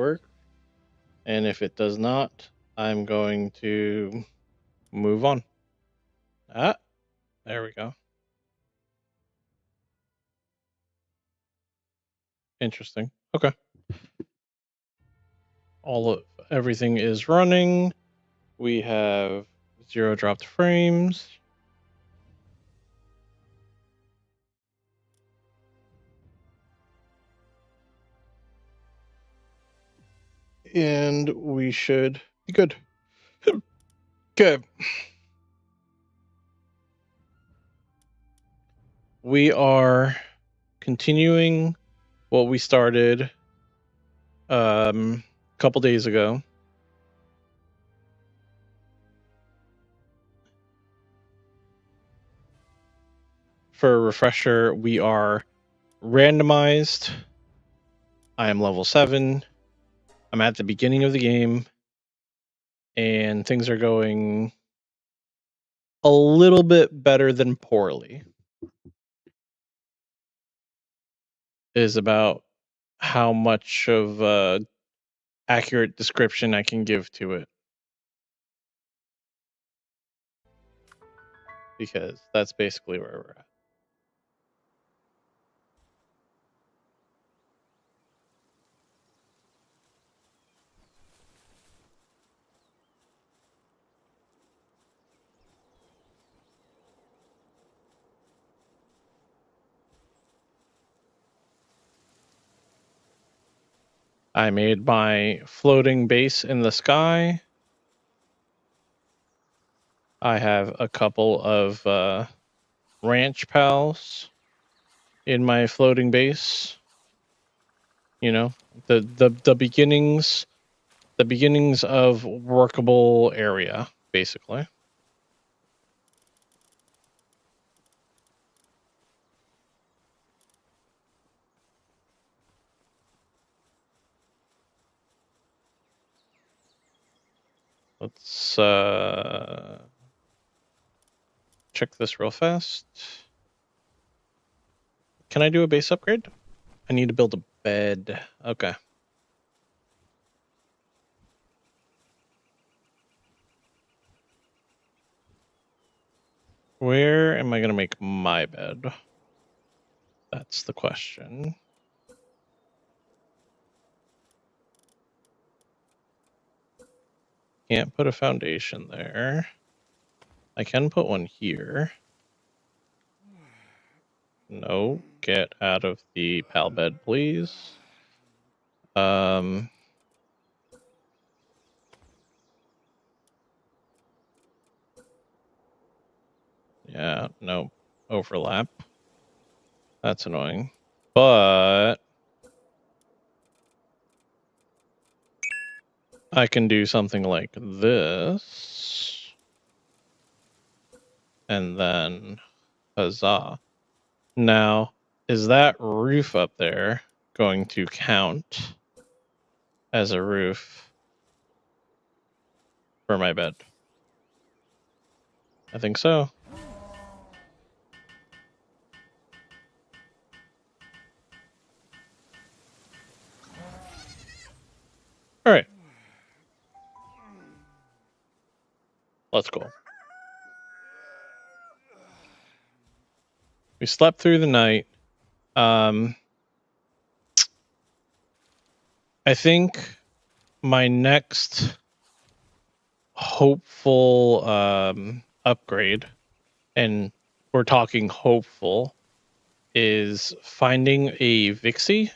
work. And if it does not, I'm going to move on. Ah, there we go. Interesting. Okay. Everything is running. We have 0 dropped frames. And we should be good. Okay. We are continuing what we started a couple days ago. For a refresher, we are randomized. I am level 7. I'm at the beginning of the game, and things are going a little bit better than poorly. Is about how much of accurate description I can give to it. Because that's basically where we're at. I made my floating base in the sky. I have a couple of ranch pals in my floating base. You know, the beginnings of workable area, basically. Let's check this real fast. Can I do a base upgrade? I need to build a bed. Okay. Where am I going to make my bed? That's the question. Can't put a foundation there. I can put one here. No, get out of the pal bed, please. Yeah, no overlap. That's annoying. But I can do something like this. And then, huzzah. Now, is that roof up there going to count as a roof for my bed? I think so. All right. Let's go. We slept through the night. I think my next hopeful upgrade, and we're talking hopeful, is finding a Vixie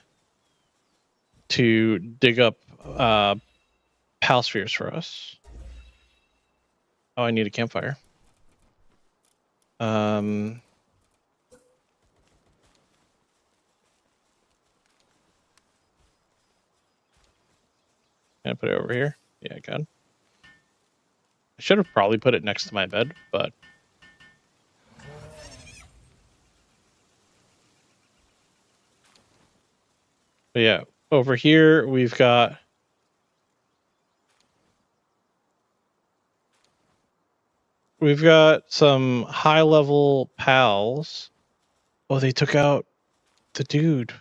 to dig up pal spheres for us. Oh, I need a campfire. Can I put it over here? Yeah, I can. I should have probably put it next to my bed, but yeah, over here we've got some high level pals. Oh, they took out the dude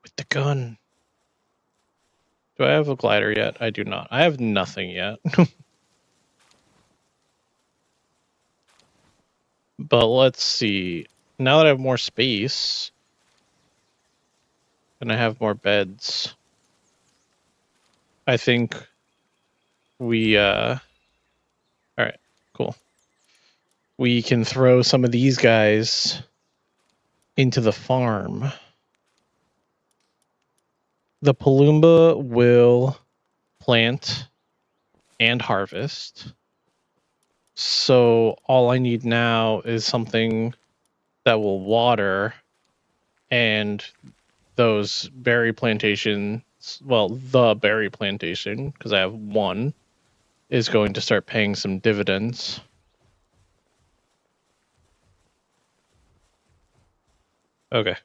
with the gun. Do I have a glider yet? I do not. I have nothing yet. But let's see. Now that I have more space, and I have more beds, I think we, alright, cool. We can throw some of these guys into the farm. The Palumba will plant and harvest. So all I need now is something that will water, and those berry plantations, well, the berry plantation, because I have one, is going to start paying some dividends. Okay.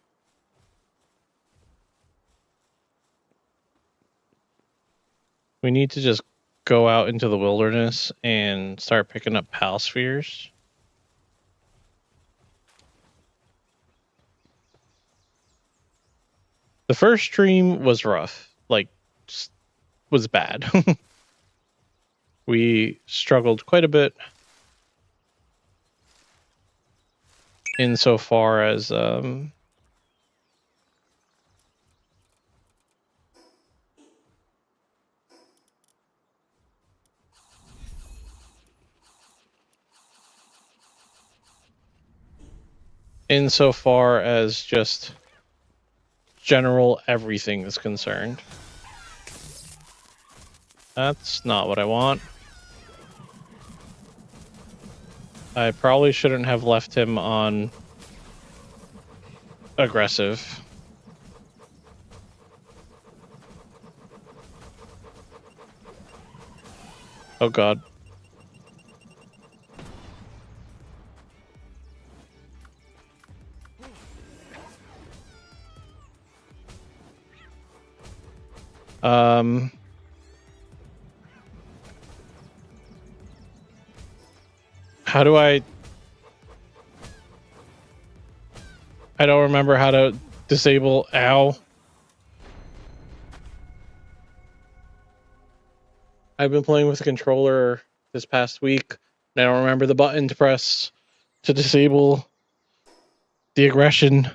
We need to just go out into the wilderness and start picking up pal spheres. The first stream was rough, like, was bad. We struggled quite a bit insofar as just general everything is concerned. That's not what I want. I probably shouldn't have left him on aggressive. Oh god. How do I don't remember how to disable ow. I've been playing with the controller this past week, and I don't remember the button to press to disable the aggression.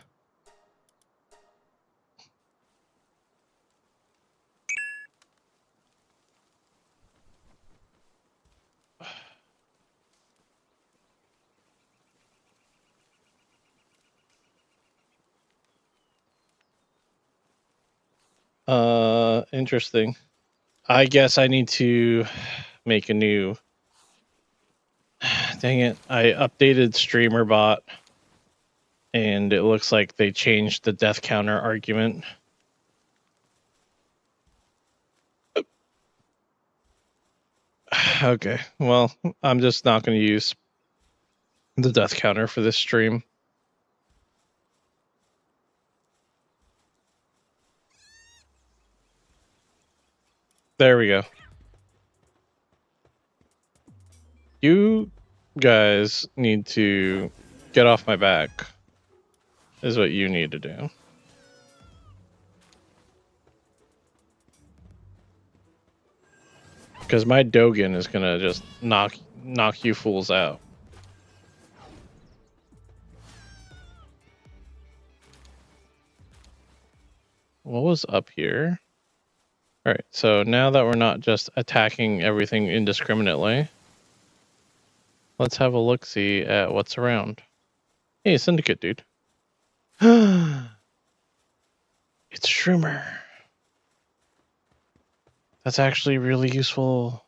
Interesting. I guess I need to make a new... Dang it. I updated Streamer Bot, and it looks like they changed the death counter argument. Okay, well, I'm just not going to use the death counter for this stream. There we go. You guys need to get off my back, is what you need to do. Because my Dogen is going to just knock you fools out. What was up here? Alright, so now that we're not just attacking everything indiscriminately, let's have a look-see at what's around. Hey, Syndicate, dude. It's Shroomer. That's actually really useful.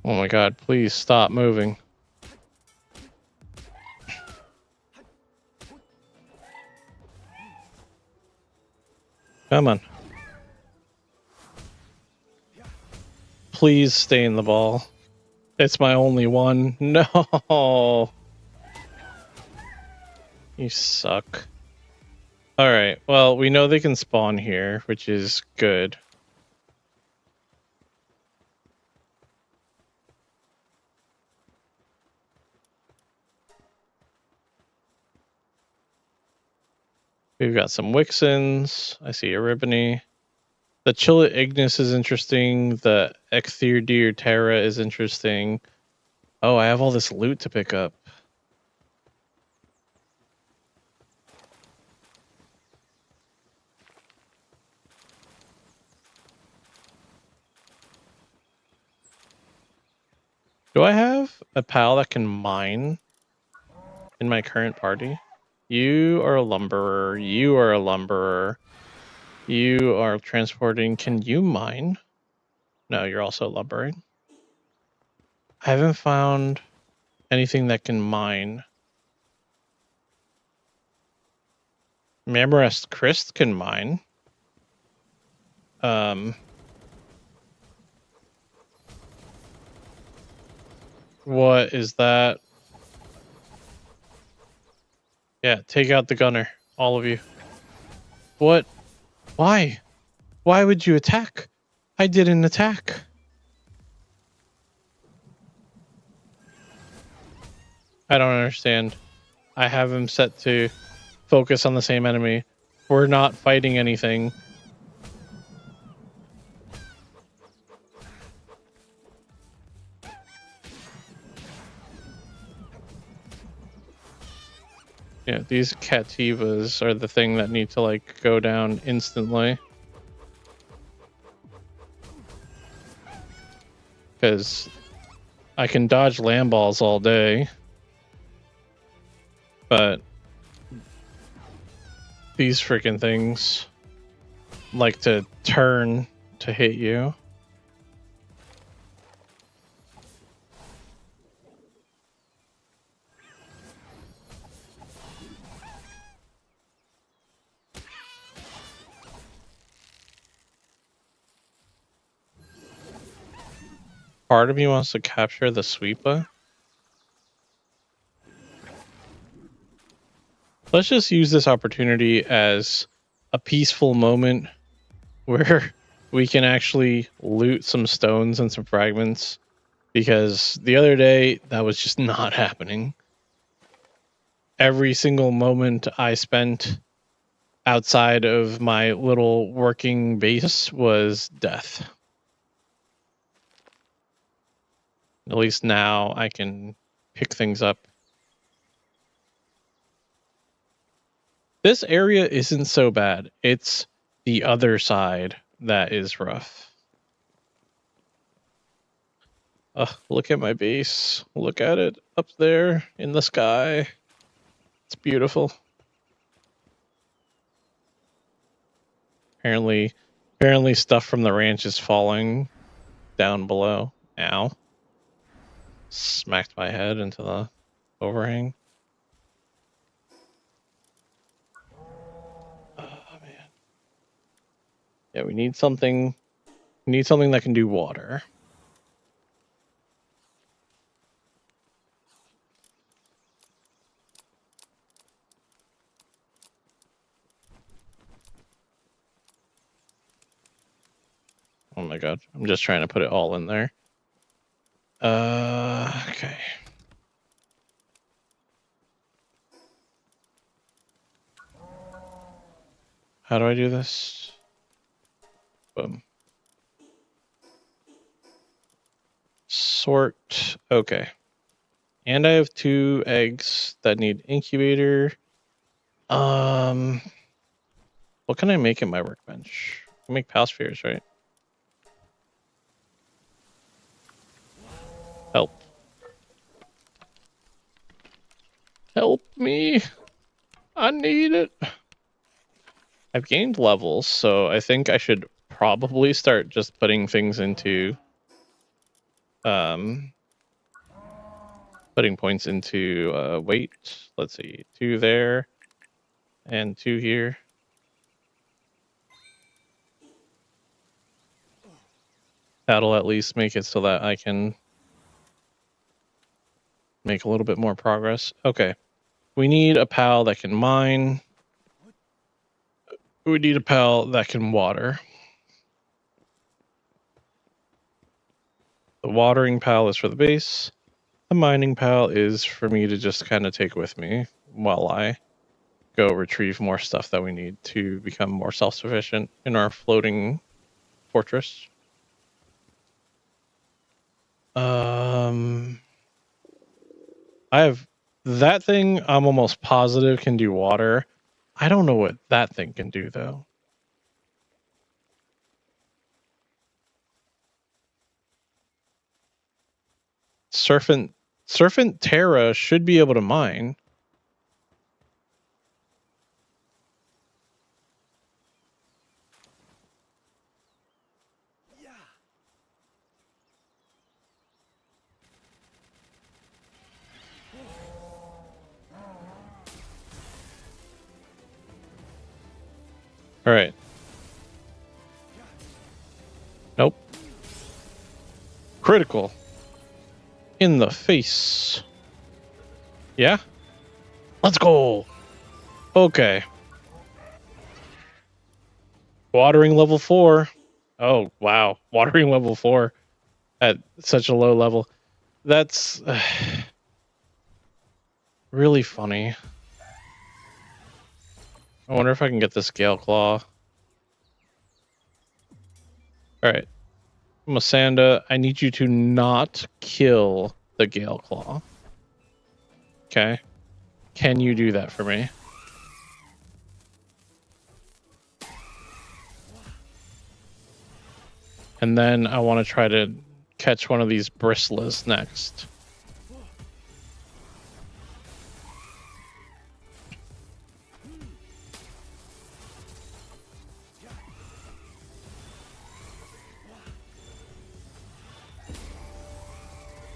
Oh my god, please stop moving. Come on. Please stay in the ball. It's my only one. No. You suck. Alright, well, we know they can spawn here, which is good. We've got some Wixens. I see a Ribbony. The Chillet Ignis is interesting. The Ecthir Terra is interesting. Oh, I have all this loot to pick up. Do I have a pal that can mine in my current party? You are a lumberer. You are a lumberer. You are transporting. Can you mine? No, you're also lumbering. I haven't found anything that can mine. Mamorest Christ can mine. What is that? Yeah, take out the gunner. All of you. What? Why? Why would you attack? I didn't attack. I don't understand. I have him set to focus on the same enemy. We're not fighting anything. Yeah, these Cativas are the thing that need to like go down instantly. Because I can dodge land balls all day. But these freaking things like to turn to hit you. Part of me wants to capture the sweeper. Let's just use this opportunity as a peaceful moment where we can actually loot some stones and some fragments, because the other day that was just not happening. Every single moment I spent outside of my little working base was death. At least now I can pick things up. This area isn't so bad. It's the other side that is rough. Look at my base. Look at it up there in the sky. It's beautiful. Apparently stuff from the ranch is falling down below. Ow. Smacked my head into the overhang. Oh, man. Yeah, we need something. We need something that can do water. Oh my god. I'm just trying to put it all in there. Okay. How do I do this? Boom. Sort. Okay. And I have 2 eggs that need incubator. What can I make in my workbench? I can make palspheres, right? Help. Help me. I need it. I've gained levels, so I think I should probably start just putting things into putting points into weight. Let's see, 2 there and 2 here. That'll at least make it so that I can make a little bit more progress. Okay. We need a pal that can mine. We need a pal that can water. The watering pal is for the base. The mining pal is for me to just kind of take with me while I go retrieve more stuff that we need to become more self-sufficient in our floating fortress. I have that thing. I'm almost positive can do water. I don't know what that thing can do though. Serpent Terra should be able to mine. All right. Nope. Critical. In the face. Yeah? Let's go. Okay. Watering level 4. Oh, wow. Watering level 4 at such a low level. That's really funny. I wonder if I can get this Gale Claw. Alright. Masanda, I need you to not kill the Gale Claw. Okay. Can you do that for me? And then I want to try to catch one of these Bristlas next.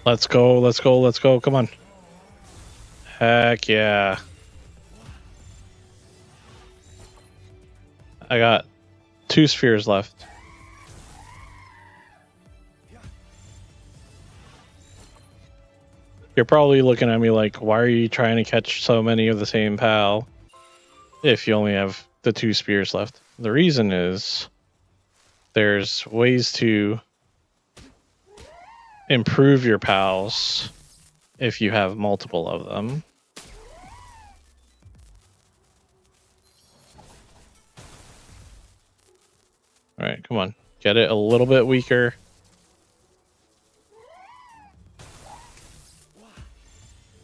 Let's go, let's go, let's go. Come on. Heck yeah. I got 2 spheres left. You're probably looking at me like, why are you trying to catch so many of the same pal if you only have the 2 spears left? The reason is there's ways to improve your pals if you have multiple of them. All right, come on. Get it a little bit weaker.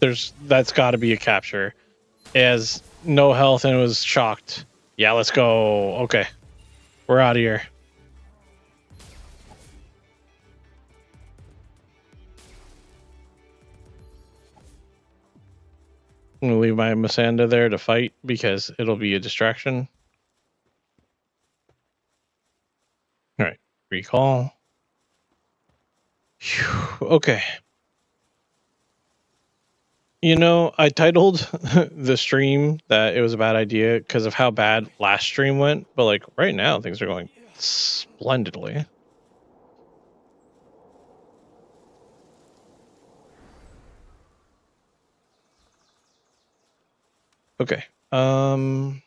That's got to be a capture. It has no health and it was shocked. Yeah, let's go. Okay. We're out of here. I'm going to leave my Masanda there to fight because it'll be a distraction. All right. Recall. Whew. Okay. You know, I titled the stream that it was a bad idea because of how bad last stream went, but like right now things are going splendidly. Okay. I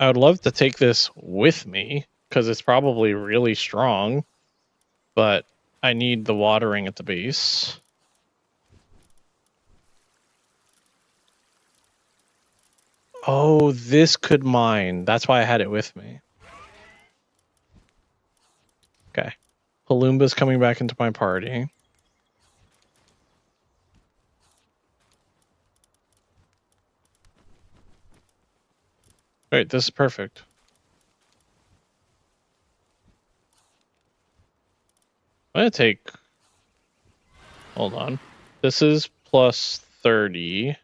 would love to take this with me because it's probably really strong, but I need the watering at the base. Oh, this could mine. That's why I had it with me. Okay. Palumba's coming back into my party. All right, this is perfect. I'm going to take... Hold on. This is plus 30.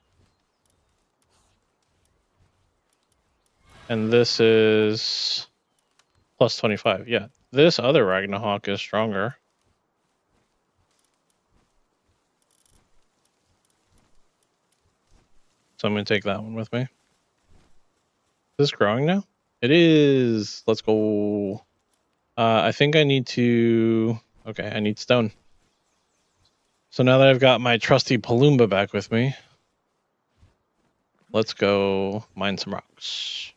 And this is plus 25. Yeah, this other Ragnarok is stronger. So I'm going to take that one with me. Is this growing now? It is. Let's go. I think I need to... Okay, I need stone. So now that I've got my trusty Palumba back with me, let's go mine some rocks.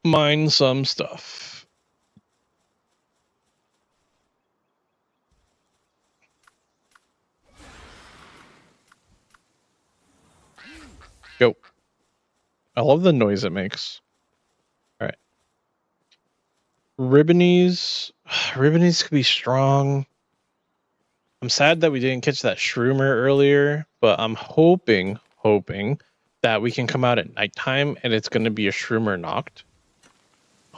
Mine some stuff. Go. I love the noise it makes. All right. Ribbonies. Ribbonies could be strong. I'm sad that we didn't catch that shroomer earlier, but I'm hoping that we can come out at nighttime and it's going to be a shroomer knocked.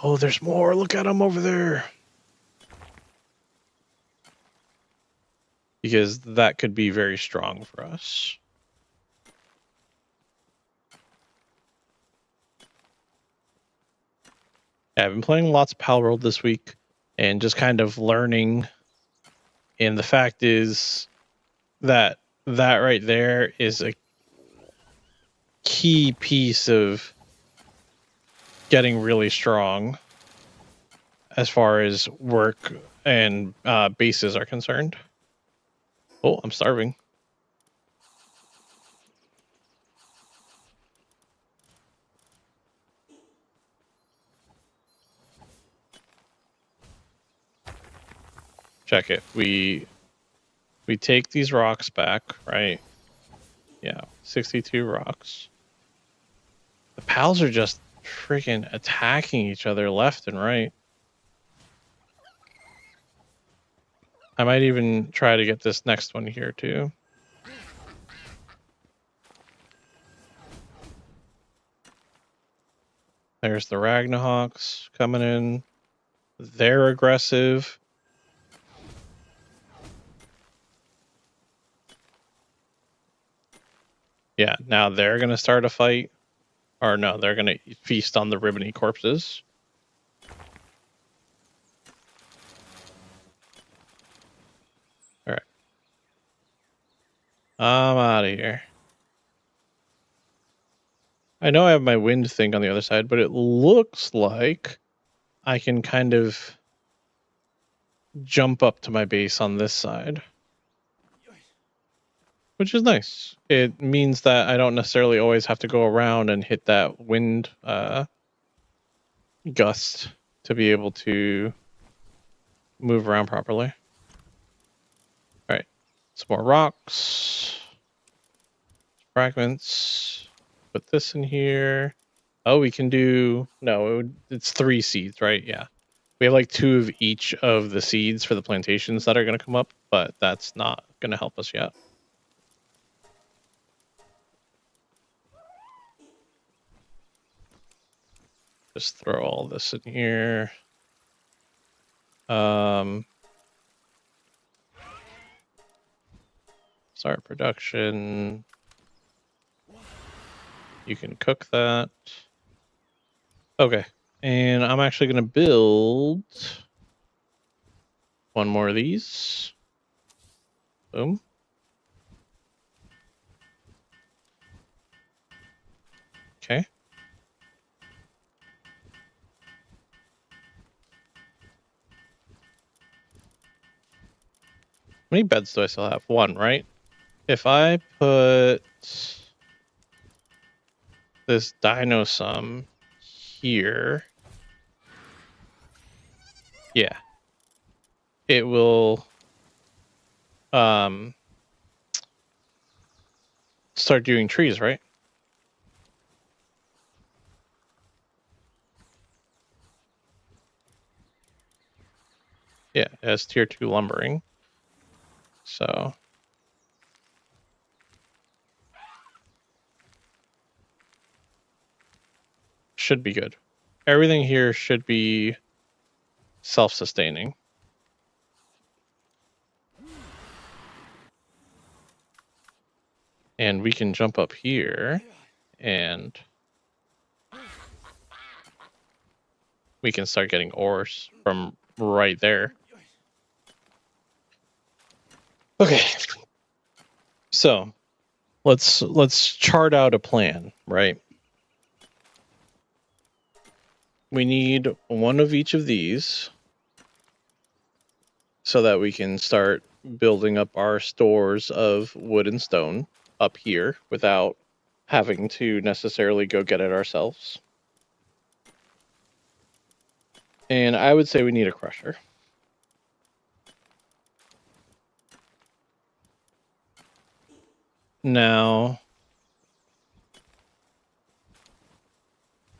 Oh, there's more. Look at him over there. Because that could be very strong for us. Yeah, I've been playing lots of Palworld this week and just kind of learning. And the fact is that right there is a key piece of getting really strong as far as work and bases are concerned. Oh, I'm starving. Check it. We take these rocks back, right? Yeah, 62 rocks. The pals are just freaking attacking each other left and right. I might even try to get this next one here too. There's the Ragnahawks coming in. They're aggressive. Yeah, now they're going to start a fight. Or no, they're going to feast on the ribbony corpses. All right. I'm out of here. I know I have my wind thing on the other side, but it looks like I can kind of jump up to my base on this side, which is nice. It means that I don't necessarily always have to go around and hit that wind gust to be able to move around properly. All right, some more rocks, fragments. Put this in here. Oh, we can do, no, it's 3 seeds, right? Yeah. We have like 2 of each of the seeds for the plantations that are going to come up, but that's not going to help us yet. Just throw all this in here. Start production. You can cook that. Okay. And I'm actually going to build 1 more of these. Boom. Okay. How many beds do I still have? 1, right? If I put this dino sum here, yeah, it will start doing trees, right? Yeah, it has tier 2 lumbering. So should be good. Everything here should be self-sustaining. And we can jump up here and we can start getting ores from right there. Okay. So let's chart out a plan, right? We need 1 of each of these so that we can start building up our stores of wood and stone up here without having to necessarily go get it ourselves. And I would say we need a crusher. Now,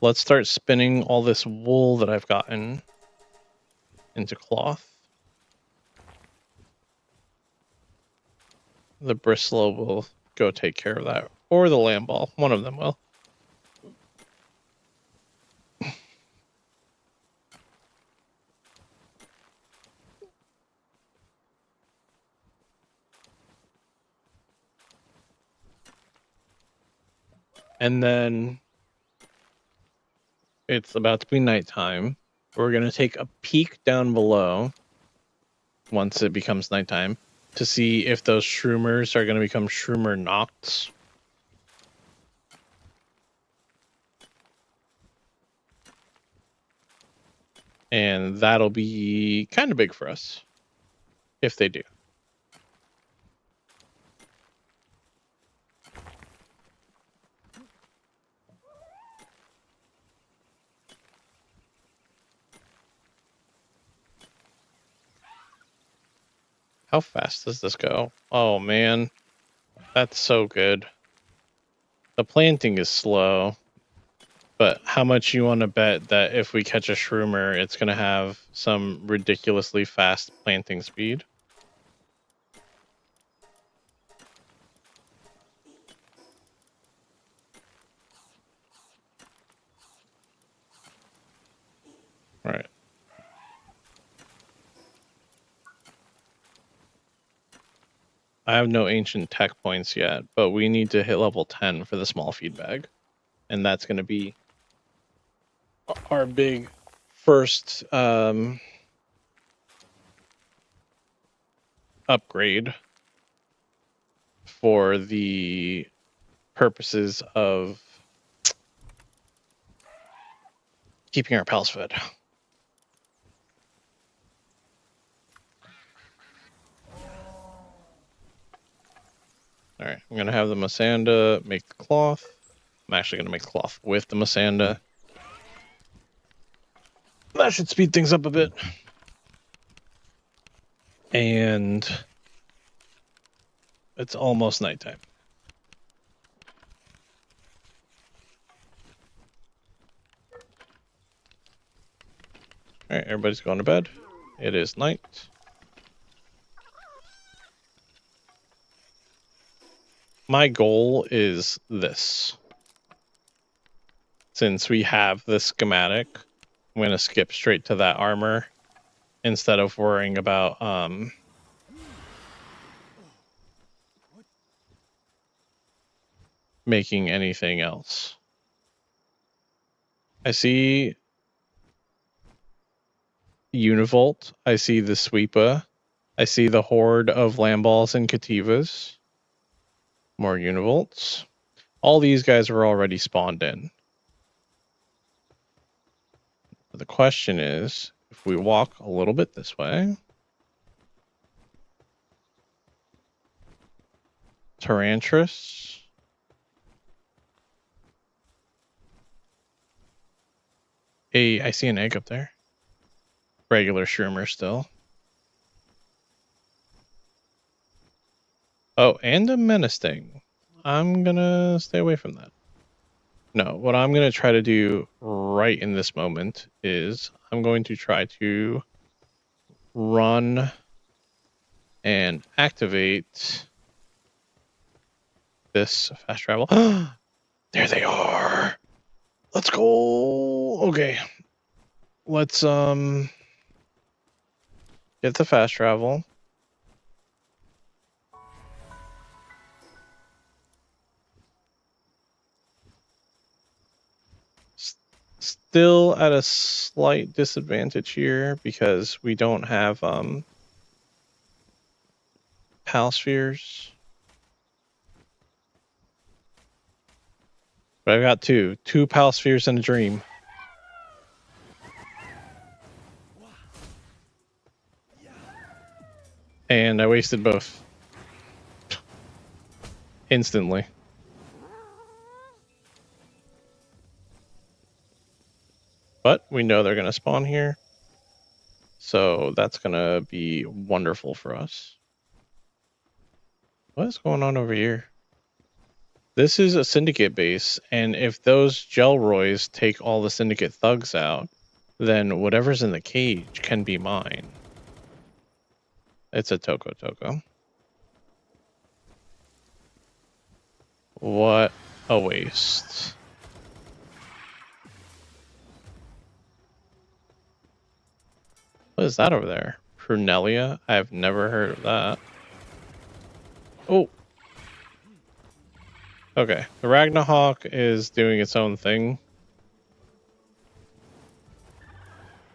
let's start spinning all this wool that I've gotten into cloth. The bristle will go take care of that, or the lamb ball. One of them will. And then it's about to be nighttime. We're going to take a peek down below once it becomes nighttime to see if those shroomers are going to become shroomer nocts. And that'll be kind of big for us if they do. How fast does this go? Oh man, that's so good. The planting is slow, but how much you want to bet that if we catch a shroomer, it's going to have some ridiculously fast planting speed? All right. I have no ancient tech points yet, but we need to hit level 10 for the small feed bag. And that's going to be our big first upgrade for the purposes of keeping our pals fed. All right, I'm going to have the Masanda make the cloth. I'm actually going to make the cloth with the Masanda. That should speed things up a bit. And it's almost nighttime. All right, everybody's going to bed. It is night. My goal is this. Since we have the schematic, I'm going to skip straight to that armor instead of worrying about making anything else. I see Univolt. I see the Sweepa. I see the horde of Lamballs and Cativas. More Univolts. All these guys were already spawned in. The question is, if we walk a little bit this way, Tyrantrus. Hey, I see an egg up there. Regular shroomer still. Oh, and a menacing. I'm gonna stay away from that. No, what I'm gonna try to do right in this moment is I'm going to try to run and activate this fast travel. There they are. Let's go. Okay. Let's get the fast travel. Still at a slight disadvantage here because we don't have pal spheres. But I've got two pal spheres and a dream. And I wasted both. Instantly. But we know they're going to spawn here. So that's going to be wonderful for us. What is going on over here? This is a syndicate base, and if those Gelroys take all the syndicate thugs out, then whatever's in the cage can be mine. It's a Toko. What a waste. What is that over there? Prunelia? I've never heard of that. Oh. Okay, the Ragnahawk is doing its own thing.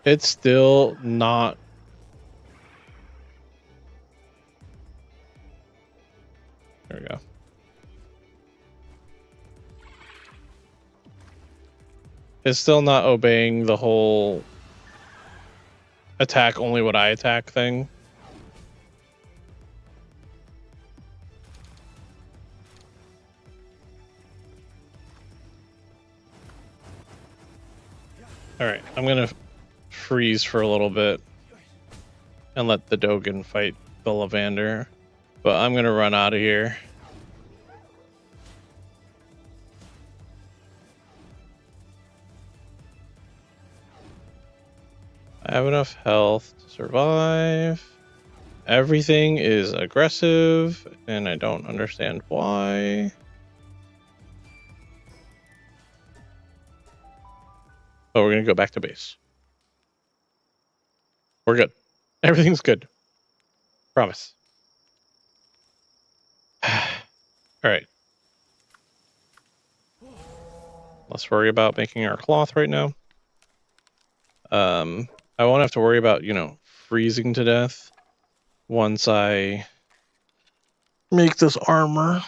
It's still not... There we go. It's still not obeying the whole attack only what I attack thing. Alright, I'm gonna freeze for a little bit and let the Dogen fight the Lavander. But I'm gonna run out of here. I have enough health to survive. Everything is aggressive, and I don't understand why. Oh, we're gonna go back to base. We're good. Everything's good. Promise. Alright. Let's worry about making our cloth right now. I won't have to worry about, freezing to death once I make this armor.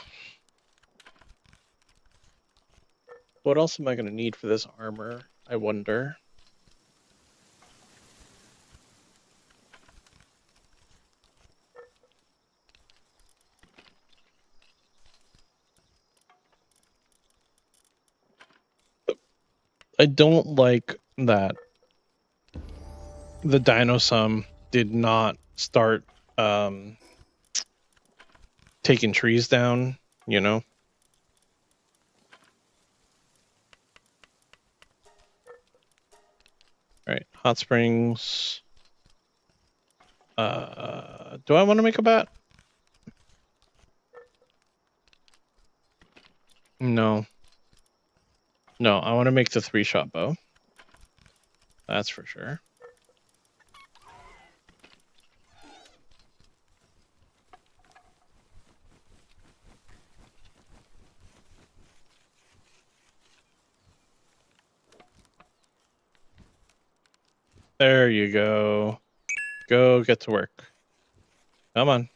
What else am I going to need for this armor? I wonder. I don't like that the Dino Sum did not start taking trees down, Alright, hot springs. Do I want to make a bat? No. No, I want to make the 3-shot bow. That's for sure. There you go. Go get to work. Come on.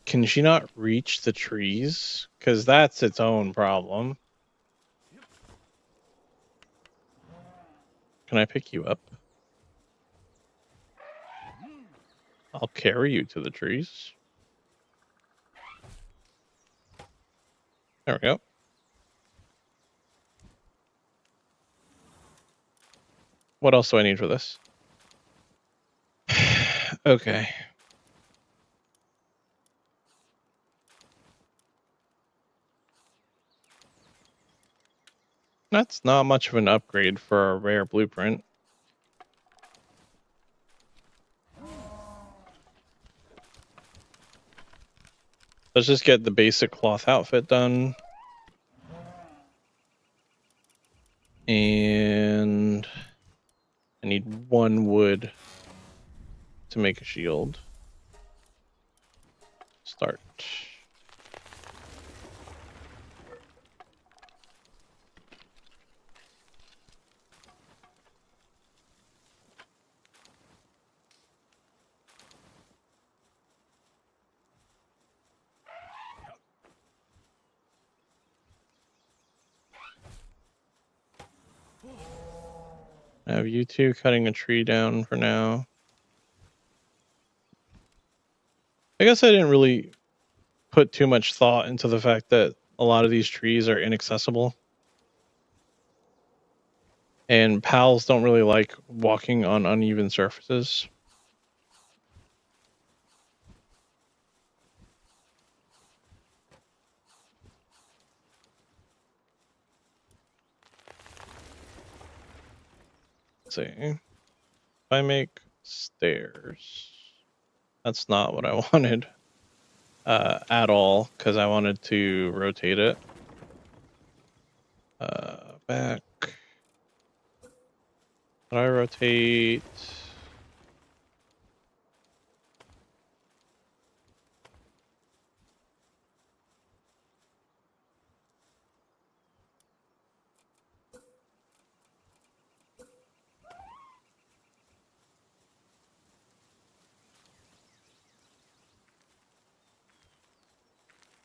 Can she not reach the trees? Because that's its own problem. Can I pick you up? I'll carry you to the trees. There we go. What else do I need for this? Okay. That's not much of an upgrade for a rare blueprint. Let's just get the basic cloth outfit done. And I need 1 wood to make a shield. Start. I have you two cutting a tree down for now. I guess I didn't really put too much thought into the fact that a lot of these trees are inaccessible. And pals don't really like walking on uneven surfaces. Let's see. If I make stairs, that's not what I wanted at all, because I wanted to rotate it. Back. Did I rotate?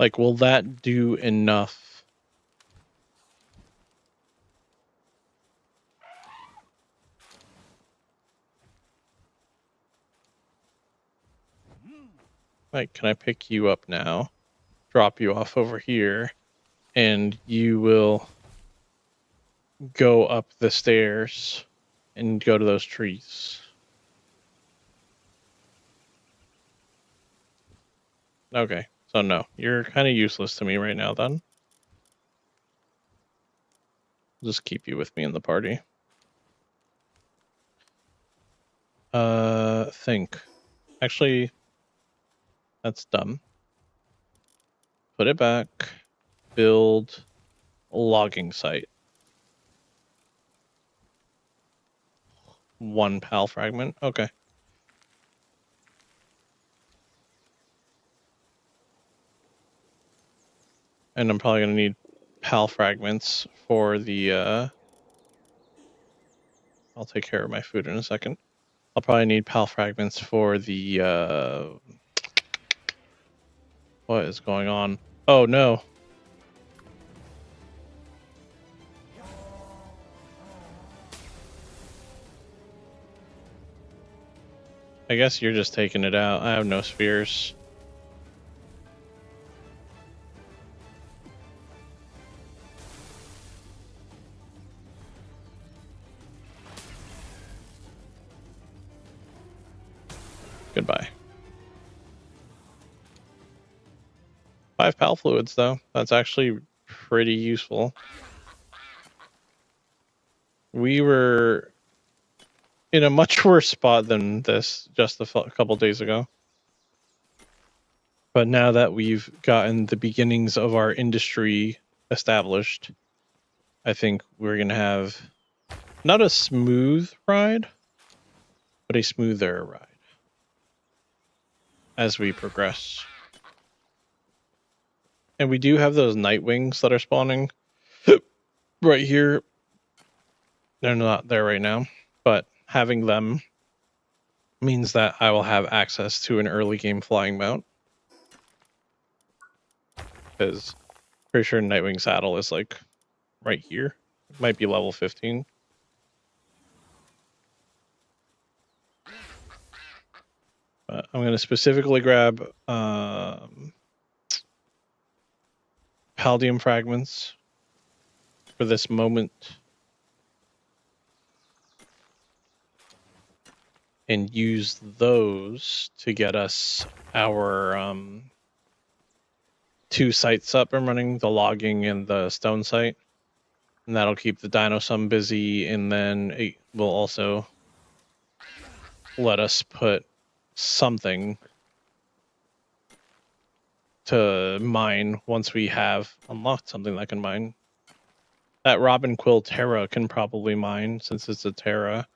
Like, will that do enough? Like, can I pick you up now? Drop you off over here, and you will go up the stairs and go to those trees. Okay, so no, you're kind of useless to me right now then. I'll just keep you with me in the party. Think. Actually, that's dumb. Put it back. Build a logging site. 1 PAL fragment. Okay. And I'm probably going to need PAL fragments for the, I'll take care of my food in a second. I'll probably need PAL fragments for the, what is going on? Oh, no. I guess you're just taking it out. I have no spheres. Goodbye. 5 PAL fluids, though. That's actually pretty useful. We were in a much worse spot than this just a couple days ago. But now that we've gotten the beginnings of our industry established, I think we're going to have not a smooth ride, but a smoother ride as we progress. And we do have those night wings that are spawning right here. They're not there right now, but having them means that I will have access to an early game flying mount. Because pretty sure Nightwing Saddle is like right here. It might be level 15. But I'm going to specifically grab Paldium fragments for this moment. And use those to get us our 2 sites up and running, the logging and the stone site. And that'll keep the Dino Sum busy, and then it will also let us put something to mine once we have unlocked something that can mine. That Robin Quill Terra can probably mine, since it's a Terra.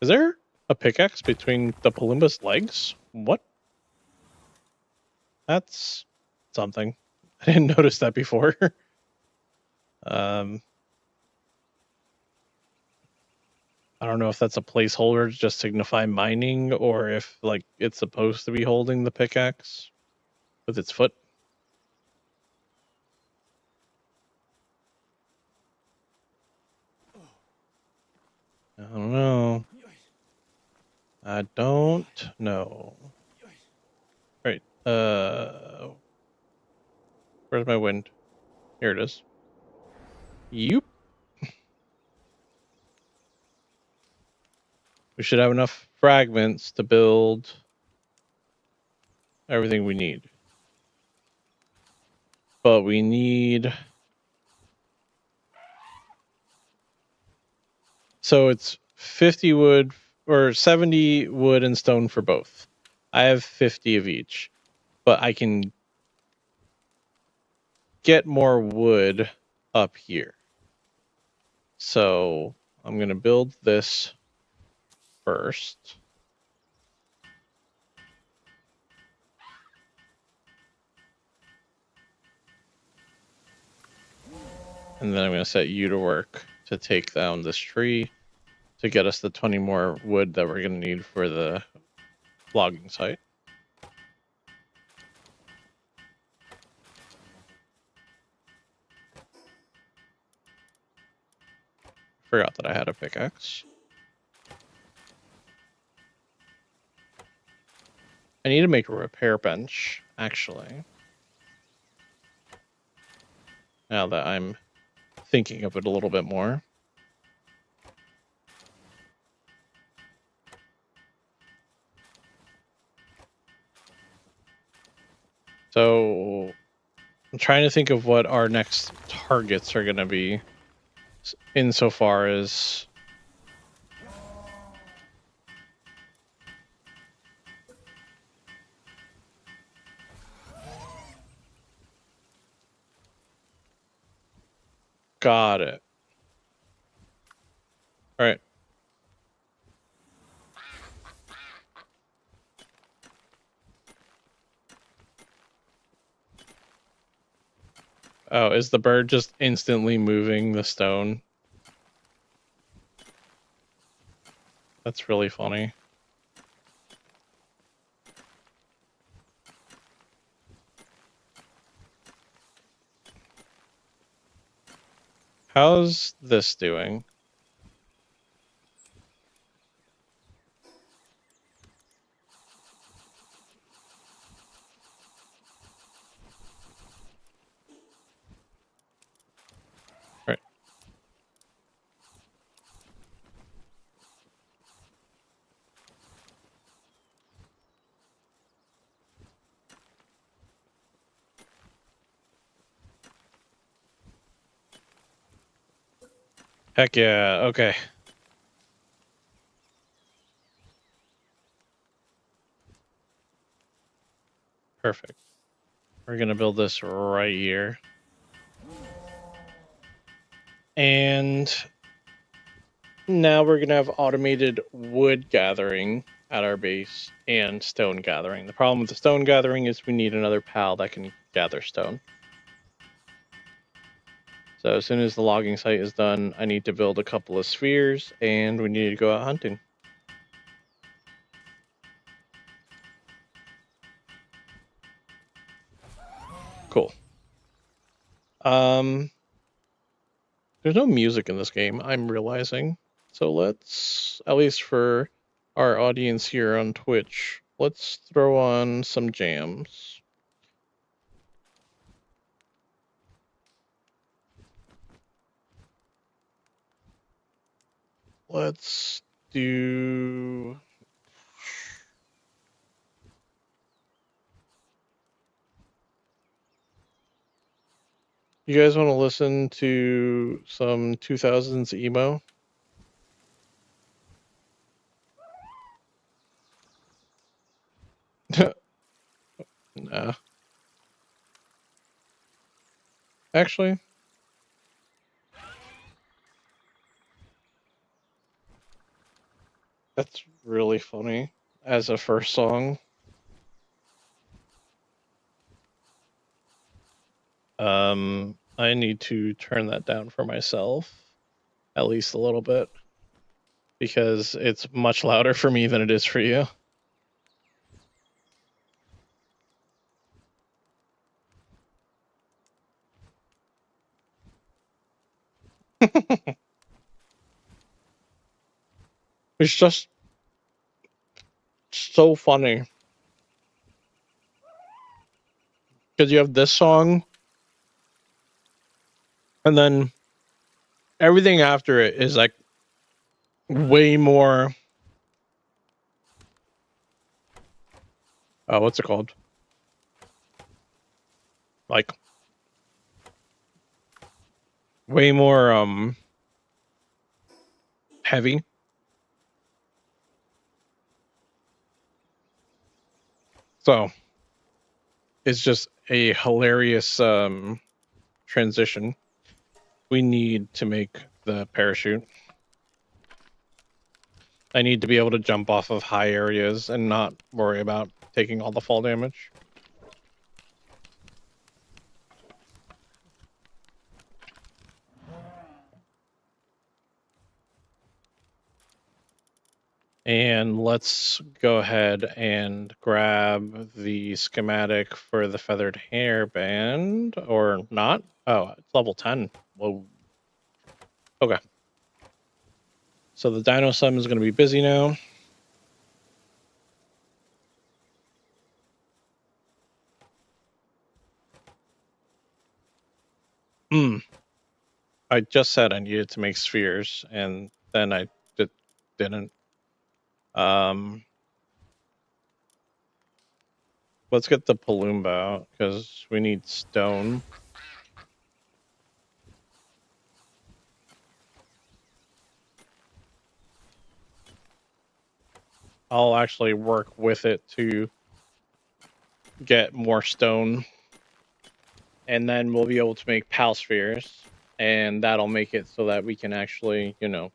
Is there a pickaxe between the Palumba's legs? What? That's something. I didn't notice that before. I don't know if that's a placeholder to just signify mining, or if like it's supposed to be holding the pickaxe with its foot. I don't know. I don't know. Right. Where's my wind? Here it is. Yep. We should have enough fragments to build everything we need. But we need... So it's 50 wood or 70 wood and stone for both. I have 50 of each, but I can get more wood up here. So I'm going to build this first. And then I'm going to set you to work to take down this tree to get us the 20 more wood that we're going to need for the logging site. Forgot that I had a pickaxe. I need to make a repair bench, actually. Now that I'm thinking of it a little bit more. So I'm trying to think of what our next targets are going to be insofar as... Got it. All right. Oh, is the bird just instantly moving the stone? That's really funny. How's this doing? All right. Heck yeah, okay. Perfect. We're gonna build this right here. And now we're gonna have automated wood gathering at our base and stone gathering. The problem with the stone gathering is we need another pal that can gather stone. So as soon as the logging site is done, I need to build a couple of spheres and we need to go out hunting. Cool. There's no music in this game, I'm realizing. So let's, at least for our audience here on Twitch, let's throw on some jams. Let's do... You guys want to listen to some 2000s emo? Nah. Actually, that's really funny as a first song. I need to turn that down for myself, at least a little bit, because it's much louder for me than it is for you. It's just so funny. Because you have this song, and then everything after it is like way more. What's it called? Like way more heavy. So it's just a hilarious transition. We need to make the parachute. I need to be able to jump off of high areas and not worry about taking all the fall damage. And let's go ahead and grab the schematic for the feathered hairband, or not. Oh, it's level 10. Whoa. Okay. So the dino sim is going to be busy now. I just said I needed to make spheres, and then I didn't. Let's get the Palumba out, because we need stone. I'll actually work with it to get more stone. And then we'll be able to make pal spheres. And that'll make it so that we can actually, you know,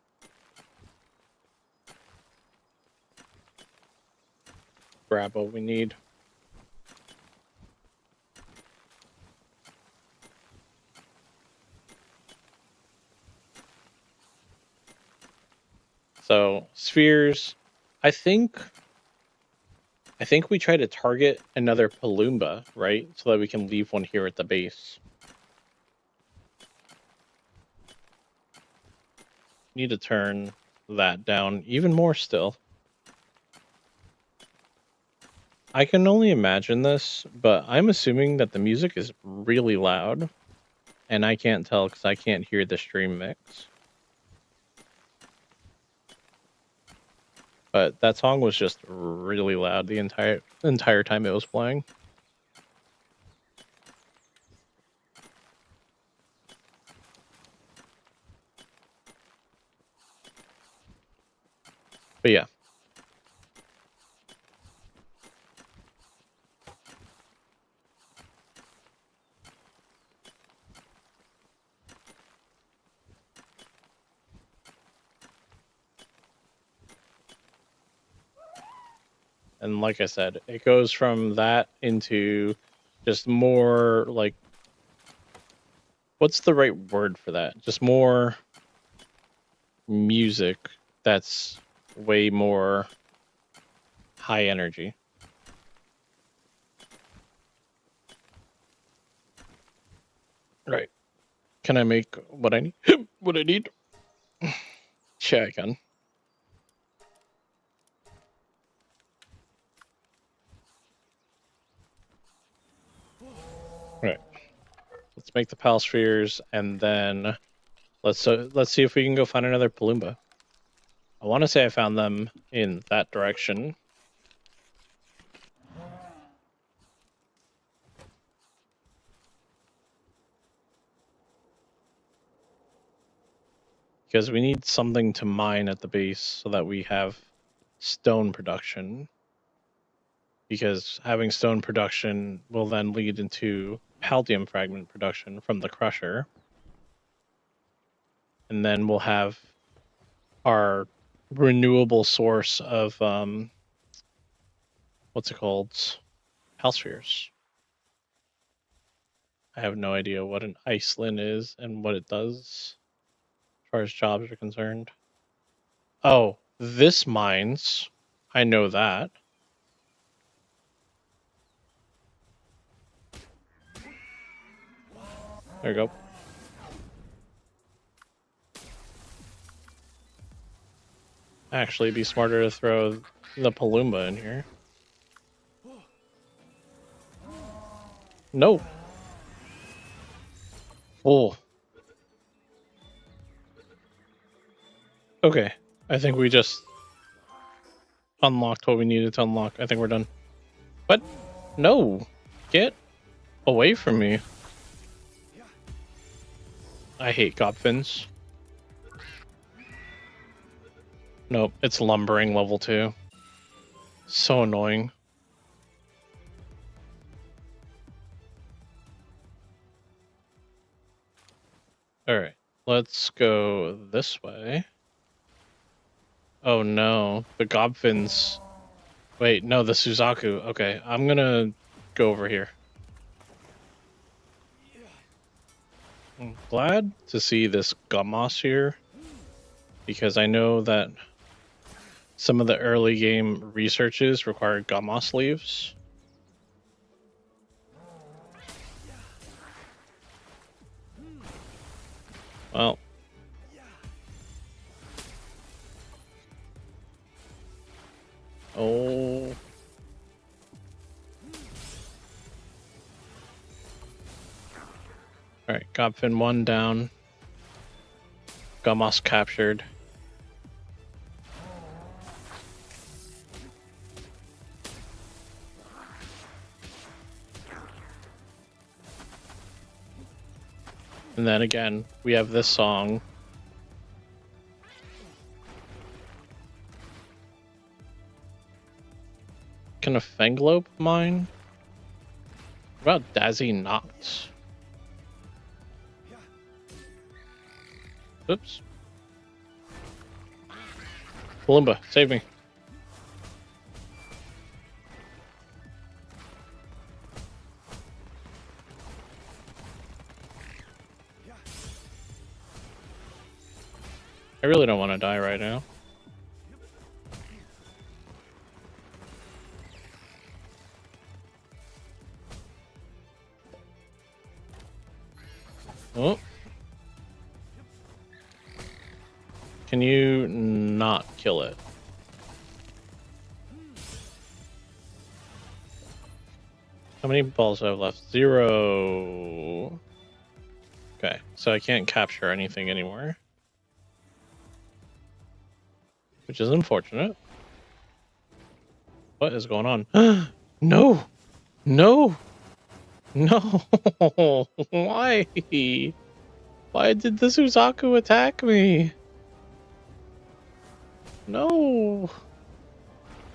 grab what we need. So spheres, I think we try to target another Palumba, right? So that we can leave one here at the base. Need to turn that down even more still. I can only imagine this, but I'm assuming that the music is really loud. And I can't tell because I can't hear the stream mix. But that song was just really loud the entire time it was playing. But yeah. And like I said, it goes from that into just more like, what's the right word for that? Just more music that's way more high energy. Right. Can I make what I need? What I need? Yeah, I can. Right. Let's make the pal spheres, and then let's see if we can go find another Palumba. I want to say I found them in that direction. Because we need something to mine at the base so that we have stone production. Because having stone production will then lead into Paldium fragment production from the crusher. And then we'll have our renewable source of what's it called? Palspheres. I have no idea what an Iceland is and what it does as far as jobs are concerned. Oh, this mines. I know that. There you go. Actually, be smarter to throw the Palumba in here. No. Oh. Okay. I think we just unlocked what we needed to unlock. I think we're done. What? No. Get away from me. I hate Gobfins. Nope, it's lumbering level 2. So annoying. Alright, let's go this way. Oh no, the Gobfins. Wait, no, the Suzaku. Okay, I'm gonna go over here. I'm glad to see this Gummoss here, because I know that some of the early game researches require Gummoss leaves. Well. Oh. Alright, Gobfin 1 down. Gummoss captured. And then again, we have this song. Can a Fenglope mine? What about Dazzy Noct? Oops. Palumba, save me. I really don't want to die right now. Oh. Can you not kill it? How many balls do I have left? 0. Okay, so I can't capture anything anymore, which is unfortunate. What is going on? No! No! No! Why? Why did the Suzaku attack me? No!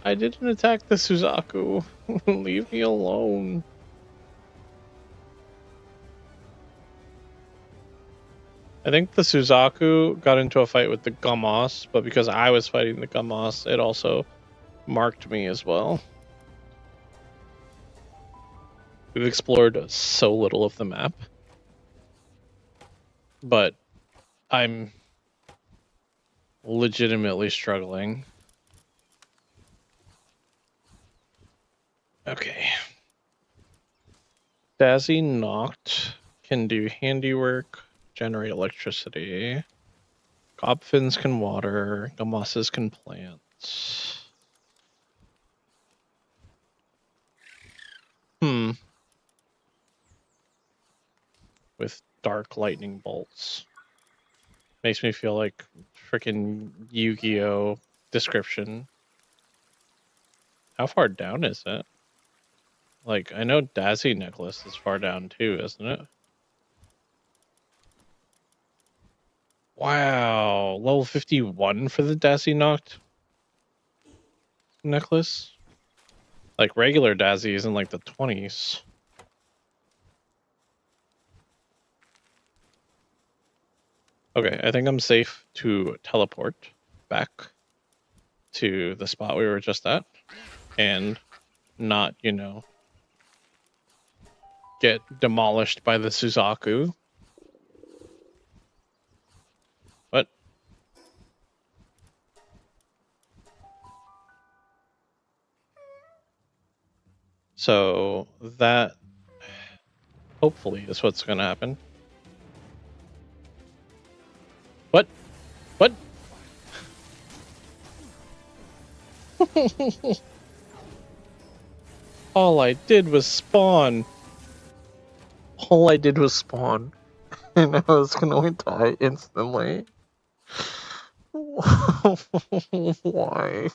I didn't attack the Suzaku. Leave me alone. I think the Suzaku got into a fight with the Gummoss, but because I was fighting the Gummoss, it also marked me as well. We've explored so little of the map, but I'm legitimately struggling. Okay. Dazzy Noct can do handiwork, generate electricity. Gobfins can water. Gummosses can plant. With dark lightning bolts. Makes me feel like freaking Yu-Gi-Oh! Description. How far down is it? Like, I know Dazzy Necklace is far down too, isn't it? Wow, level 51 for the Dazzy Noct necklace? Like, regular Dazzy is in like the 20s. Okay, I think I'm safe to teleport back to the spot we were just at and not, you know, get demolished by the Suzaku. What? So that hopefully is what's going to happen. What? What? All I did was spawn. All I did was spawn. And I was gonna die instantly. Why?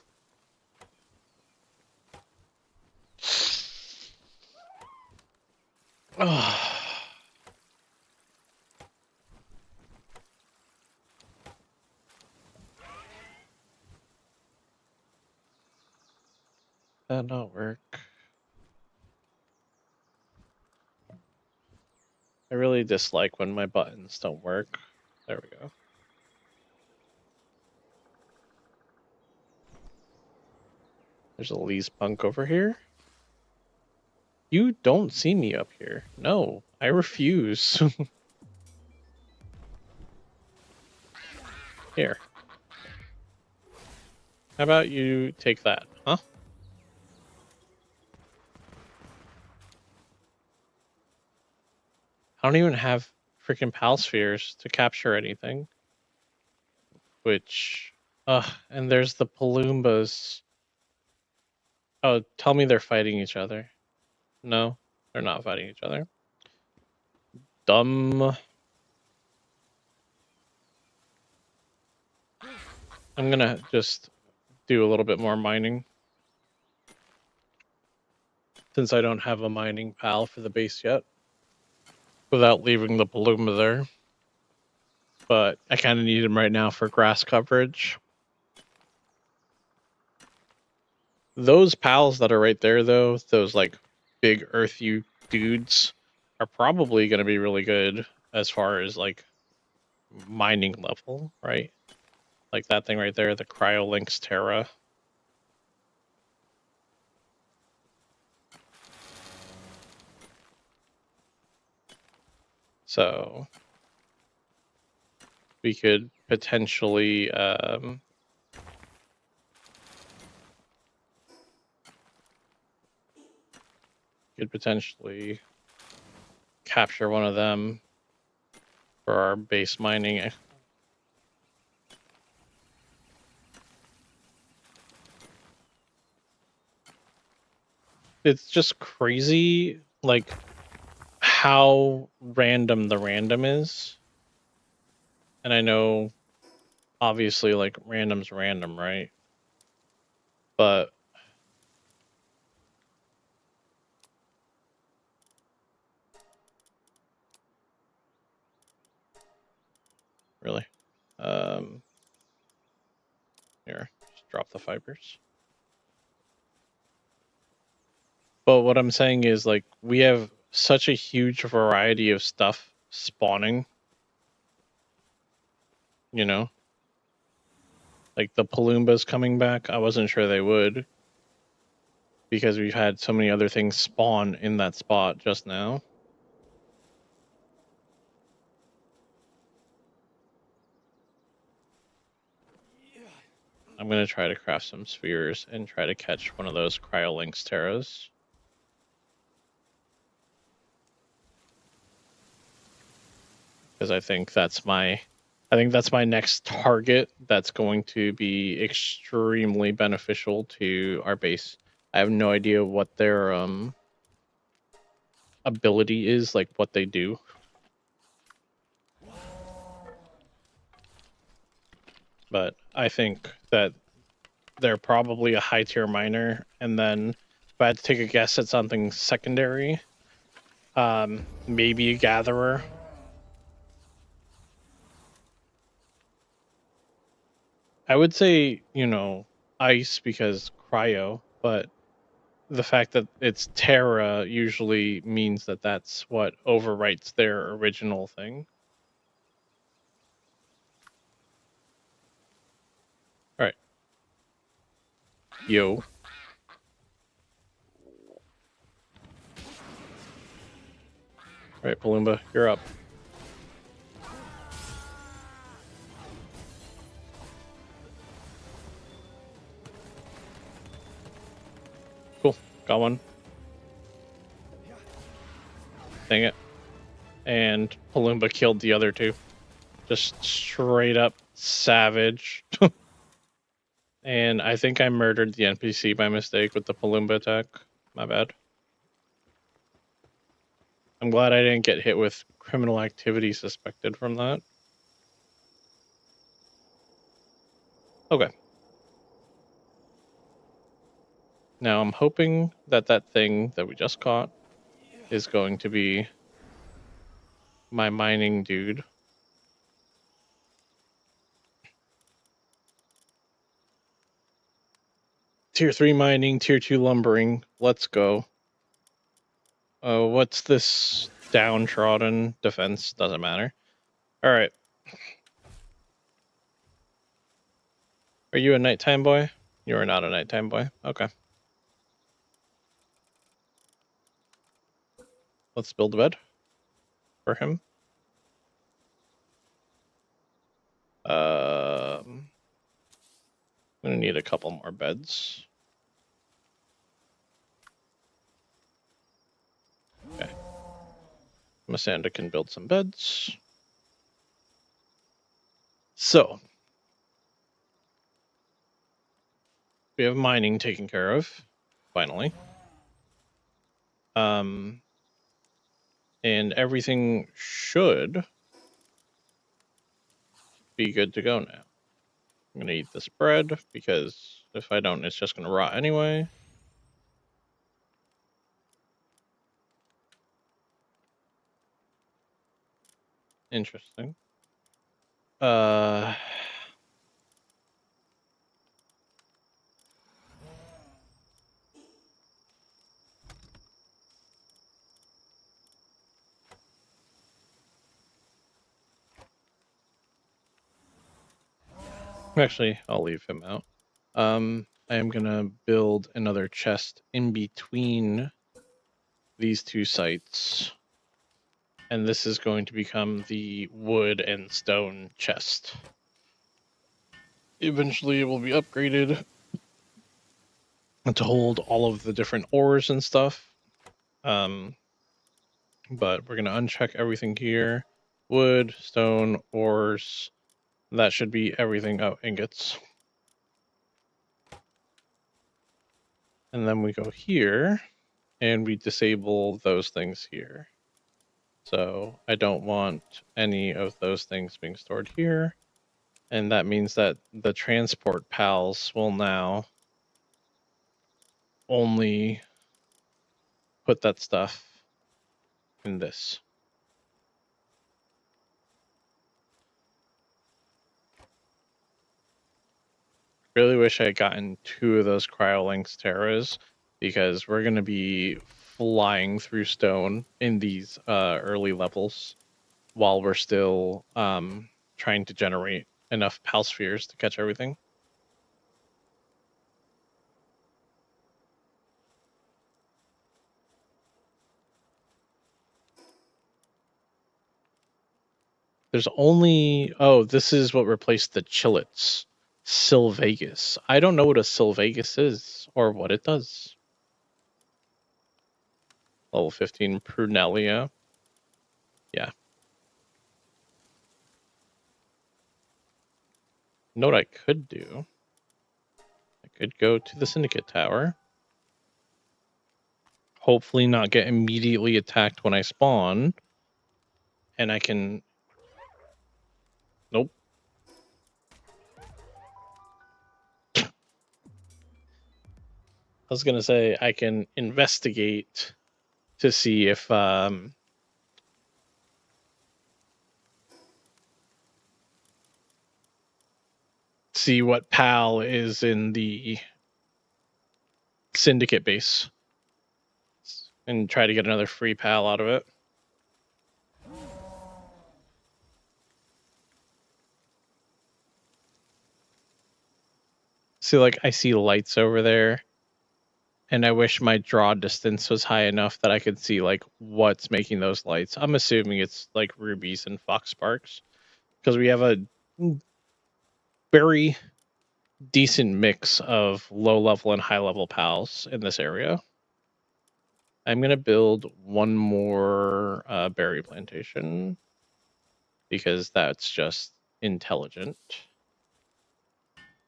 That not work. I really dislike when my buttons don't work. There we go. There's a Lee's punk over here. You don't see me up here. No, I refuse. Here. How about you take that, huh? I don't even have freaking pal spheres to capture anything. Which, and there's the Paloombas. Oh, tell me they're fighting each other. No, they're not fighting each other. Dumb. I'm gonna just do a little bit more mining. Since I don't have a mining pal for the base yet. Without leaving the Paloomba there. But I kind of need him right now for grass coverage. Those pals that are right there, though, those like big earthy dudes, are probably going to be really good as far as like mining level, right? Like that thing right there, the Cryolinks Terra. So we could potentially capture one of them for our base mining. It's just crazy, like, how random the random is. And I know, obviously, like, random's random, right? But really, here, just drop the fibers. But what I'm saying is, like, we have such a huge variety of stuff spawning, you know? Like, the Paloombas coming back, I wasn't sure they would. Because we've had so many other things spawn in that spot just now. I'm going to try to craft some spheres and try to catch one of those Cryolinks Terras. Because I think that's my next target that's going to be extremely beneficial to our base. I have no idea what their ability is, like what they do. But I think that they're probably a high tier miner, and then if I had to take a guess at something secondary, maybe a gatherer. I would say, you know, ice because cryo, but the fact that it's Terra usually means that that's what overwrites their original thing. All right. Yo. All right, Paloomba, you're up. Cool. Got one. Dang it. And Paloomba killed the other two. Just straight up savage. And I think I murdered the NPC by mistake with the Palumba attack. My bad. I'm glad I didn't get hit with criminal activity suspected from that. Okay. Now I'm hoping that that thing that we just caught is going to be my mining dude. Tier 3 mining, Tier 2 lumbering. Let's go. What's this downtrodden defense? Doesn't matter. All right. Are you a nighttime boy? You are not a nighttime boy. Okay. Let's build a bed for him. I'm gonna need a couple more beds. Okay. Masanda can build some beds. So we have mining taken care of, finally. And everything should be good to go now. I'm gonna eat this bread because if I don't, it's just gonna rot anyway. Interesting. Actually, I'll leave him out. I am gonna build another chest in between these two sites. And this is going to become the wood and stone chest. Eventually it will be upgraded to hold all of the different ores and stuff. But we're gonna uncheck everything here. Wood, stone, ores. That should be everything. Oh, ingots. And then we go here and we disable those things here. So I don't want any of those things being stored here. And that means that the transport pals will now only put that stuff in this. Really wish I had gotten 2 of those Cryolinks Terras because we're going to be flying through stone in these early levels while we're still trying to generate enough pal spheres to catch everything. There's only... Oh, this is what replaced the Chillets. Sylvagus. I don't know what a Sylvagus is or what it does. Level 15 Prunelia. Yeah. You know what I could do? I could go to the Syndicate Tower. Hopefully not get immediately attacked when I spawn. And I can... Nope. I was going to say I can investigate to see if... see what PAL is in the Syndicate base. And try to get another free PAL out of it. See, like, I see lights over there. And I wish my draw distance was high enough that I could see, like, what's making those lights. I'm assuming it's, like, rubies and fox sparks. Because we have a very decent mix of low-level and high-level pals in this area. I'm going to build one more berry plantation. Because that's just intelligent.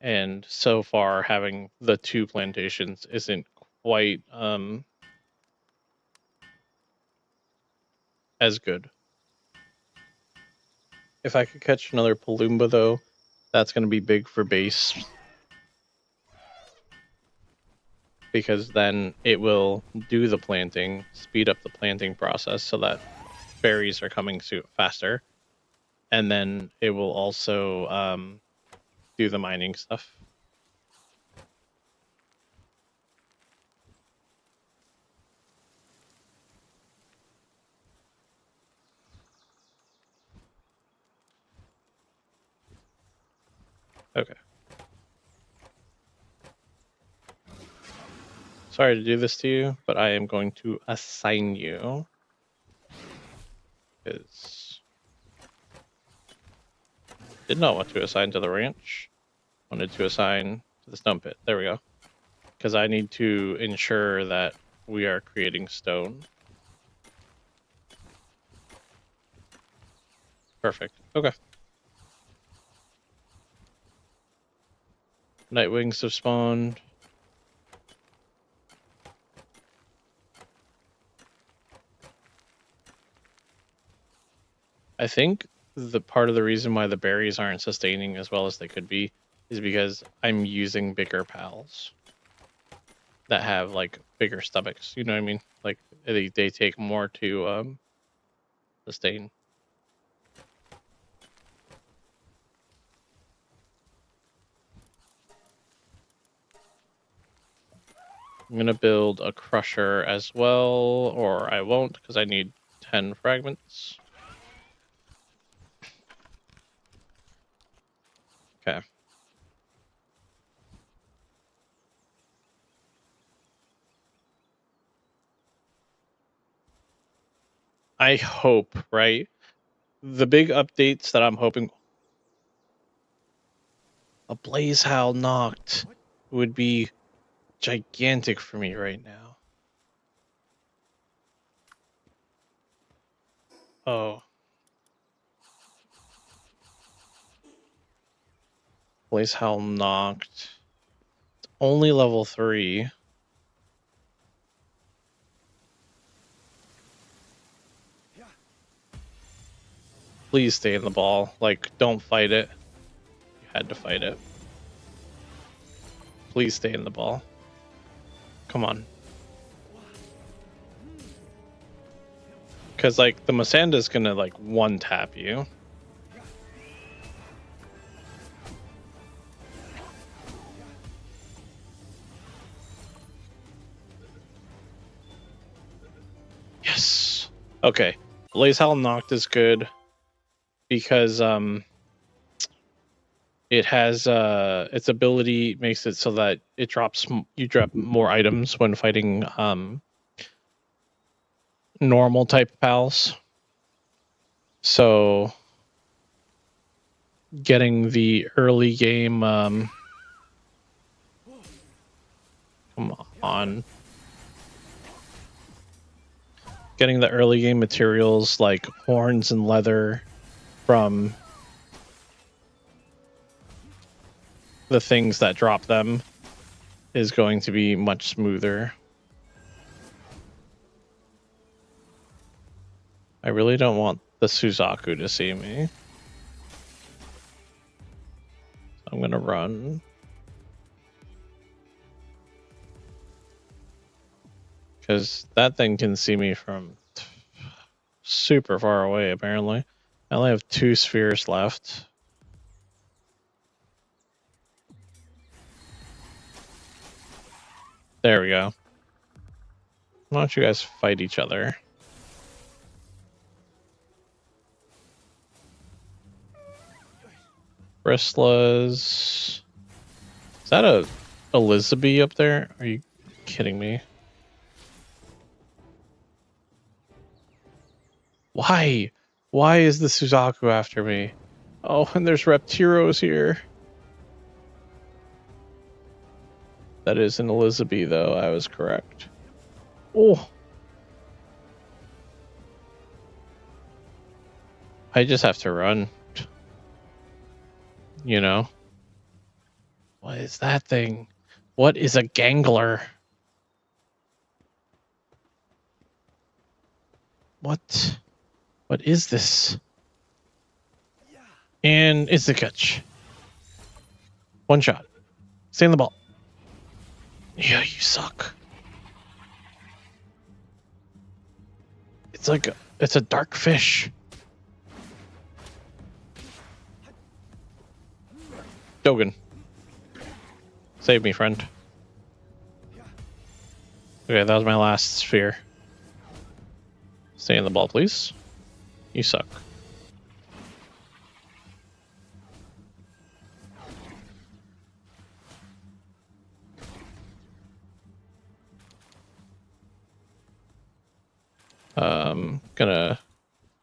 And so far, having the 2 plantations isn't quite as good. If I could catch another Palumba, though, that's going to be big for base. Because then it will do the planting, speed up the planting process so that berries are coming faster. And then it will also do the mining stuff. Okay. Sorry to do this to you, but I am going to assign you. Because did not want to assign to the ranch. Wanted to assign to the stone pit. There we go. Because I need to ensure that we are creating stone. Perfect. Okay. Night wings have spawned. I think the part of the reason why the berries aren't sustaining as well as they could be is because I'm using bigger pals that have like bigger stomachs. You know what I mean? Like they take more to sustain. I'm gonna build a crusher as well, or I won't because I need 10 fragments. Okay. I hope, right? The big updates that I'm hoping. A Blaze Howl knocked would be gigantic for me right now. Oh. Blaze Howl knocked. It's only level 3. Please stay in the ball. Like, don't fight it. You had to fight it. Please stay in the ball. Come on. Because, like, the Masanda's gonna, like, one-tap you. Yes! Okay. Blaze Howl knocked is good. Because, it has, its ability makes it so that it drops, you drop more items when fighting, normal type pals. So getting the early game come on. Getting the early game materials like horns and leather from the things that drop them is going to be much smoother. I really don't want the Suzaku to see me. I'm gonna run. Because that thing can see me from super far away, apparently. I only have 2 spheres left. There we go. Why don't you guys fight each other? Bristlas. Is that a Elizabeth up there? Are you kidding me? Why? Why is the Suzaku after me? Oh, and there's Reptiros here. That is an Elizabeth, though. I was correct. Oh. I just have to run. You know? What is that thing? What is a gangler? What? What is this? And it's the catch. One shot. Stay in the ball. Yeah, you suck. It's like it's a dark fish. Dogan. Save me, friend. Okay, that was my last sphere. Stay in the ball, please. You suck. Gonna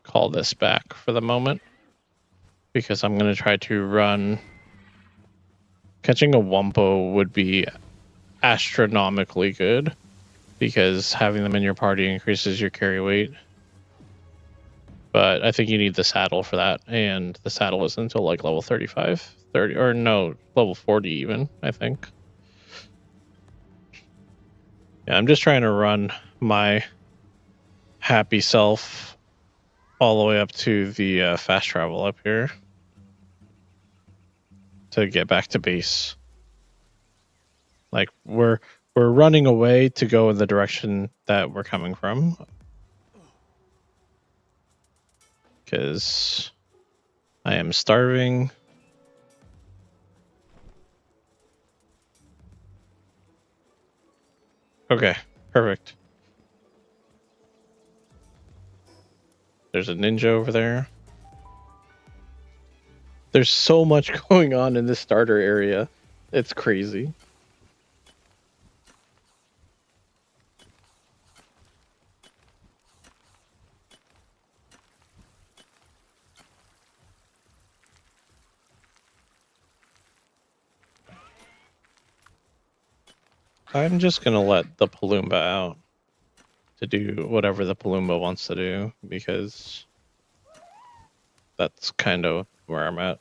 call this back for the moment because I'm gonna try to run. Catching a Wumpo would be astronomically good because having them in your party increases your carry weight. But I think you need the saddle for that, and the saddle isn't until like level 35, 30, or no, level 40 even, I think. Yeah, I'm just trying to run my happy self all the way up to the fast travel up here to get back to base. Like we're running away to go in the direction that we're coming from, because I am starving. Okay, perfect. There's a ninja over there. There's so much going on in this starter area. It's crazy. I'm just gonna let the Palumba out to do whatever the Palumba wants to do, because that's kind of where I'm at.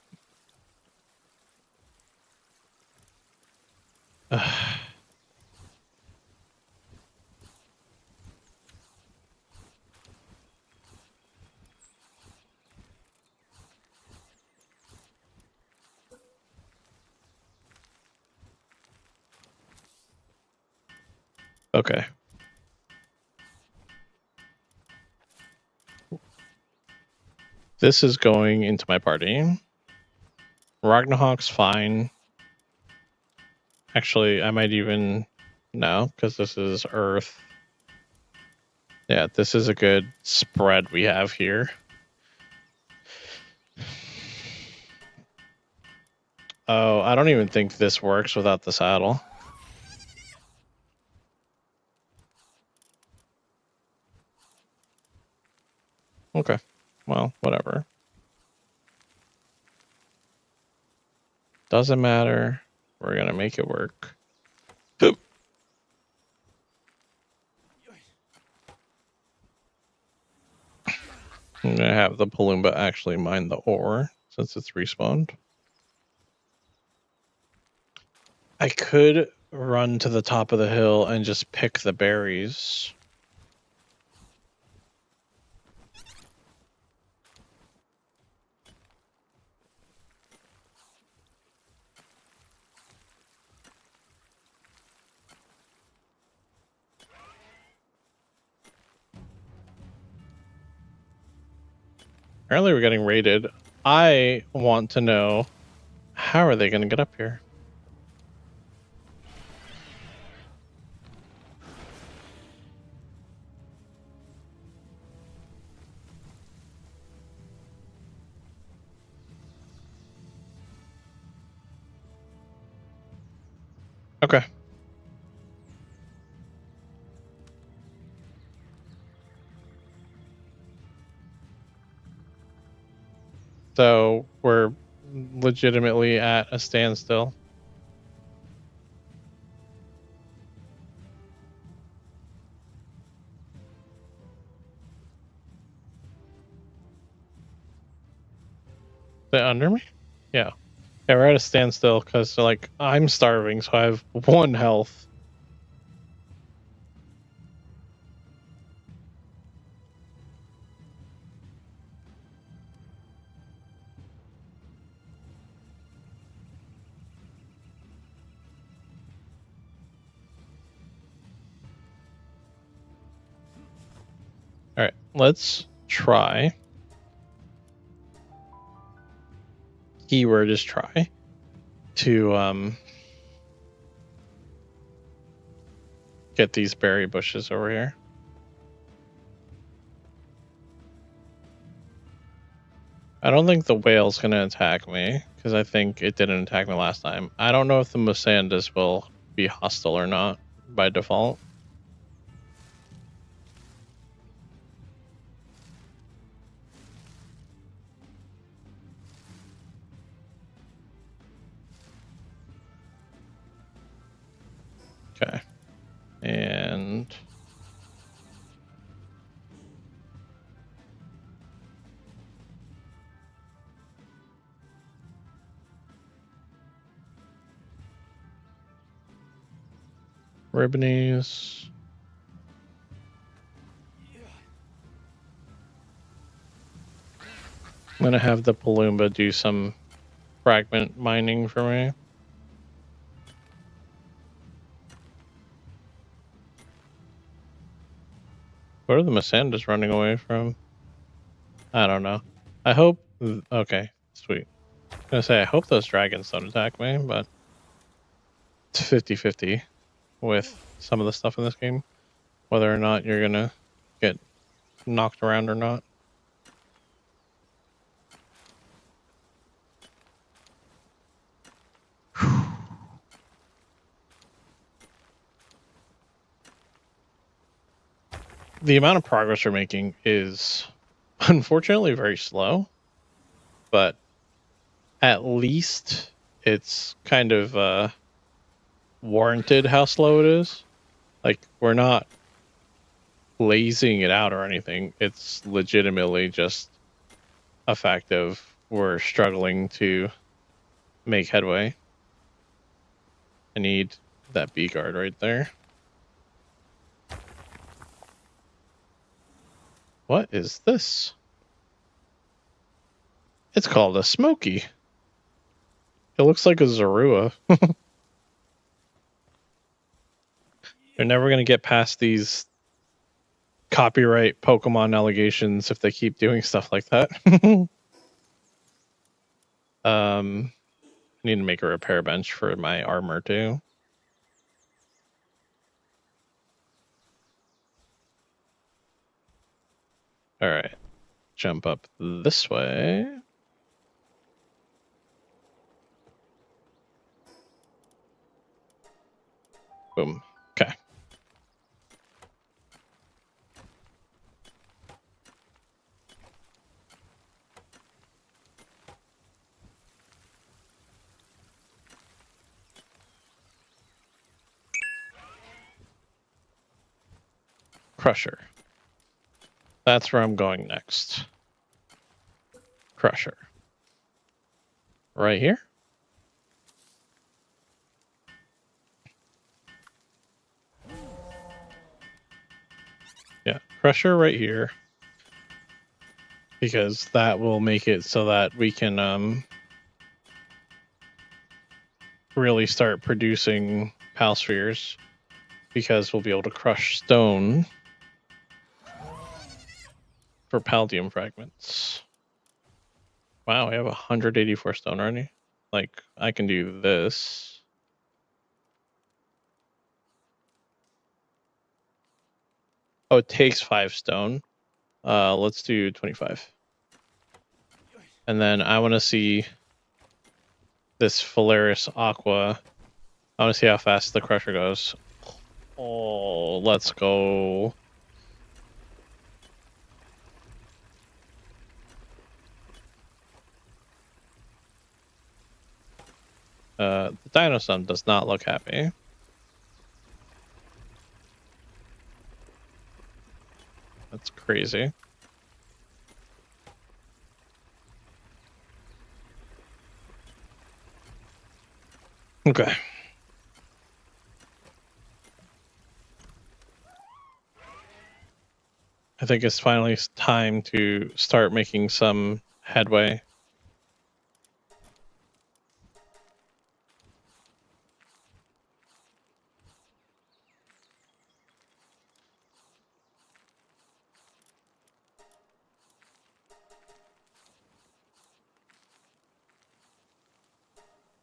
Okay. This is going into my party. Ragnarok's fine. Actually, I might even... No, because this is Earth. Yeah, this is a good spread we have here. Oh, I don't even think this works without the saddle. Okay, well, whatever. Doesn't matter. We're gonna make it work. Boop. I'm gonna have the Palumba actually mine the ore since it's respawned. I could run to the top of the hill and just pick the berries. Apparently we're getting raided. I want to know, how are they going to get up here? Okay. So we're legitimately at a standstill. Is it under me? Yeah. Yeah, we're at a standstill because like I'm starving, so I have 1 health. All right, let's try. Keyword is try to get these berry bushes over here. I don't think the whale's gonna attack me because I think it didn't attack me last time. I don't know if the Musandus will be hostile or not by default. Okay. And Ribbonies. I'm gonna have the Palumba do some fragment mining for me. What are the Musandus running away from? I don't know. I hope. Okay, sweet. I'm gonna say I hope those dragons don't attack me, but it's 50-50 with some of the stuff in this game, whether or not you're gonna get knocked around or not. The amount of progress we're making is unfortunately very slow, but at least it's kind of warranted how slow it is. Like, we're not lazing it out or anything. It's legitimately just a fact of we're struggling to make headway. I need that B guard right there. What is this? It's called a Smoky. It looks like a Zorua. They're never going to get past these copyright Pokemon allegations if they keep doing stuff like that. I need to make a repair bench for my armor too. All right, jump up this way. Boom. Okay. Crusher. That's where I'm going next. Crusher. Right here? Yeah, Crusher right here. Because that will make it so that we can really start producing Pal Spheres. Because we'll be able to crush stone for Paldium fragments. Wow, I have 184 stone already. Like, I can do this. Oh, it takes 5 stone. Let's do 25. And then I want to see this Phalaris Aqua. I want to see how fast the Crusher goes. Oh, let's go. The Dino Sun does not look happy. That's crazy. Okay. I think it's finally time to start making some headway.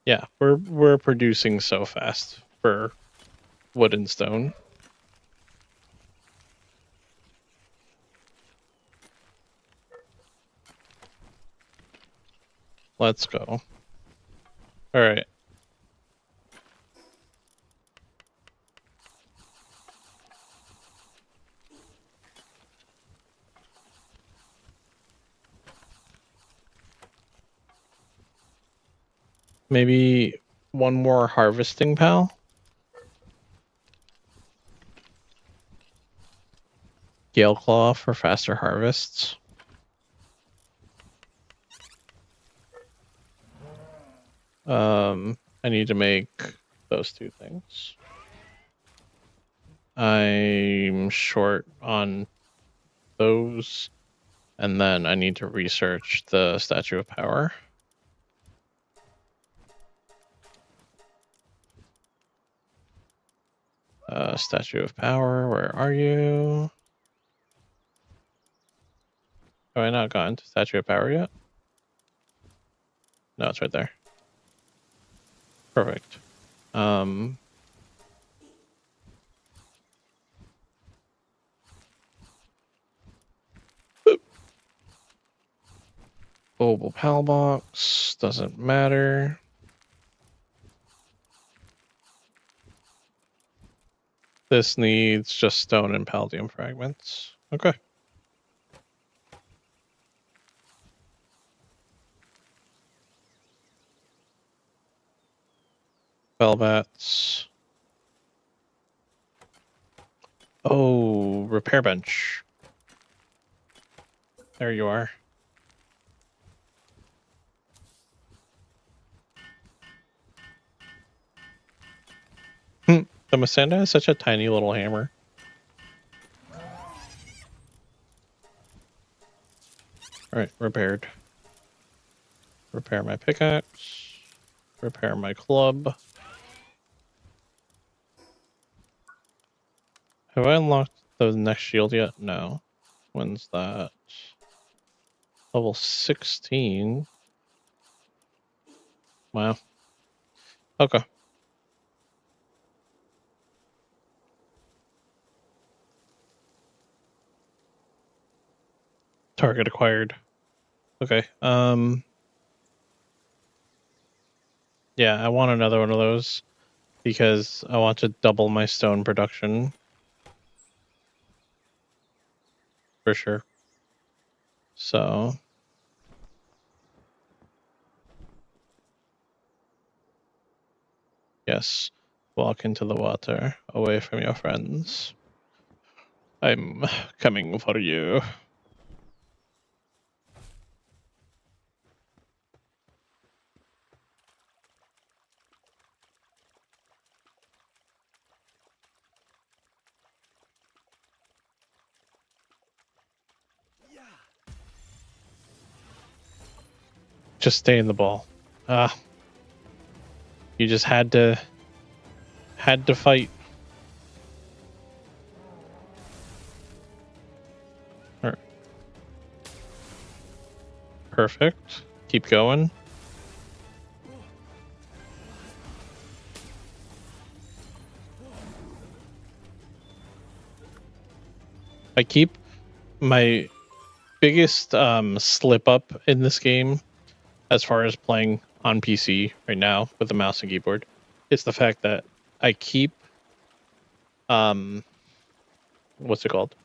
Yeah, we're producing so fast for wood and stone. Let's go. All right. Maybe one more harvesting pal. Gale Claw for faster harvests. I need to make those two things. I'm short on those, and then I need to research the Statue of Power. Statue of Power, where are you? Have I not gotten to Statue of Power yet? No, it's right there. Perfect. Global PAL box, doesn't matter. This needs just stone and palladium fragments. Okay. Velvets. Oh, repair bench. There you are. The Masanda has such a tiny little hammer. Alright, repaired. Repair my pickaxe. Repair my club. Have I unlocked the next shield yet? No. When's that? Level 16. Wow. Okay. Target acquired. Okay. Yeah, I want another one of those because I want to double my stone production. For sure. So yes, walk into the water, away from your friends. I'm coming for you. Just stay in the ball. You just had to fight. Perfect. Keep going. I keep my biggest slip up in this game, as far as playing on PC right now with the mouse and keyboard, is the fact that I keep what's it called?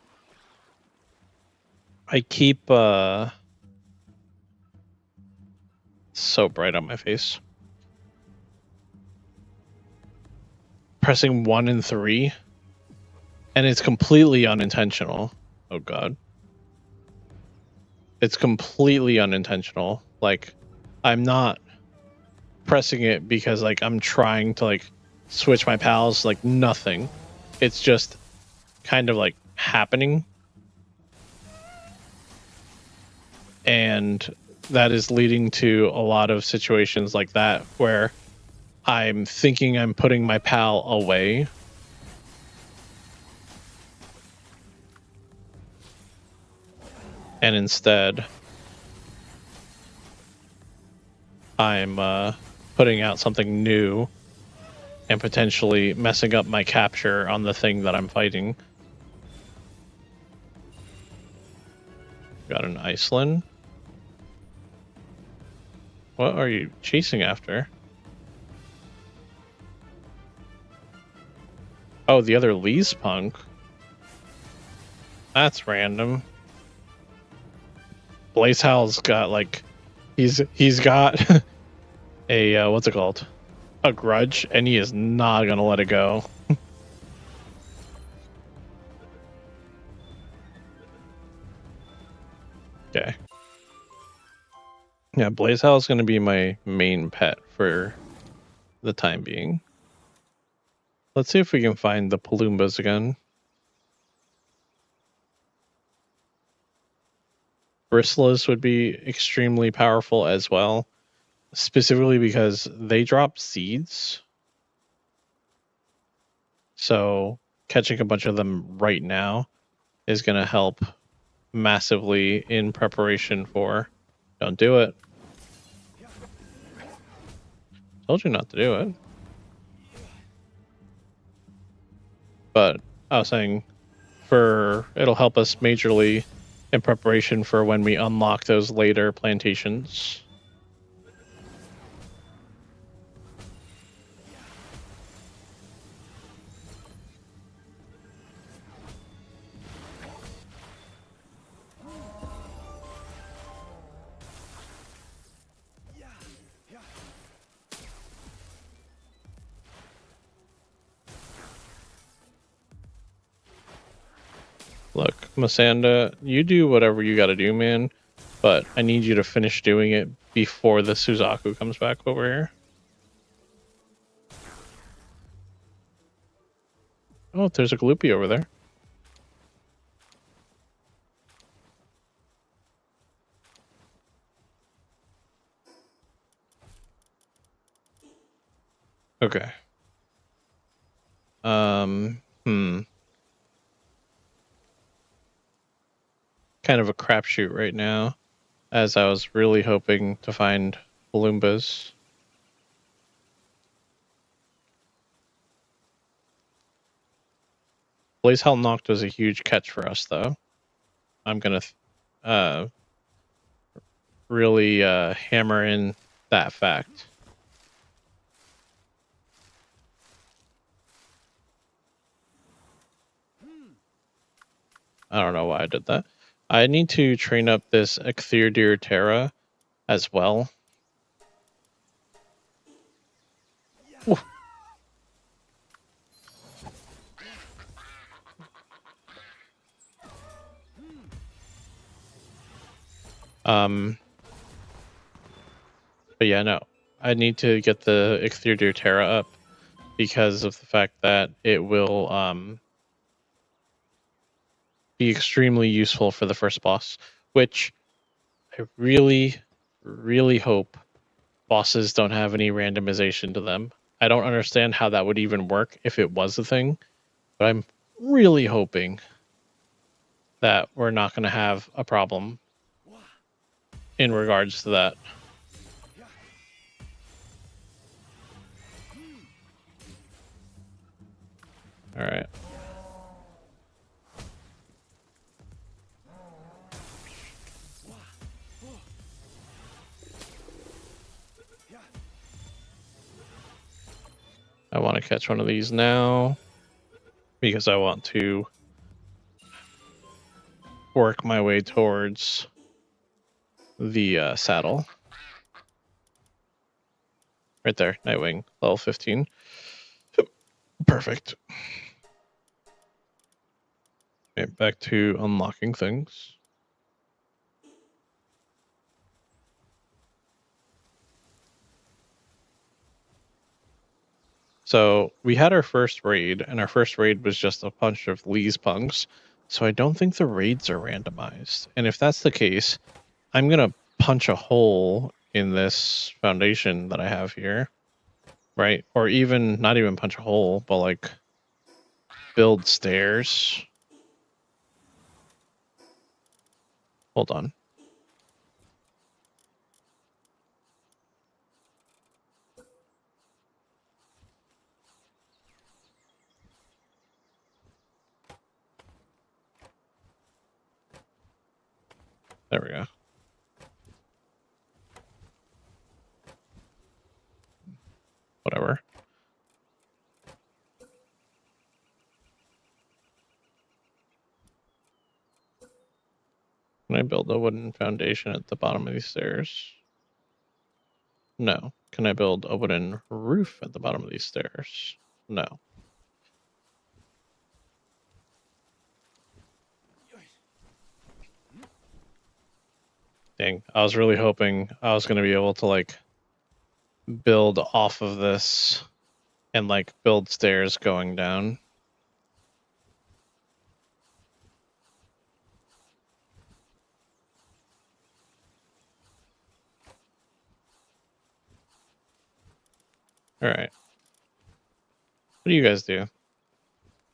I keep so bright on my face. Pressing 1 and 3, and it's completely unintentional. Oh god. It's completely unintentional. Like, I'm not pressing it because like I'm trying to like switch my pals, like nothing. It's just kind of like happening. And that is leading to a lot of situations like that where I'm thinking I'm putting my pal away. And instead, I'm putting out something new and potentially messing up my capture on the thing that I'm fighting. Got an Iceland. What are you chasing after? Oh, the other Lee's punk. That's random. Blaze Howl's got like he's got a what's it called? A grudge, and he is not gonna let it go. Okay. Yeah, Blaze Howl's gonna be my main pet for the time being. Let's see if we can find the Palumbas again. Bristlas would be extremely powerful as well, specifically because they drop seeds. So catching a bunch of them right now is going to help massively in preparation for... Don't do it. Told you not to do it. But I was saying it'll help us majorly in preparation for when we unlock those later plantations. Look, Masanda, you do whatever you gotta do, man, but I need you to finish doing it before the Suzaku comes back over here. Oh, there's a Gloopy over there. Okay. Kind of a crapshoot right now, as I was really hoping to find Baloombas. Blaze Hell Knocked was a huge catch for us, though. I'm gonna really hammer in that fact. I don't know why I did that. I need to train up this Ecthirdir Terra as well. Ooh. But yeah, no. I need to get the Ecthirdir Terra up because of the fact that it will be extremely useful for the first boss, which I really, really hope bosses don't have any randomization to them. I don't understand how that would even work if it was a thing, but I'm really hoping that we're not going to have a problem in regards to that. All right. I want to catch one of these now because I want to work my way towards the saddle. Right there, Nightwing, level 15. Perfect. Okay, back to unlocking things. So we had our first raid, and our first raid was just a bunch of Lee's punks. So I don't think the raids are randomized. And if that's the case, I'm going to punch a hole in this foundation that I have here, right? Or even, not even punch a hole, but like build stairs. Hold on. There we go. Whatever. Can I build a wooden foundation at the bottom of these stairs? No. Can I build a wooden roof at the bottom of these stairs? No. Dang, I was really hoping I was going to be able to like build off of this and like build stairs going down. All right. What do you guys do?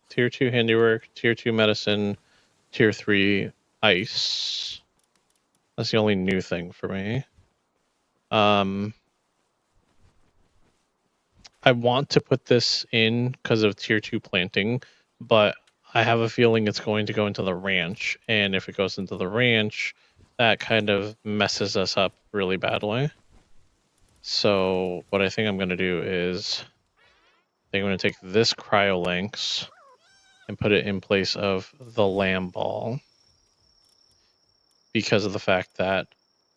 Tier 2 handiwork, Tier 2 medicine, Tier 3 ice. That's the only new thing for me. I want to put this in because of Tier 2 planting, but I have a feeling it's going to go into the ranch, and if it goes into the ranch, that kind of messes us up really badly. So what I think I'm going to do is I think I'm going to take this cryolinx and put it in place of the lamb ball, because of the fact that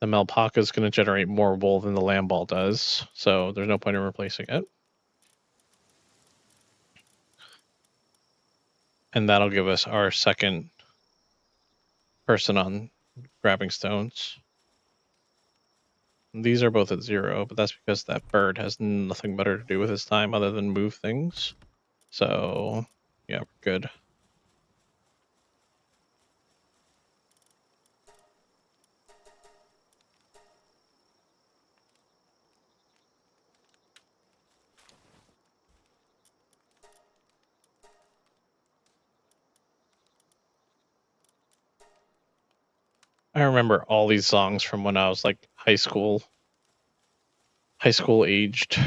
the Melpaca is going to generate more wool than the lamb ball does, so there's no point in replacing it. And that'll give us our second person on grabbing stones. These are both at 0, but that's because that bird has nothing better to do with his time other than move things. So, yeah, we're good. I remember all these songs from when I was like high school aged.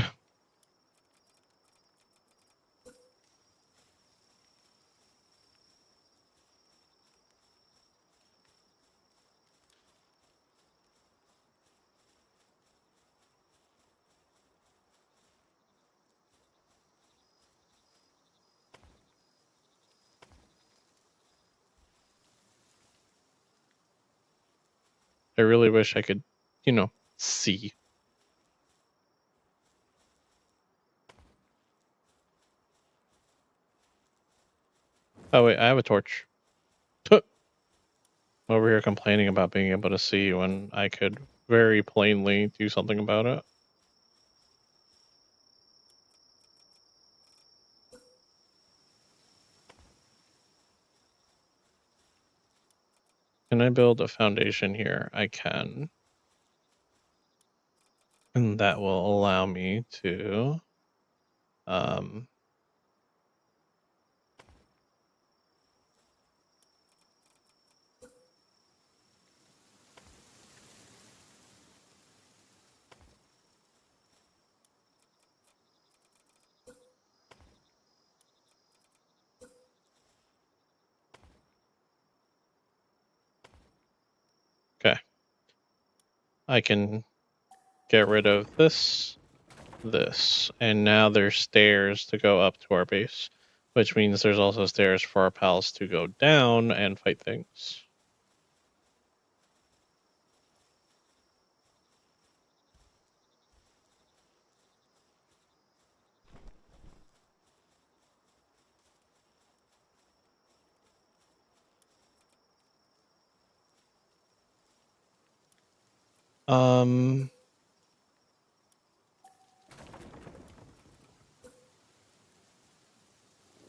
I really wish I could, see. Oh wait, I have a torch. Over here complaining about being able to see when I could very plainly do something about it. Can I build a foundation here? I can. And that will allow me to okay. I can get rid of this, and now there's stairs to go up to our base, which means there's also stairs for our pals to go down and fight things.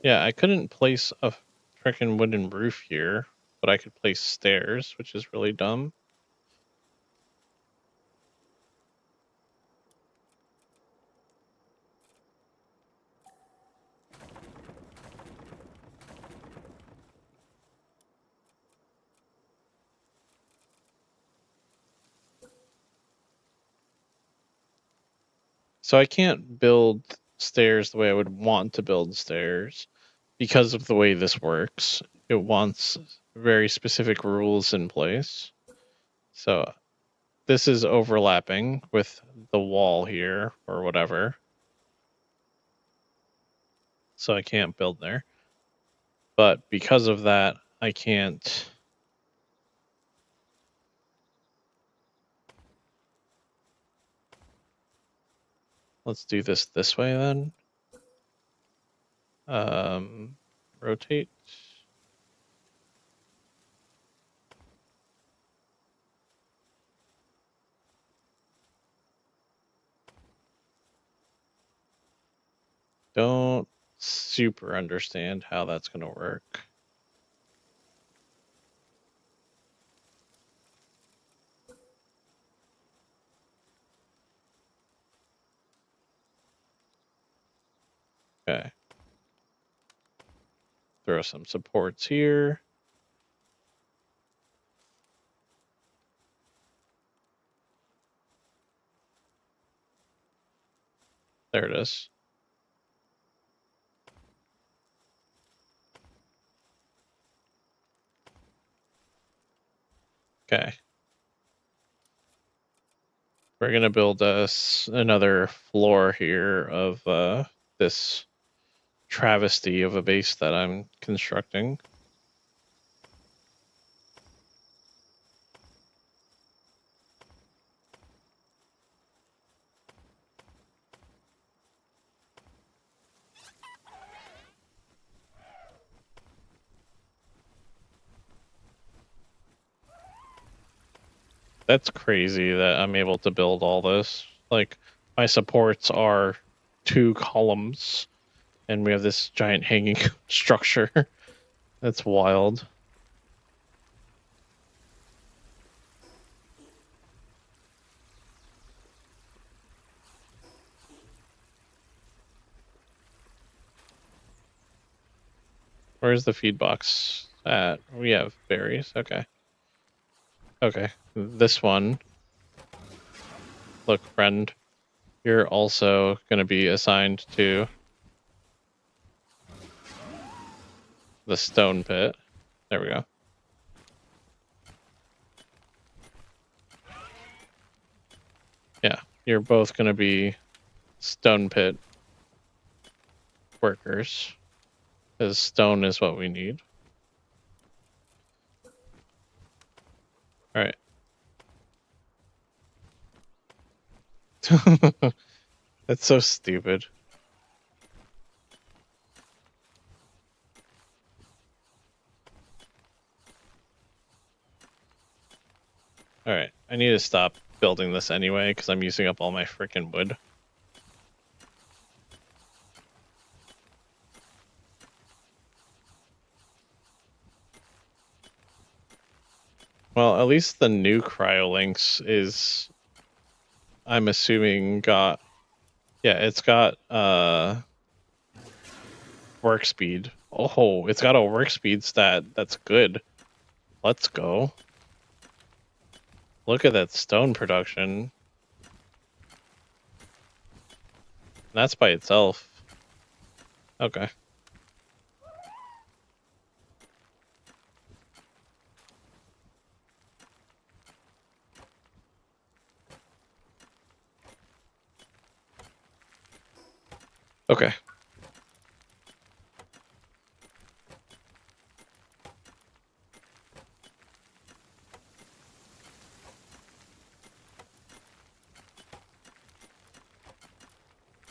Yeah, I couldn't place a frickin' wooden roof here, but I could place stairs, which is really dumb. So I can't build stairs the way I would want to build stairs because of the way this works. It wants very specific rules in place. So this is overlapping with the wall here or whatever. So I can't build there. But because of that, I can't. Let's do this way then. Rotate. Don't super understand how that's going to work. Okay. Throw some supports here. There it is. Okay. We're going to build another floor here of this travesty of a base that I'm constructing. That's crazy that I'm able to build all this. Like, my supports are 2 columns, and we have this giant hanging structure. That's wild. Where's the feed box at? We have berries. Okay. Okay. This one. Look, friend. You're also going to be assigned to the stone pit. There we go. Yeah. You're both going to be stone pit workers. Because stone is what we need. Alright. That's so stupid. Alright, I need to stop building this anyway, because I'm using up all my freaking wood. Well, at least the new cryolinks is, I'm assuming, got... Yeah, it's got, work speed. Oh, it's got a work speed stat. That's good. Let's go. Look at that stone production. That's by itself. Okay. Okay.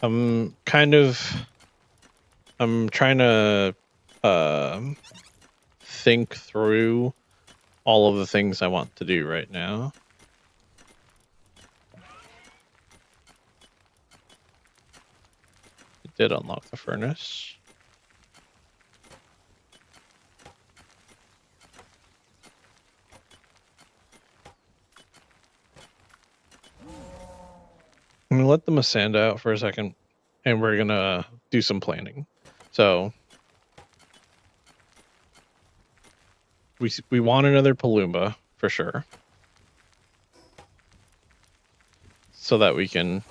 I'm trying to think through all of the things I want to do right now. It did unlock the furnace. let the Masanda out for a second, and we're gonna do some planning. So we want another Palumba for sure, so that we can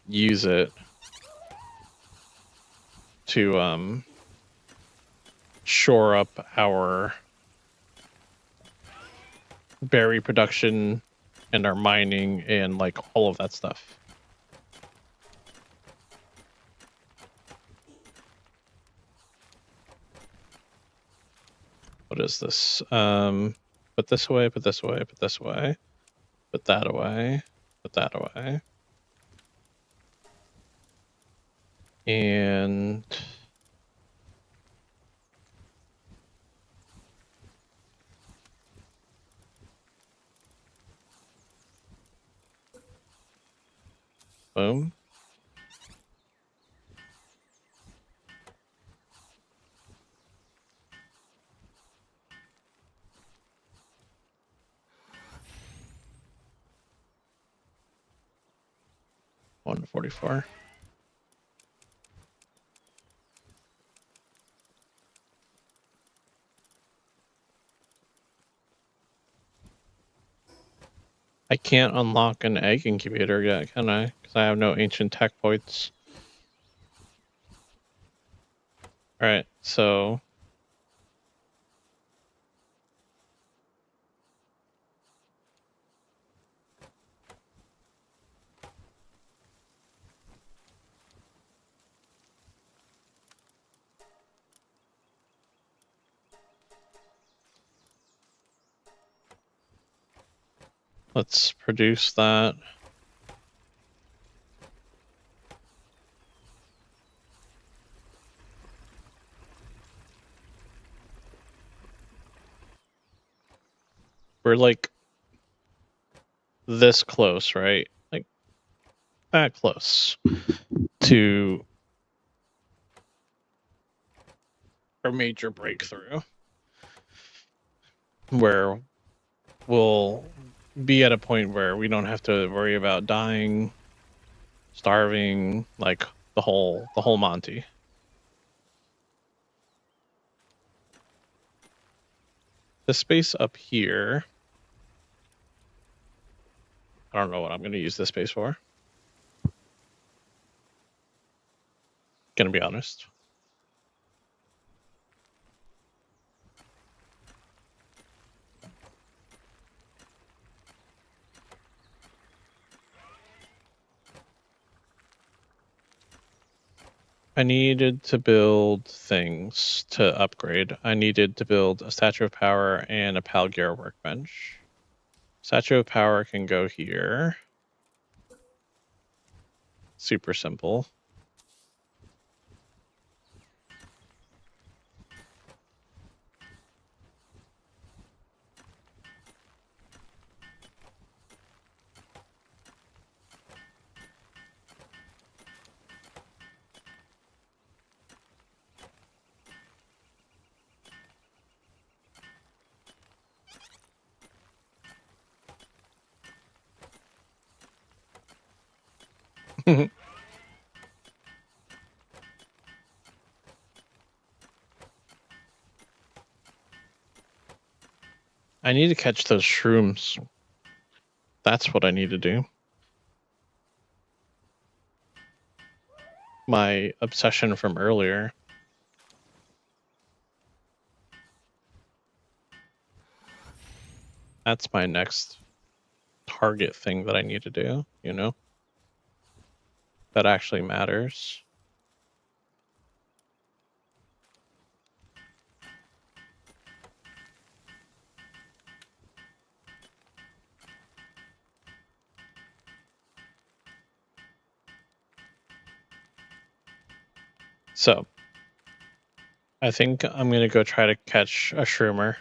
use it to shore up our berry production and our mining and like all of that stuff. What is this? Put this away, put this away, put this away, put that away, put that away. And boom. $144. I can't unlock an egg incubator yet, can I? Because I have no ancient tech points. Alright, so let's produce that. We're like this close, right? Like that close to a major breakthrough where we'll be at a point where we don't have to worry about dying, starving, like the whole Monty. The space up here, I don't know what I'm going to use this space for. Gonna be honest. I needed to build things to upgrade. I needed to build a Statue of Power and a Palgear workbench. Statue of Power can go here. Super simple. I need to catch those shrooms. That's what I need to do. My obsession from earlier. That's my next target thing that I need to do, you know? That actually matters. So, I think I'm going to go try to catch a shroomer.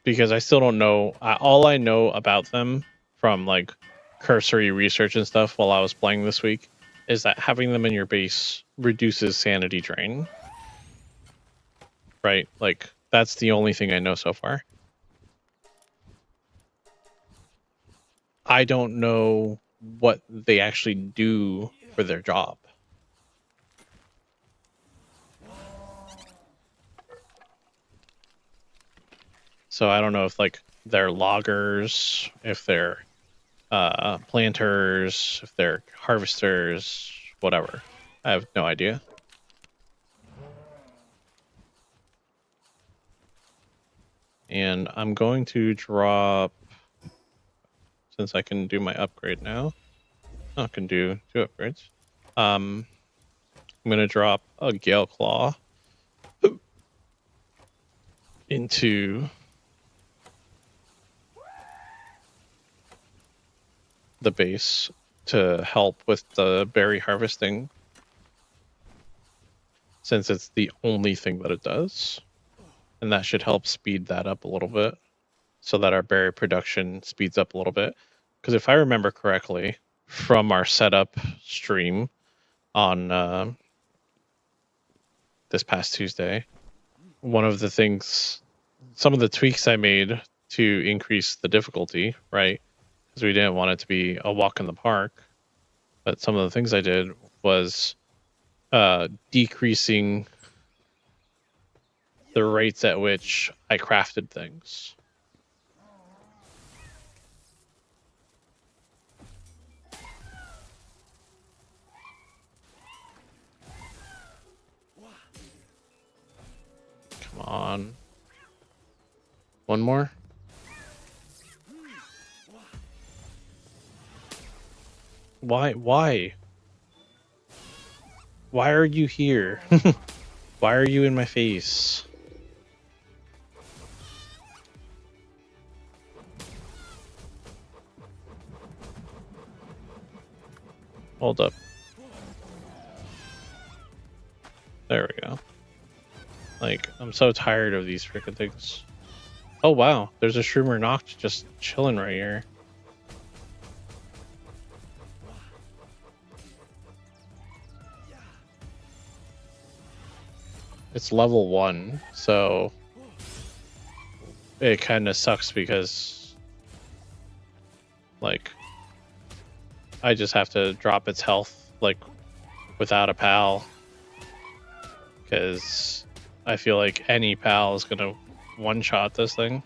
Because I still don't know. All I know about them from like cursory research and stuff while I was playing this week is that having them in your base reduces sanity drain. Right? Like, that's the only thing I know so far. I don't know what they actually do for their job. So I don't know if like they're loggers, if they're planters, if they're harvesters, whatever. I have no idea. And I'm going to drop, since I can do my upgrade now. I can do 2 upgrades. I'm gonna drop a Gale Claw into the base to help with the berry harvesting, since it's the only thing that it does. And that should help speed that up a little bit, so that our berry production speeds up a little bit. Because if I remember correctly from our setup stream on this past Tuesday, one of the things, some of the tweaks I made to increase the difficulty, right? Because we didn't want it to be a walk in the park. But some of the things I did was decreasing the rates at which I crafted things. Come on. One more? Why? Why? Why are you here? Why are you in my face? Hold up. There we go. Like, I'm so tired of these freaking things. Oh wow, there's a Shroomer Noct just chilling right here. It's level 1, so it kind of sucks because, like, I just have to drop its health, like, without a pal. Because I feel like any pal is gonna one-shot this thing.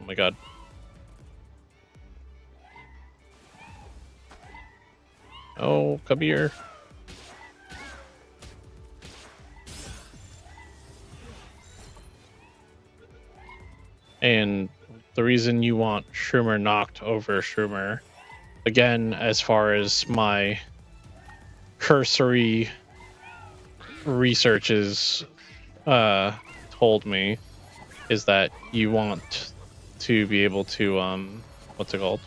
Oh my god. Oh, come here. And the reason you want Shroomer Noct over Shroomer, again, as far as my cursory researches told me, is that you want to be able to what's it called?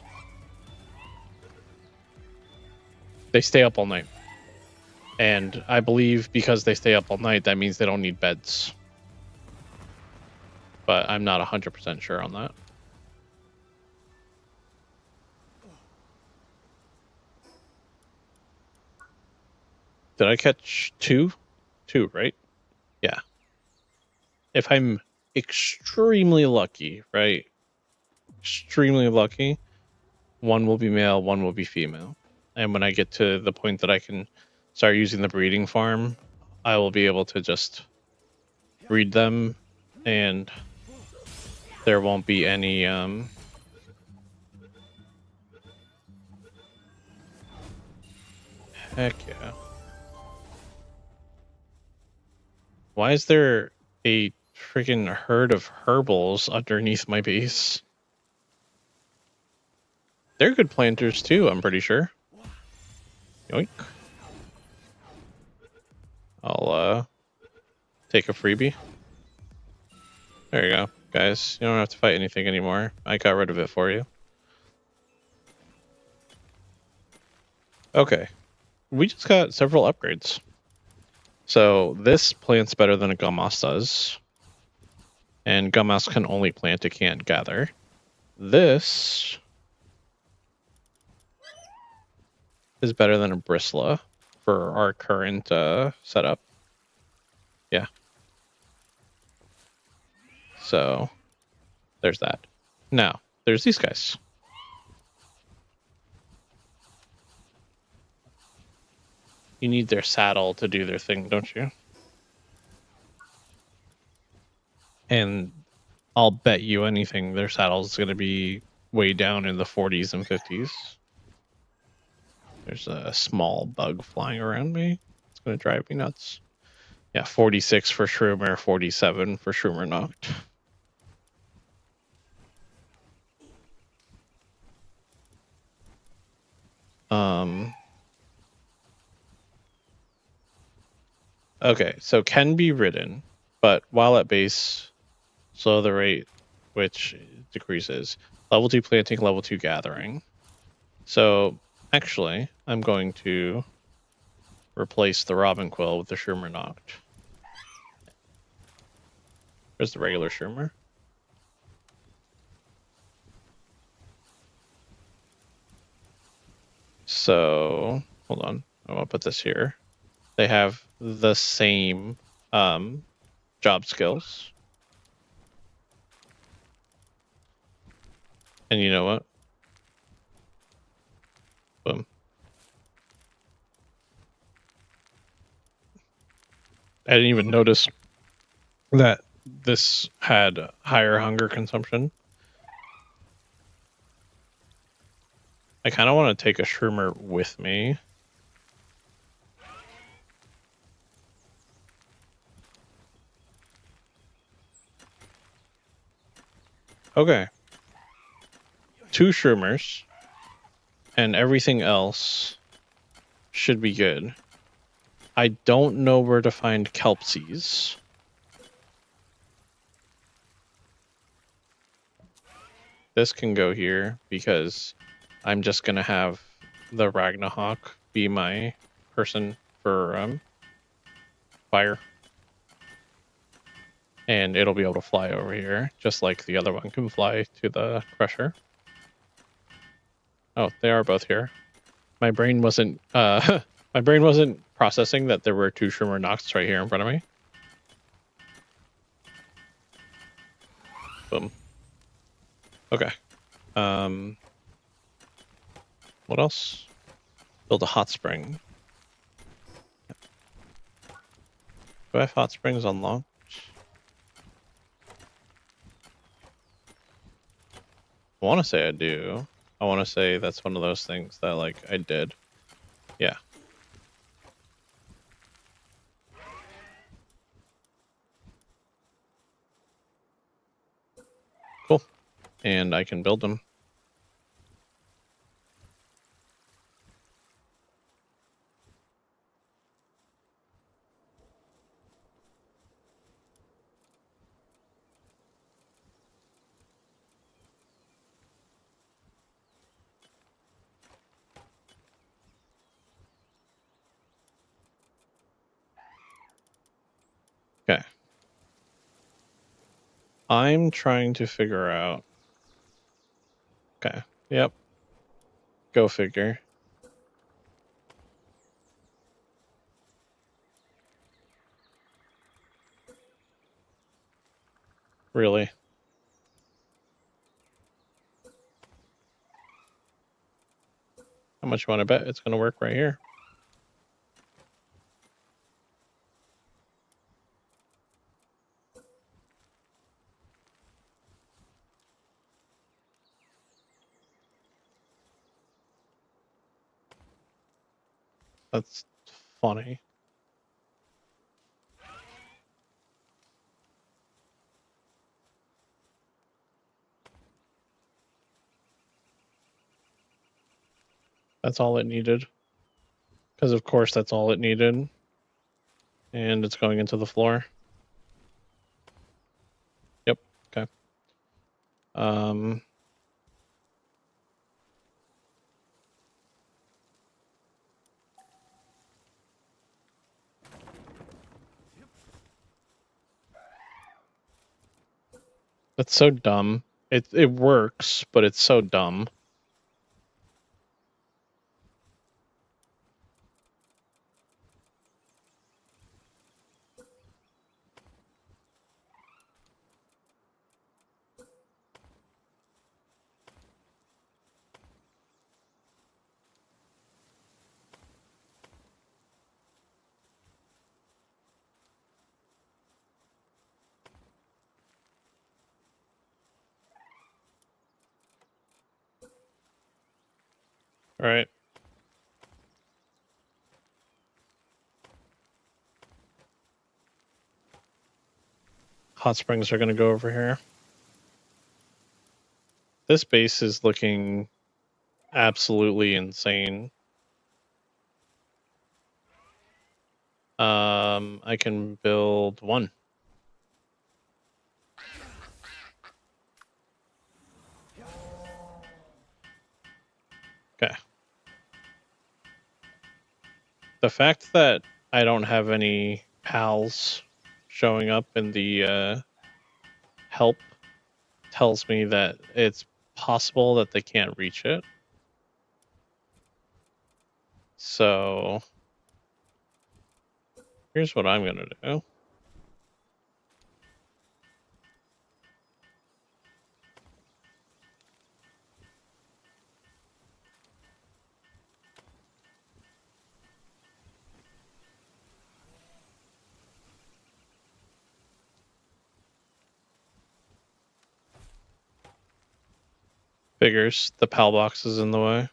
They stay up all night. And I believe because they stay up all night, that means they don't need beds. But I'm not 100% sure on that. Did I catch 2? 2, right? Yeah. If I'm extremely lucky, right? Extremely lucky, 1 will be male, 1 will be female. And when I get to the point that I can start using the breeding farm, I will be able to just breed them, and there won't be any heck yeah. Why is there a freaking herd of herbals underneath my base? They're good planters too, I'm pretty sure. Yoink. I'll take a freebie. There you go, guys. You don't have to fight anything anymore. I got rid of it for you. Okay. We just got several upgrades. So this plants better than a Gummoss does. And Gummoss can only plant, it can't gather. This is better than a Bristla for our current setup. Yeah. So there's that. Now, there's these guys. You need their saddle to do their thing, don't you? And I'll bet you anything their saddle's going to be way down in the 40s and 50s. There's a small bug flying around me. It's going to drive me nuts. Yeah, 46 for Shroomer, 47 for Shroomer Knocked. Okay, so can be ridden, but while at base, slow the rate, which decreases. Level 2 planting, level 2 gathering. So actually, I'm going to replace the Robin Quill with the Shroomer Knocked. There's the regular Shroomer. So hold on, I want to put this here. They have the same job skills. And you know what? Boom. I didn't even notice that this had higher hunger consumption. I kind of want to take a Shroomer with me. Okay. 2 Shroomers. And everything else should be good. I don't know where to find Kelpsies. This can go here because I'm just going to have the Ragnahawk be my person for fire. And it'll be able to fly over here, just like the other one can fly to the Crusher. Oh, they are both here. My brain wasn't my brain wasn't processing that there were 2 Shroomer Nocts right here in front of me. Boom. Okay. What else? Build a hot spring. Do I have hot springs unlocked? I want to say I do. I want to say that's one of those things that, like, I did. Yeah. Cool. And I can build them. Okay. I'm trying to figure out... Okay. Yep. Go figure. Really? How much you want to bet it's going to work right here? That's funny. That's all it needed. Because of course that's all it needed. And it's going into the floor. Yep. Okay. That's so dumb. It works, but it's so dumb. Right. Hot springs are going to go over here. This base is looking absolutely insane. I can build one. Okay. The fact that I don't have any pals showing up in the help tells me that it's possible that they can't reach it. So here's what I'm going to do. Figures the PAL box is in the way.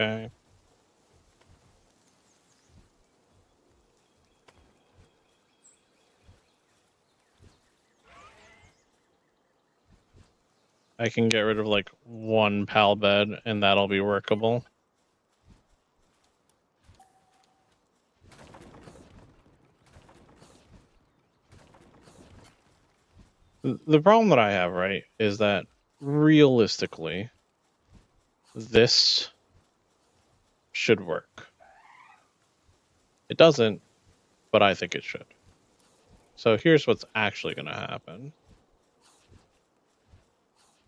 Okay. I can get rid of like one PAL bed and that'll be workable. The problem that I have, right, is that realistically, this should work. It doesn't, but I think it should. So here's what's actually going to happen.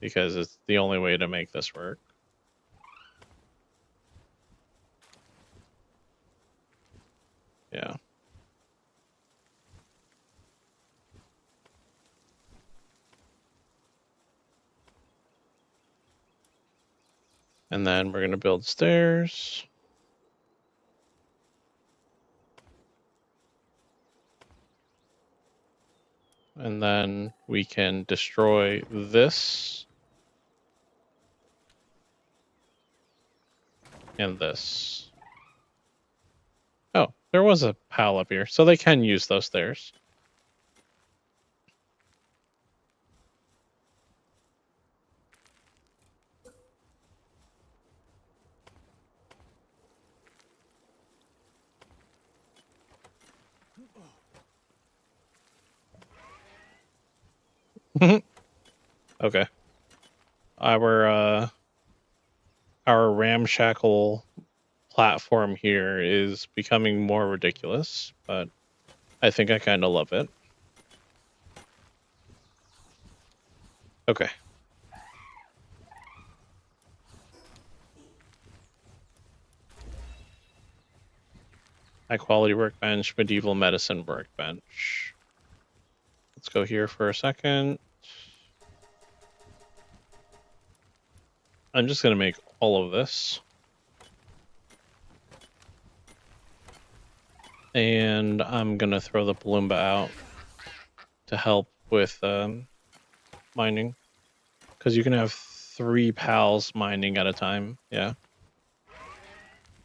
Because it's the only way to make this work. Yeah. And then we're going to build stairs. And then we can destroy this. And this. Oh, there was a PAL up here. So they can use those stairs. Okay. Our ramshackle platform here is becoming more ridiculous, but I think I kind of love it. Okay. High quality workbench, medieval medicine workbench. Let's go here for a second. I'm just going to make all of this. And I'm going to throw the Palumba out to help with mining. Because you can have 3 pals mining at a time. Yeah.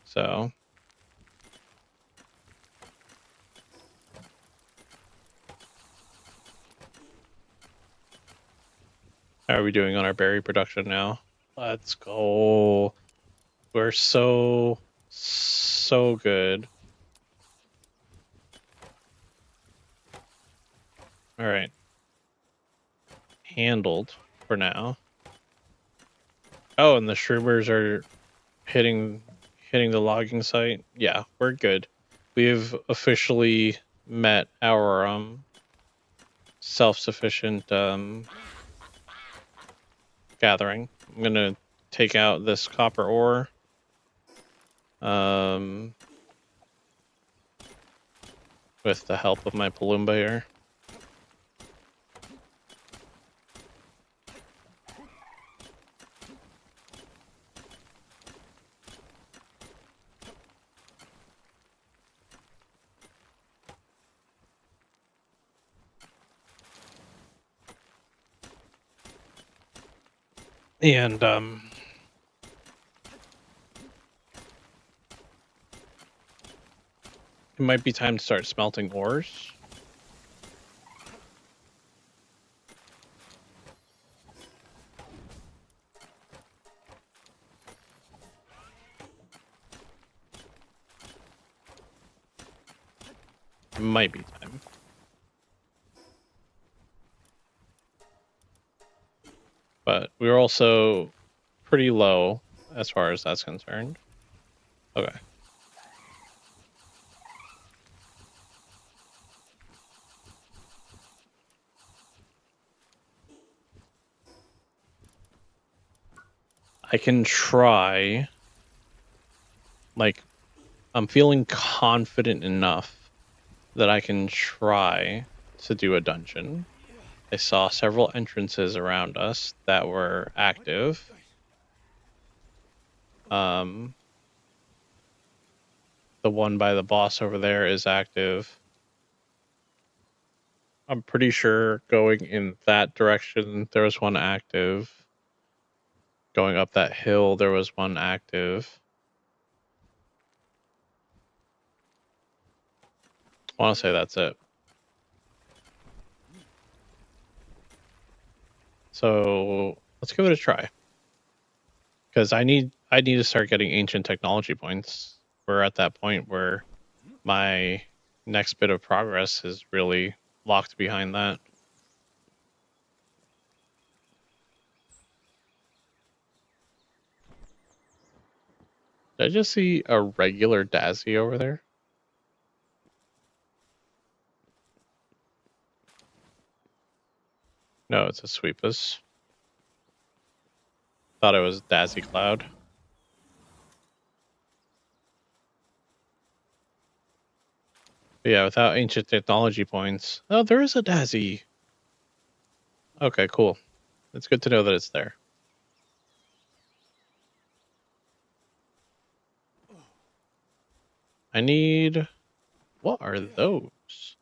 So. How are we doing on our berry production now? Let's go. We're so good. All right. Handled for now. Oh, and the shroomers are hitting the logging site. Yeah, we're good. We've officially met our self-sufficient gathering. I'm gonna take out this copper ore. With the help of my Palumba here. And it might be time to start smelting ores. It might be time. But we're also pretty low as far as that's concerned. Okay. I can try. Like, I'm feeling confident enough that I can try to do a dungeon. I saw several entrances around us that were active. The one by the boss over there is active. I'm pretty sure going in that direction, there was one active. Going up that hill, there was one active. I want to say that's it. So let's give it a try. Because I need to start getting ancient technology points. We're at that point where my next bit of progress is really locked behind that. Did I just see a regular Dazzy over there? No, it's a Sweepus. Thought it was Dazzy Cloud. But yeah, without ancient technology points. Oh, there is a Dazzy. Okay, cool. It's good to know that it's there. I need... What are those?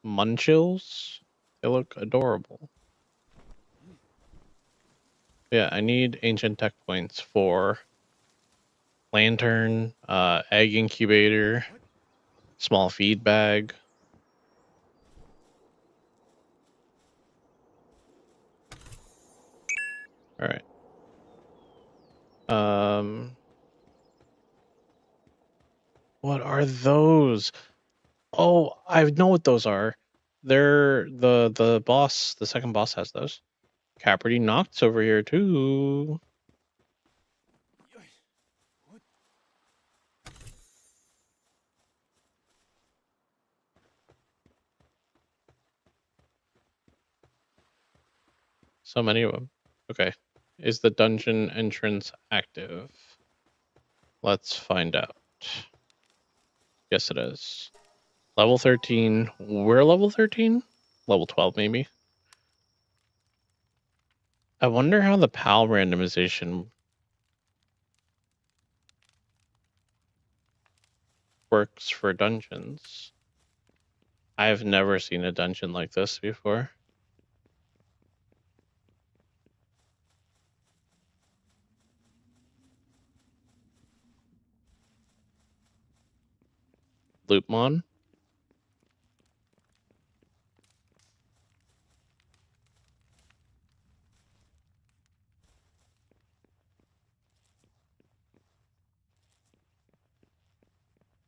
Munchils? They look adorable. Yeah, I need ancient tech points for lantern, egg incubator, small feed bag. All right. What are those? Oh, I know what those are. They're the boss. The second boss has those. Caperty Noct's over here too. So many of them. Okay. Is the dungeon entrance active? Let's find out. Yes, it is. Level 13. We're level 13? Level 12, maybe? I wonder how the PAL randomization works for dungeons. I've never seen a dungeon like this before. Loopmon?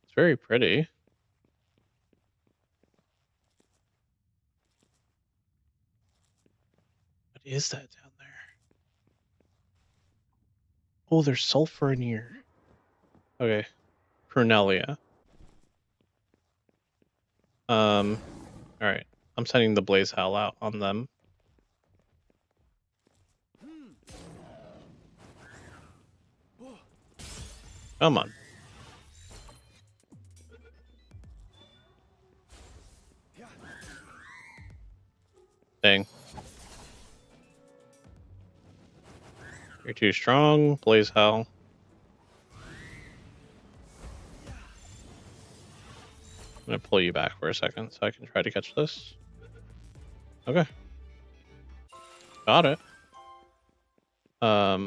It's very pretty. What is that down there? Oh, there's sulfur in here. Okay. Prunelia. Alright. I'm sending the Blaze Howl out on them. Come on. Dang. You're too strong, Blaze Howl. I'm gonna pull you back for a second so I can try to catch this. Okay. Got it. Huh.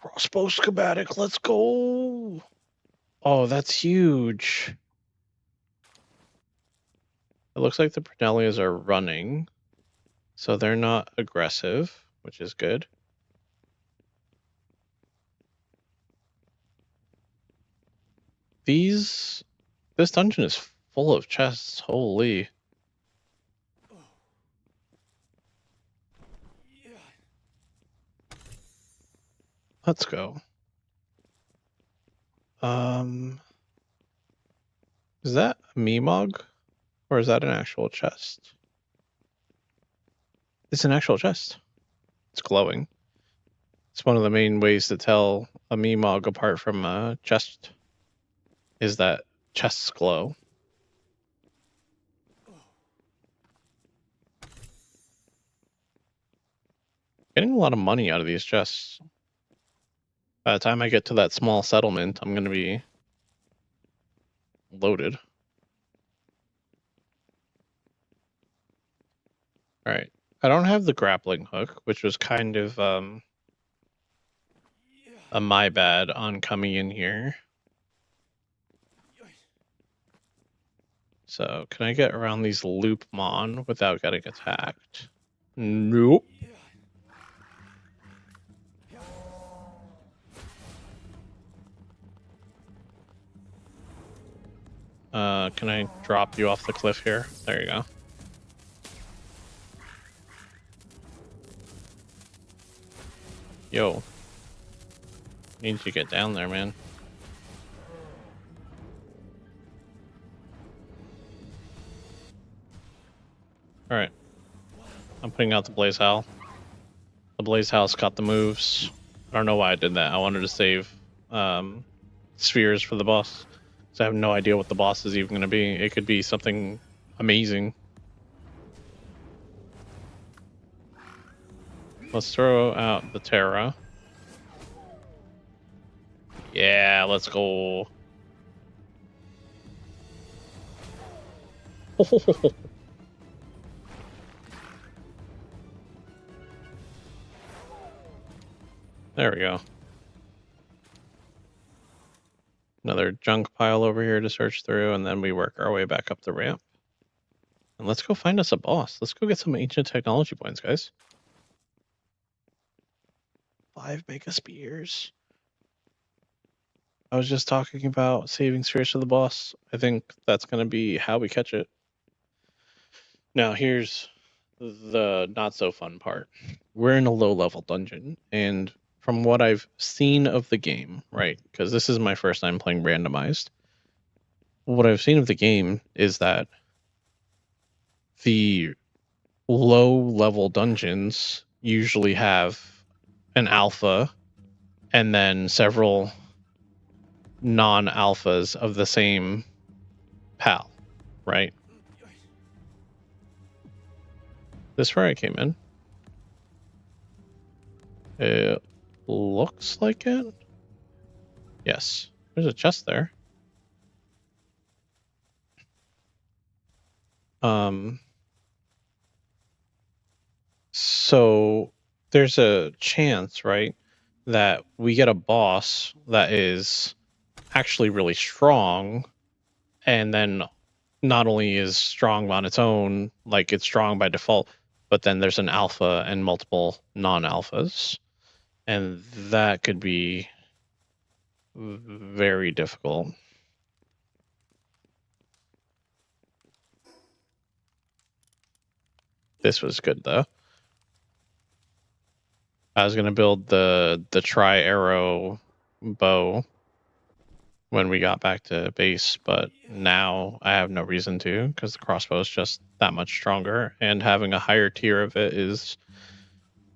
Crossbow schematic, let's go! Oh, that's huge. It looks like the Pernelias are running, so they're not aggressive, which is good. This dungeon is full of chests, holy. Let's go. Is that a Meemog? Or is that an actual chest? It's an actual chest. It's glowing. It's one of the main ways to tell a Meemog apart from a chest, is that chests glow. Getting a lot of money out of these chests. By the time I get to that small settlement, I'm going to be loaded. Alright. I don't have the grappling hook, which was kind of a my bad on coming in here. So, can I get around these loop mon without getting attacked? Nope. Can I drop you off the cliff here? There you go. Yo. Need to get down there, man. Alright. I'm putting out the Blaze Howl. The Blaze Howl's got the moves. I don't know why I did that. I wanted to save spheres for the boss. So I have no idea what the boss is even going to be. It could be something amazing. Let's throw out the Terra. Yeah, let's go. There we go. Another junk pile over here to search through, and then we work our way back up the ramp. And let's go find us a boss. Let's go get some ancient technology points, guys. 5 mega spears. I was just talking about saving spheres for the boss. I think that's going to be how we catch it. Now, here's the not so fun part. We're in a low level dungeon, and from what I've seen of the game, right, because this is my first time playing randomized, what I've seen of the game is that the low level dungeons usually have an alpha and then several non-alphas of the same pal, right? This is where I came in. It looks like it. Yes, there's a chest there. So there's a chance, right, that we get a boss that is actually really strong, and then not only is strong on its own, like it's strong by default, but then there's an alpha and multiple non-alphas, and that could be very difficult. This was good though. I was gonna build the tri-arrow bow when we got back to base, but now I have no reason to, because the crossbow is just that much stronger, and having a higher tier of it is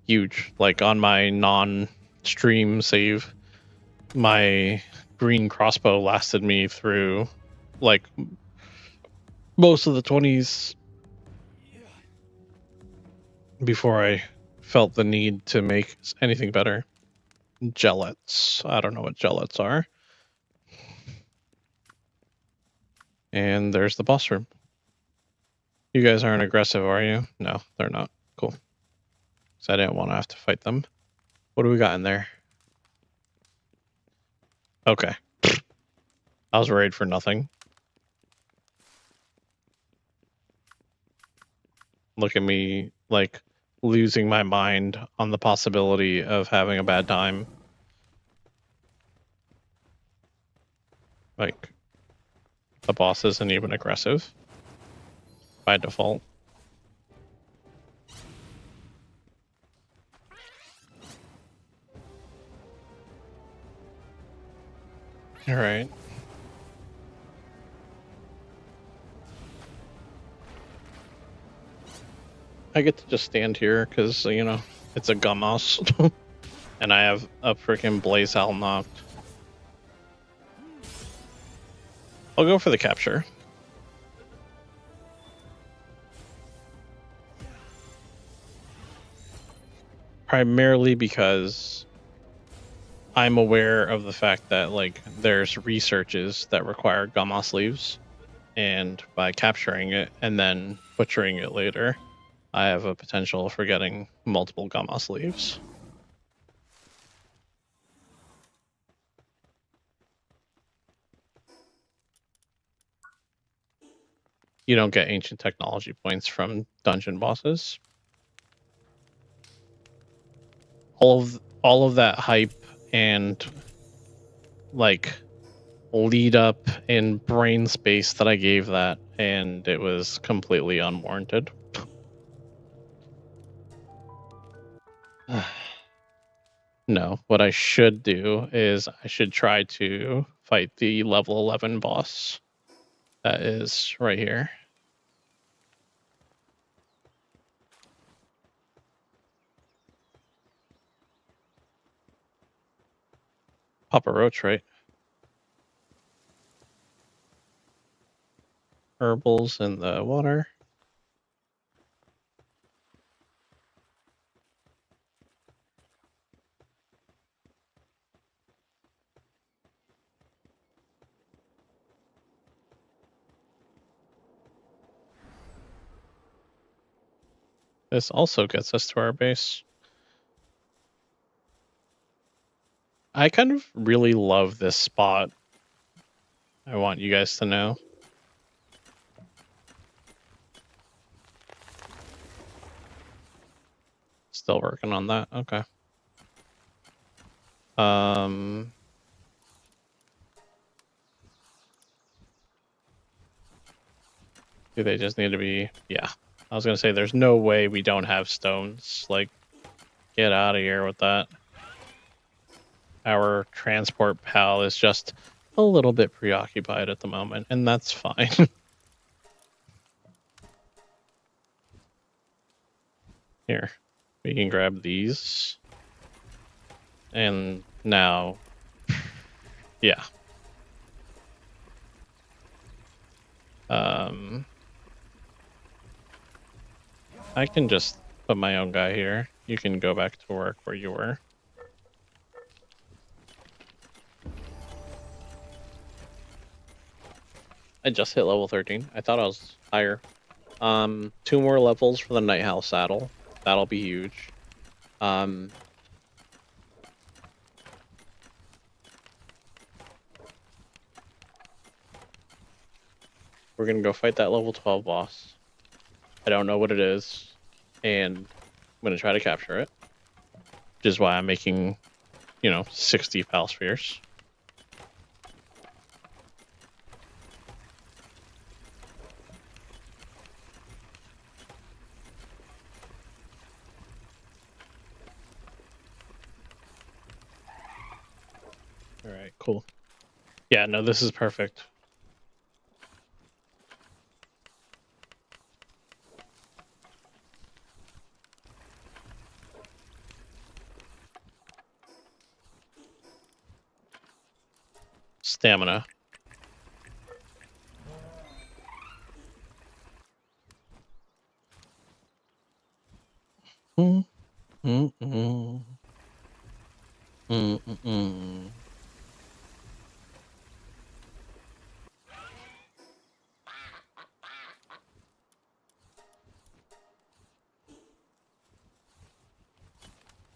huge. Like on my non-stream save, my green crossbow lasted me through like most of the 20s before I felt the need to make anything better. Gellets. I don't know what gellets are. And there's the boss room. You guys aren't aggressive, are you? No, they're not. Cool. So I didn't want to have to fight them. What do we got in there? Okay. I was worried for nothing. Look at me, like, losing my mind on the possibility of having a bad time. Like, the boss isn't even aggressive by default. All right. I get to just stand here because, you know, it's a Gummouse. And I have a freaking Blaze Owl knocked. I'll go for the capture. Primarily because I'm aware of the fact that, like, there's researches that require Gummouse leaves. And by capturing it and then butchering it later, I have a potential for getting multiple Gummouse leaves. You don't get ancient technology points from dungeon bosses. All of that hype and, like, lead up in brain space that I gave that, and it was completely unwarranted. No, what I should do is I should try to fight the level 11 boss that is right here. Papa Roach, right? Herbals in the water. This also gets us to our base. I kind of really love this spot. I want you guys to know. Still working on that. Okay. Do they just need to be? Yeah. I was gonna say there's no way we don't have stones. Like, get out of here with that. Our transport pal is just a little bit preoccupied at the moment, and that's fine. Here, we can grab these. And now, yeah. I can just put my own guy here. You can go back to work where you were. I just hit level 13. I thought I was higher. 2 more levels for the Night House saddle. That'll be huge. We're gonna go fight that level 12 boss. I don't know what it is, and I'm gonna try to capture it. Which is why I'm making, 60 Pal Spheres. Alright, cool. Yeah, no, this is perfect. Stamina.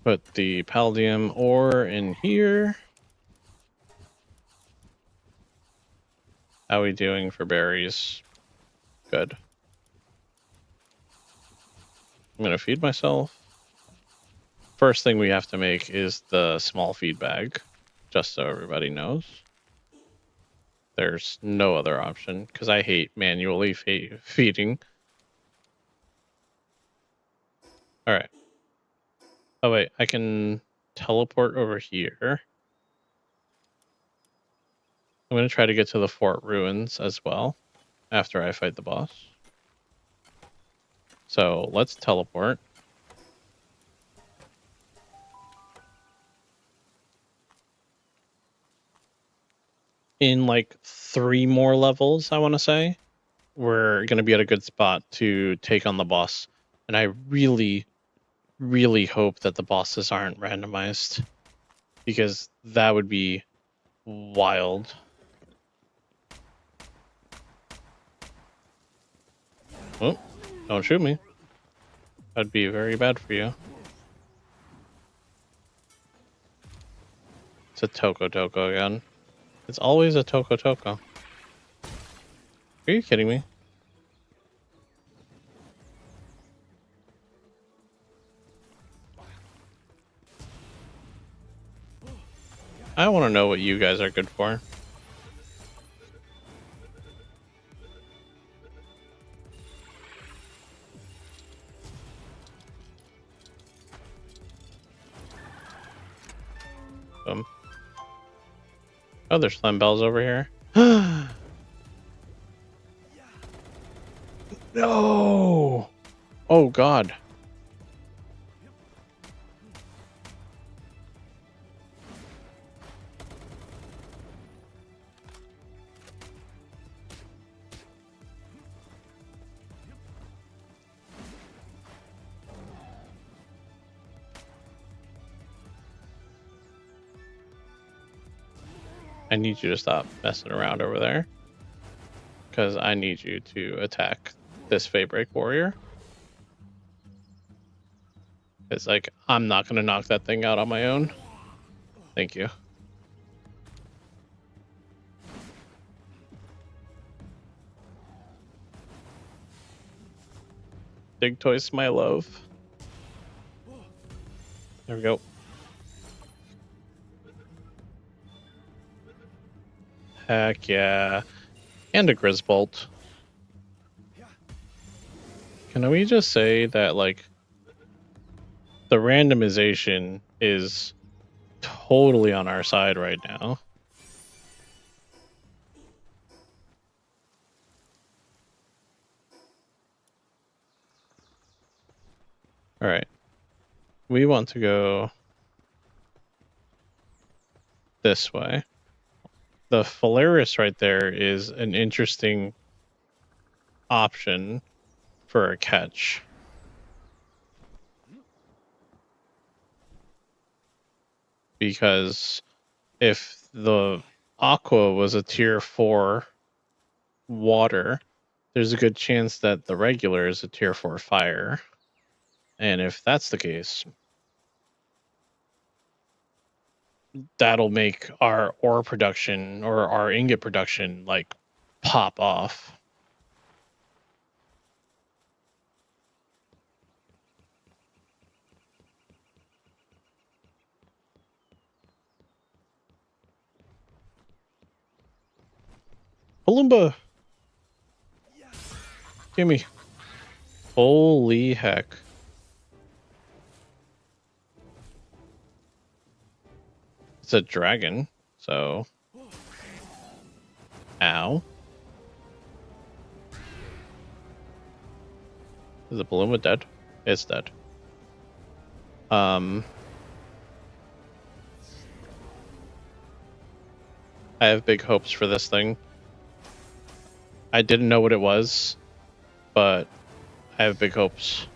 Put the Palladium ore in here. How are we doing for berries? Good. I'm gonna feed myself. First thing we have to make is the small feed bag, just so everybody knows. There's no other option, because I hate manually feeding. Alright. Oh wait, I can teleport over here. I'm going to try to get to the fort ruins as well, after I fight the boss. So, let's teleport. In like 3 more levels, I want to say, we're going to be at a good spot to take on the boss. And I really, really hope that the bosses aren't randomized, because that would be wild. Oh, don't shoot me. That'd be very bad for you. It's a Toko Toko again. It's always a Toko Toko. Are you kidding me? I want to know what you guys are good for. Oh, there's slime bells over here. No! Oh, God. I need you to stop messing around over there, because I need you to attack this Faebreak warrior. It's like, I'm not going to knock that thing out on my own. Thank you. Dig Toys, my love. There we go. Heck yeah. And a Grisbolt. Can we just say that, like, the randomization is totally on our side right now? Alright. We want to go this way. The Phalaris right there is an interesting option for a catch. Because if the Aqua was a tier 4 water, there's a good chance that the regular is a tier 4 fire. And if that's the case, that'll make our ore production or our ingot production like pop off. Palumba! Gimme. Holy heck. It's a dragon, so... Ow. Is the Palumba dead? It's dead. I have big hopes for this thing. I didn't know what it was, but I have big hopes.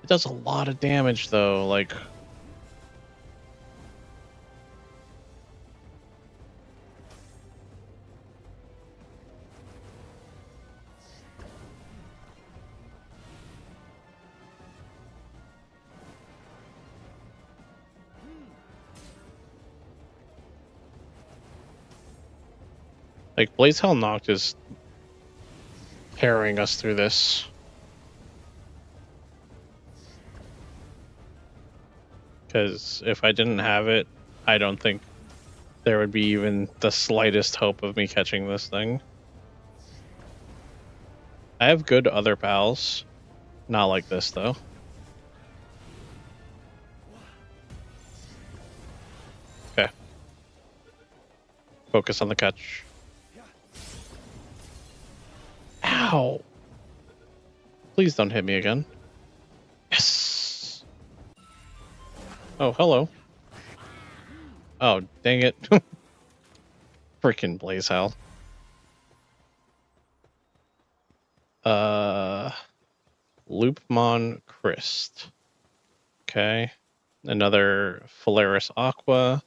It does a lot of damage, though, like... Like, Blaze Hell Noct is carrying us through this. Because if I didn't have it, I don't think there would be even the slightest hope of me catching this thing. I have good other pals. Not like this, though. Okay. Focus on the catch. Ow! Please don't hit me again. Yes! Oh, hello. Oh, dang it. Freaking Blaze Hell. Loopmon Christ. Okay. Another Phalaris Aqua.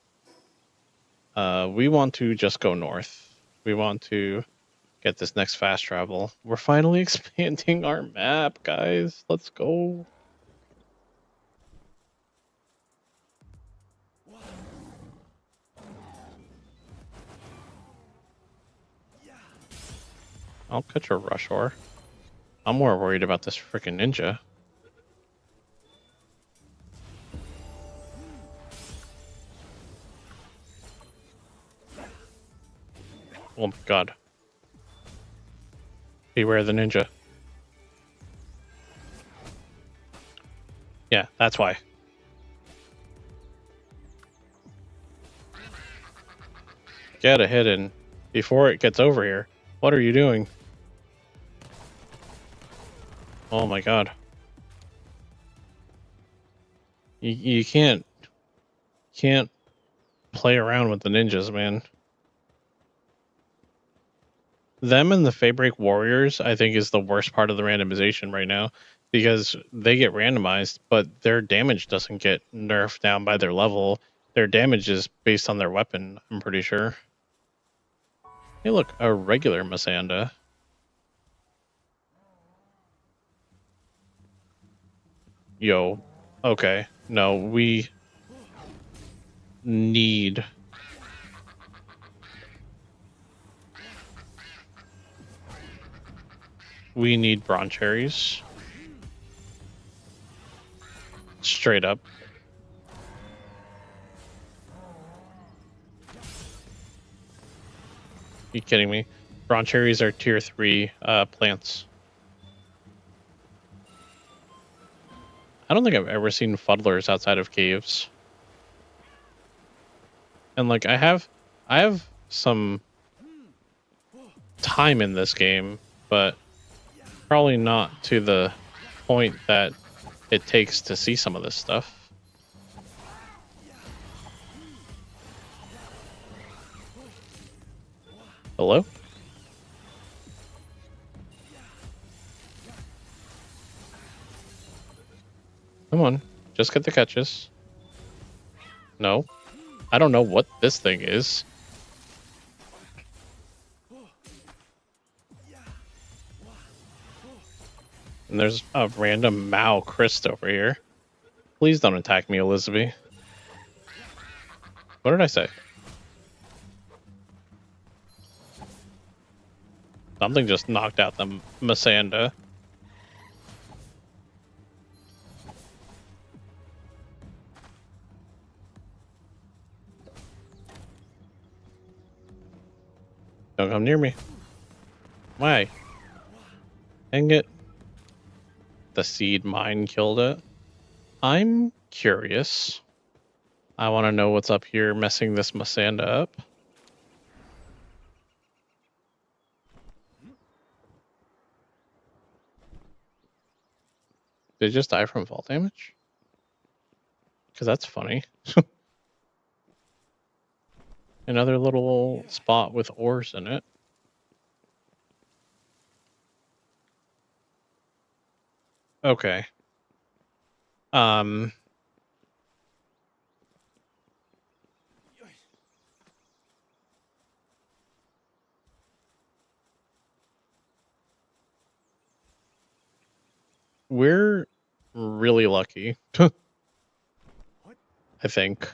We want to just go north. We want to get this next fast travel. We're finally expanding our map, guys. Let's go. I'll catch a Rushor. I'm more worried about this freaking ninja. Oh my god. Beware the ninja. Yeah, that's why. Get a hit in before it gets over here. What are you doing? Oh my god. You can't play around with the ninjas, man. Them and the Faebreak Warriors, I think, is the worst part of the randomization right now, because they get randomized, but their damage doesn't get nerfed down by their level. Their damage is based on their weapon, I'm pretty sure. Hey look, a regular Masanda. Yo, okay. No, we need... We need Bronze Cherries. Straight up. You kidding me? Bronze Cherries are tier 3 plants. I don't think I've ever seen fuddlers outside of caves. And like I have some time in this game, but probably not to the point that it takes to see some of this stuff. Hello? Come on, just get the catches. No. I don't know what this thing is. And there's a random Mao Christ over here. Please don't attack me, Elizabeth. What did I say? Something just knocked out the Masanda. Don't come near me. Why? Dang it. The seed mine killed it. I'm curious. I want to know what's up here messing this Masanda up. Did it just die from fall damage? Because that's funny. Another little spot with ores in it. Okay. We're really lucky. I think.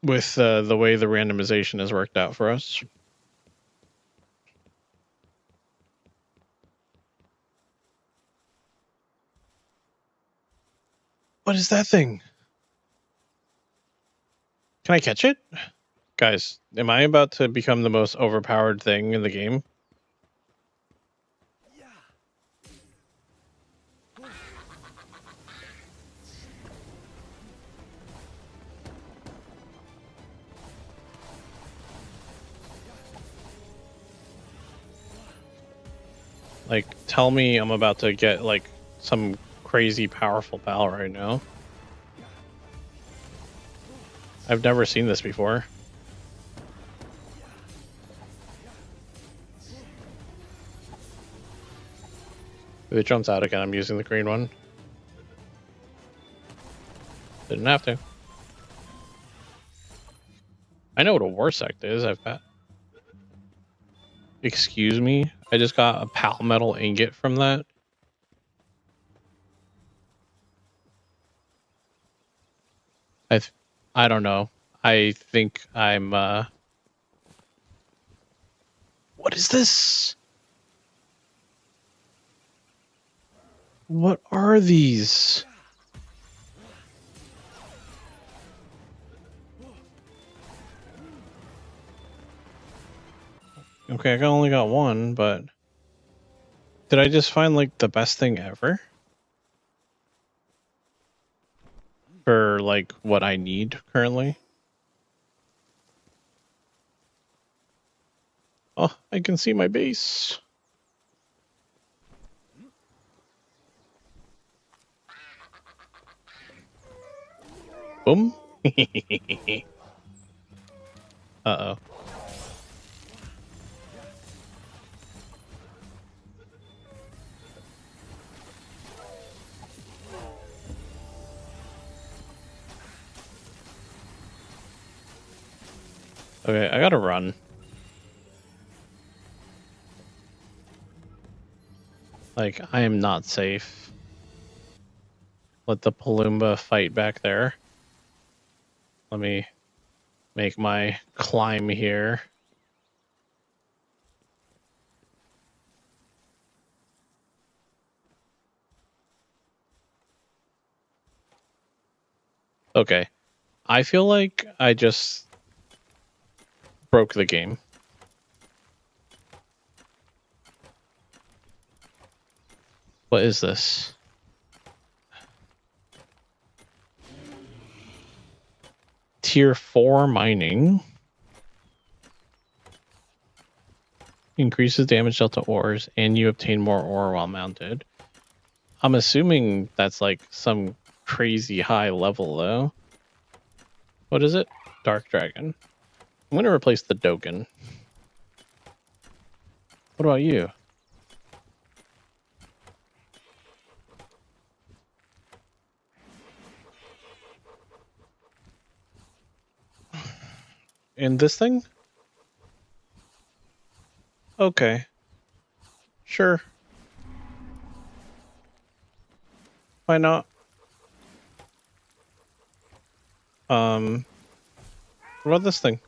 with the way the randomization has worked out for us. What is that thing? Can I catch it? Guys, am I about to become the most overpowered thing in the game? Like, tell me I'm about to get, like, some crazy powerful pal right now. I've never seen this before. If it jumps out again, I'm using the green one. Didn't have to. I know what a warsect is. I've got... Excuse me? I just got a pal metal ingot from that. I don't know. I think I'm, What is this? What are these? Okay, I only got one, but... Did I just find, like, the best thing ever? For, like, what I need currently? Oh, I can see my base. Boom. Uh-oh. Okay, I gotta run. Like, I am not safe. Let the Palumba fight back there. Let me make my climb here. Okay. I feel like I just broke the game. What is this? Tier 4 mining. Increases damage dealt to ores, and you obtain more ore while mounted. I'm assuming that's like some crazy high level, though. What is it? Dark Dragon. I'm going to replace the Dogen. What about you? And this thing? Okay. Sure. Why not? What about this thing?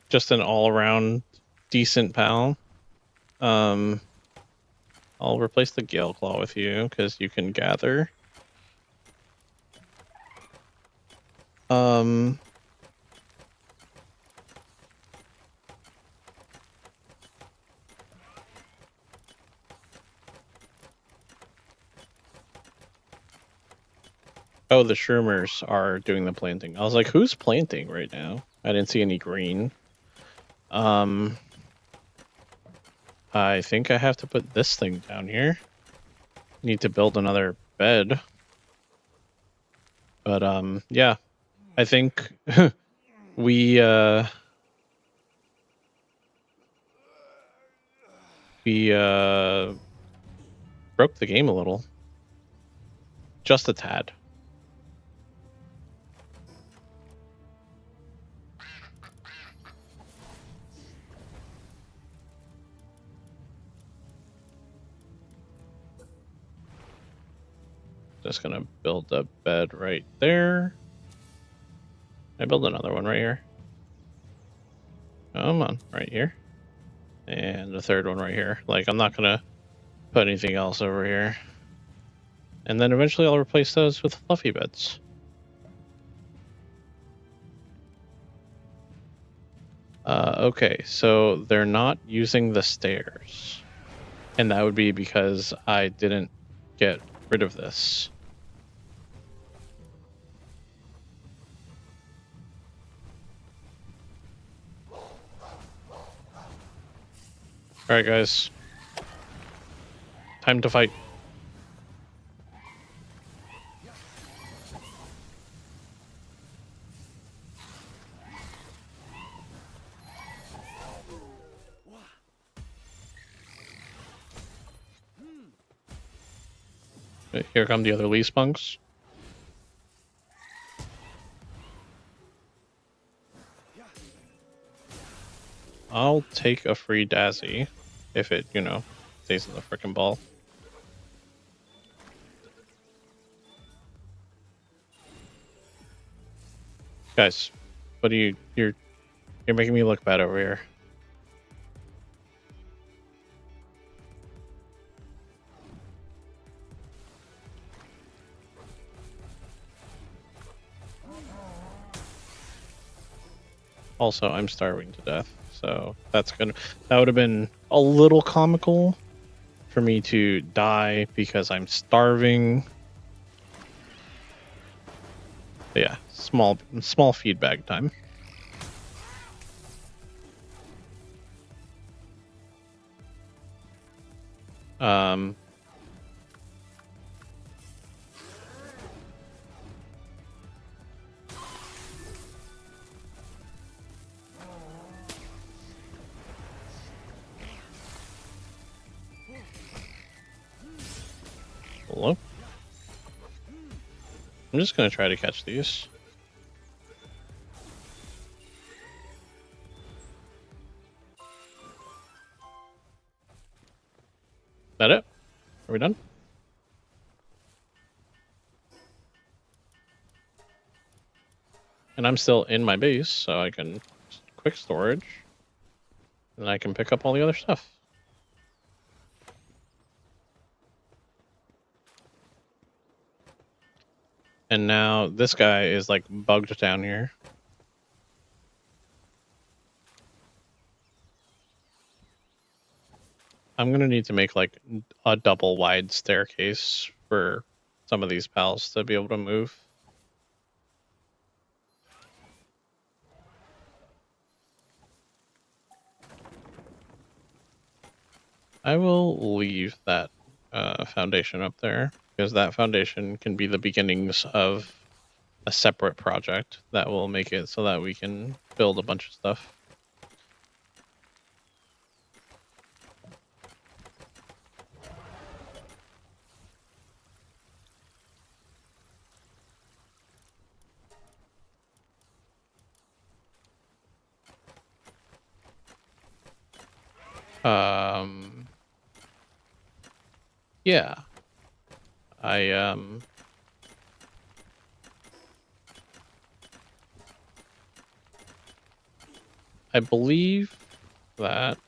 Just an all-around decent pal. I'll replace the Gale Claw with you, because you can gather. Oh, the Shroomers are doing the planting. I was like, who's planting right now? I didn't see any green. I think I have to put this thing down here. Need to build another bed. But, yeah. I think we broke the game a little. Just a tad. Just gonna build a bed right there. I build another one right here. Come on, right here. And the third one right here. Like, I'm not gonna put anything else over here. And then eventually I'll replace those with fluffy beds. Okay, so they're not using the stairs. And that would be because I didn't get rid of this. Alright, guys. Time to fight. Here come the other Lee Spunks. I'll take a free Dazzy if it, you know, stays in the frickin' ball. Guys, what are you're making me look bad over here. Also, I'm starving to death, so that would have been a little comical for me to die because I'm starving. But yeah, small feedback time. Hello? I'm just gonna try to catch these. That it? Are we done? And I'm still in my base, so I can quick storage. And I can pick up all the other stuff. And now this guy is like bugged down here. I'm gonna need to make like a double wide staircase for some of these pals to be able to move. I will leave that foundation up there because that foundation can be the beginnings of a separate project that will make it so that we can build a bunch of stuff. Yeah. I believe that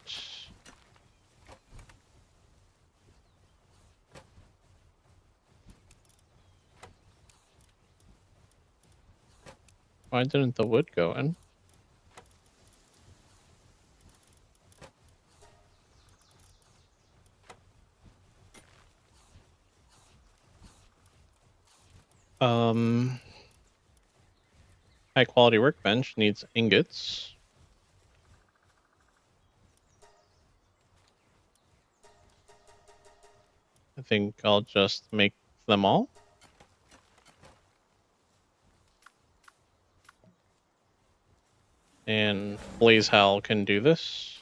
why didn't the wood go in? High quality workbench needs ingots. I think I'll just make them all. And Blaze Howl can do this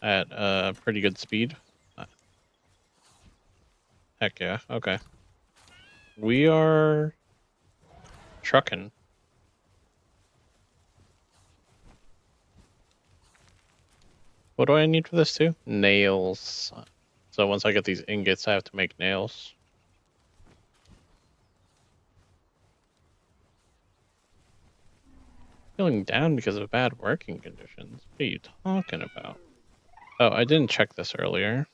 at a pretty good speed. Heck yeah, okay. We are trucking. What do I need for this too? Nails. So once I get these ingots, I have to make nails. Feeling down because of bad working conditions. What are you talking about? Oh, I didn't check this earlier.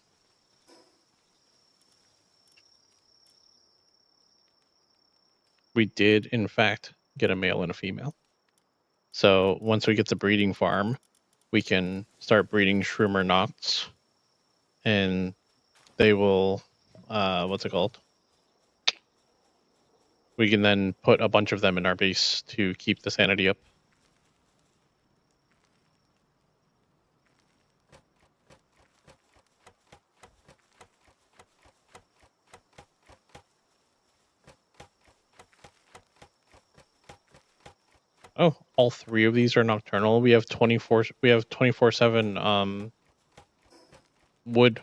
We did, in fact, get a male and a female. So once we get the breeding farm, we can start breeding Shroomer Nocts, and they will, what's it called? We can then put a bunch of them in our base to keep the sanity up. Oh, all three of these are nocturnal. We have 24/7 wood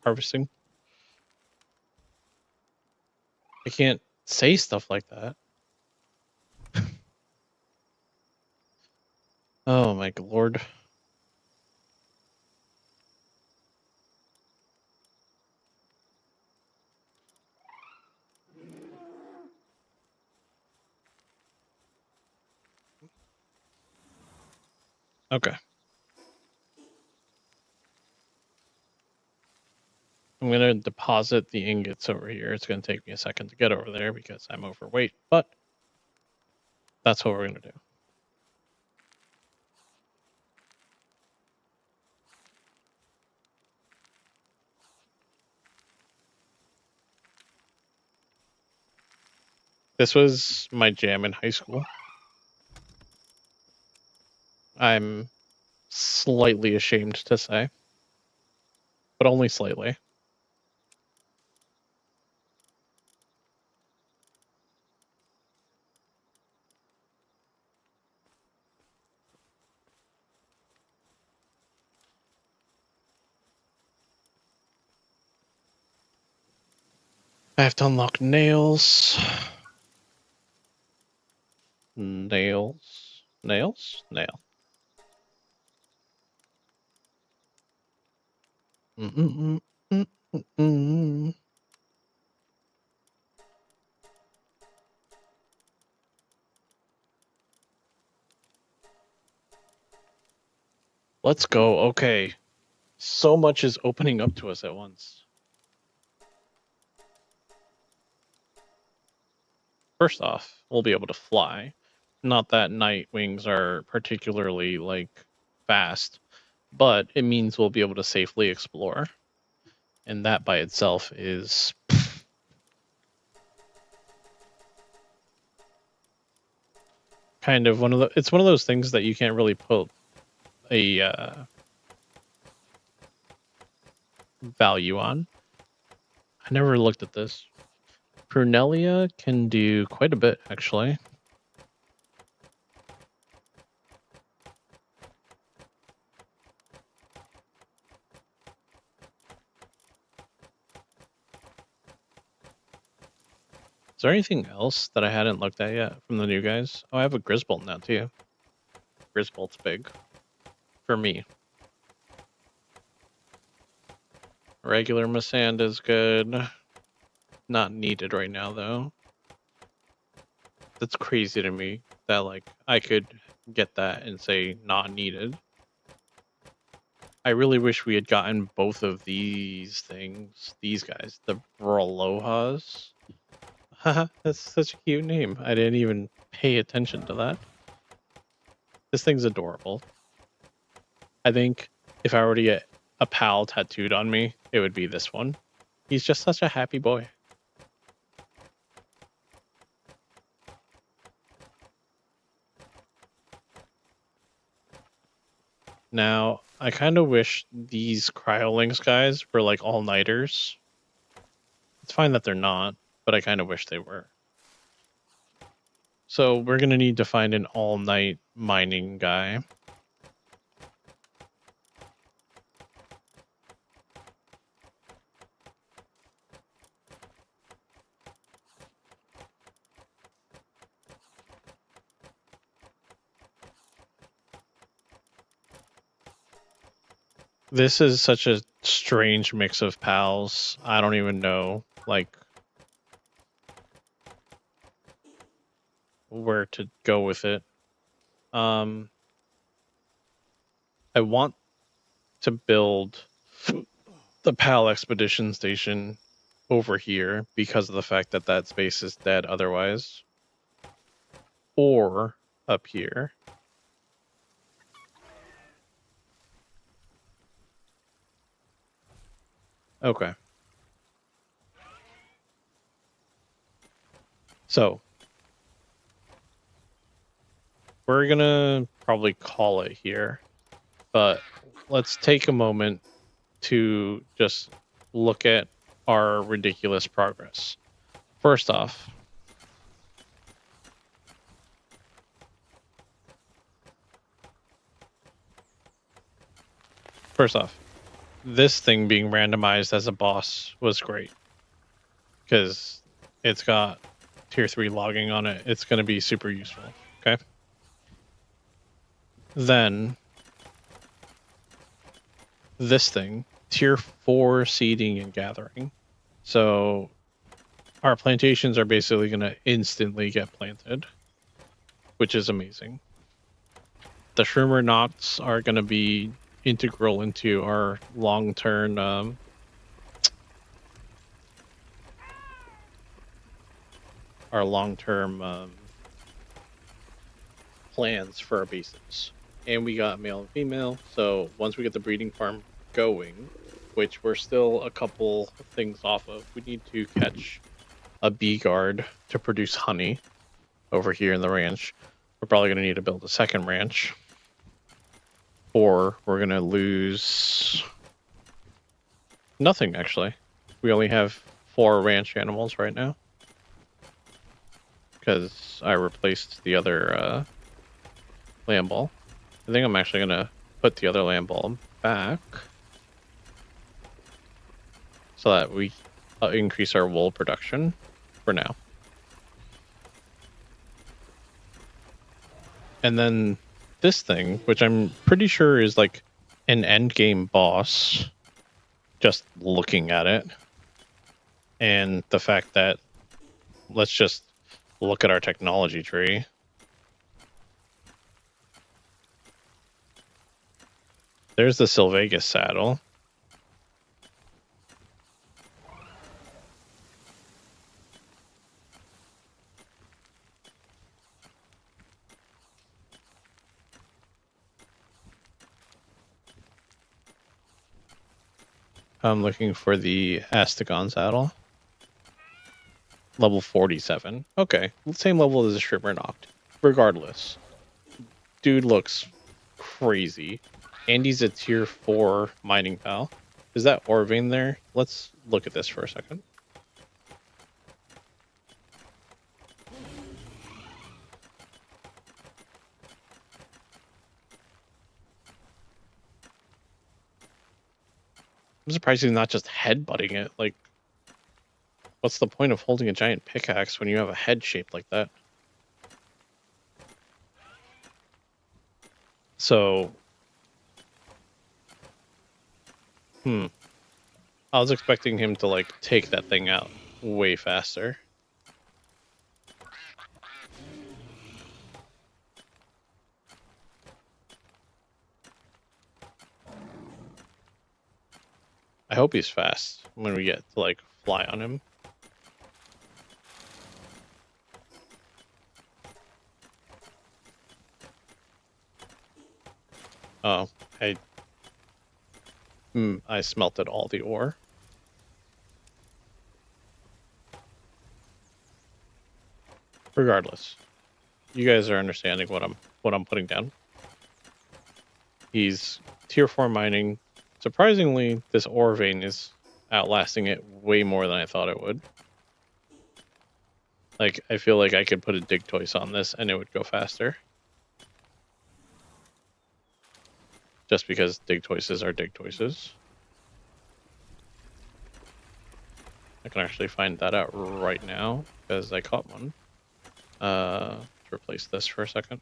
harvesting. I can't say stuff like that. Oh my lord. Okay. I'm going to deposit the ingots over here. It's going to take me a second to get over there because I'm overweight, but that's what we're going to do. This was my jam in high school. I'm slightly ashamed to say, but only slightly. I have to unlock nails. Nails. Nails? Nail. Let's go. Okay. So much is opening up to us at once. First off, we'll be able to fly. Not that night wings are particularly, like, fast, but it means we'll be able to safely explore. And that by itself is kind of it's one of those things that you can't really put a value on. I never looked at this. Prunelia can do quite a bit, actually. Is there anything else that I hadn't looked at yet from the new guys? Oh, I have a Grisbolt now, too. Grisbolt's big. For me. Regular Masand is good. Not needed right now, though. That's crazy to me that, like, I could get that and say not needed. I really wish we had gotten both of these things. These guys. The Brolohas. Haha, that's such a cute name. I didn't even pay attention to that. This thing's adorable. I think if I were to get a pal tattooed on me, it would be this one. He's just such a happy boy. Now, I kind of wish these Cryolinks guys were like all-nighters. It's fine that they're not, but I kind of wish they were. So we're going to need to find an all-night mining guy. This is such a strange mix of pals. I don't even know, like, where to go with it. I want to build the PAL expedition station over here because of the fact that that space is dead otherwise. Or up here. Okay. So we're gonna probably call it here, but let's take a moment to just look at our ridiculous progress. First off, this thing being randomized as a boss was great because it's got tier 3 logging on it. It's going to be super useful. Okay. Then this thing, tier 4 seeding and gathering. So our plantations are basically going to instantly get planted, which is amazing. The Shroomer Knots are going to be integral into our long-term plans for our bases. And we got male and female, so once we get the breeding farm going, which we're still a couple things off of, we need to catch a bee guard to produce honey over here in the ranch. We're probably going to need to build a second ranch, or we're going to lose nothing, actually. We only have 4 ranch animals right now because I replaced the other lamb ball. I think I'm actually going to put the other lamb ball back so that we increase our wool production for now. And then this thing, which I'm pretty sure is like an end game boss, just looking at it. And the fact that, let's just look at our technology tree. There's the Sylvagus saddle. I'm looking for the Astagon saddle. Level 47. Okay, same level as the Shrimmer Knocked. Regardless, dude looks crazy. And he's a tier 4 mining pal. Is that ore vein there? Let's look at this for a second. I'm surprised he's not just headbutting it. Like, what's the point of holding a giant pickaxe when you have a head shaped like that? So, I was expecting him to, like, take that thing out way faster. I hope he's fast when we get to, like, fly on him. Oh, I smelted all the ore. Regardless, you guys are understanding what I'm putting down. He's tier 4 mining. Surprisingly, this ore vein is outlasting it way more than I thought it would. Like, I feel like I could put a dig toys on this and it would go faster. Just because dig toises are dig toises. I can actually find that out right now because I caught one. Let's replace this for a second.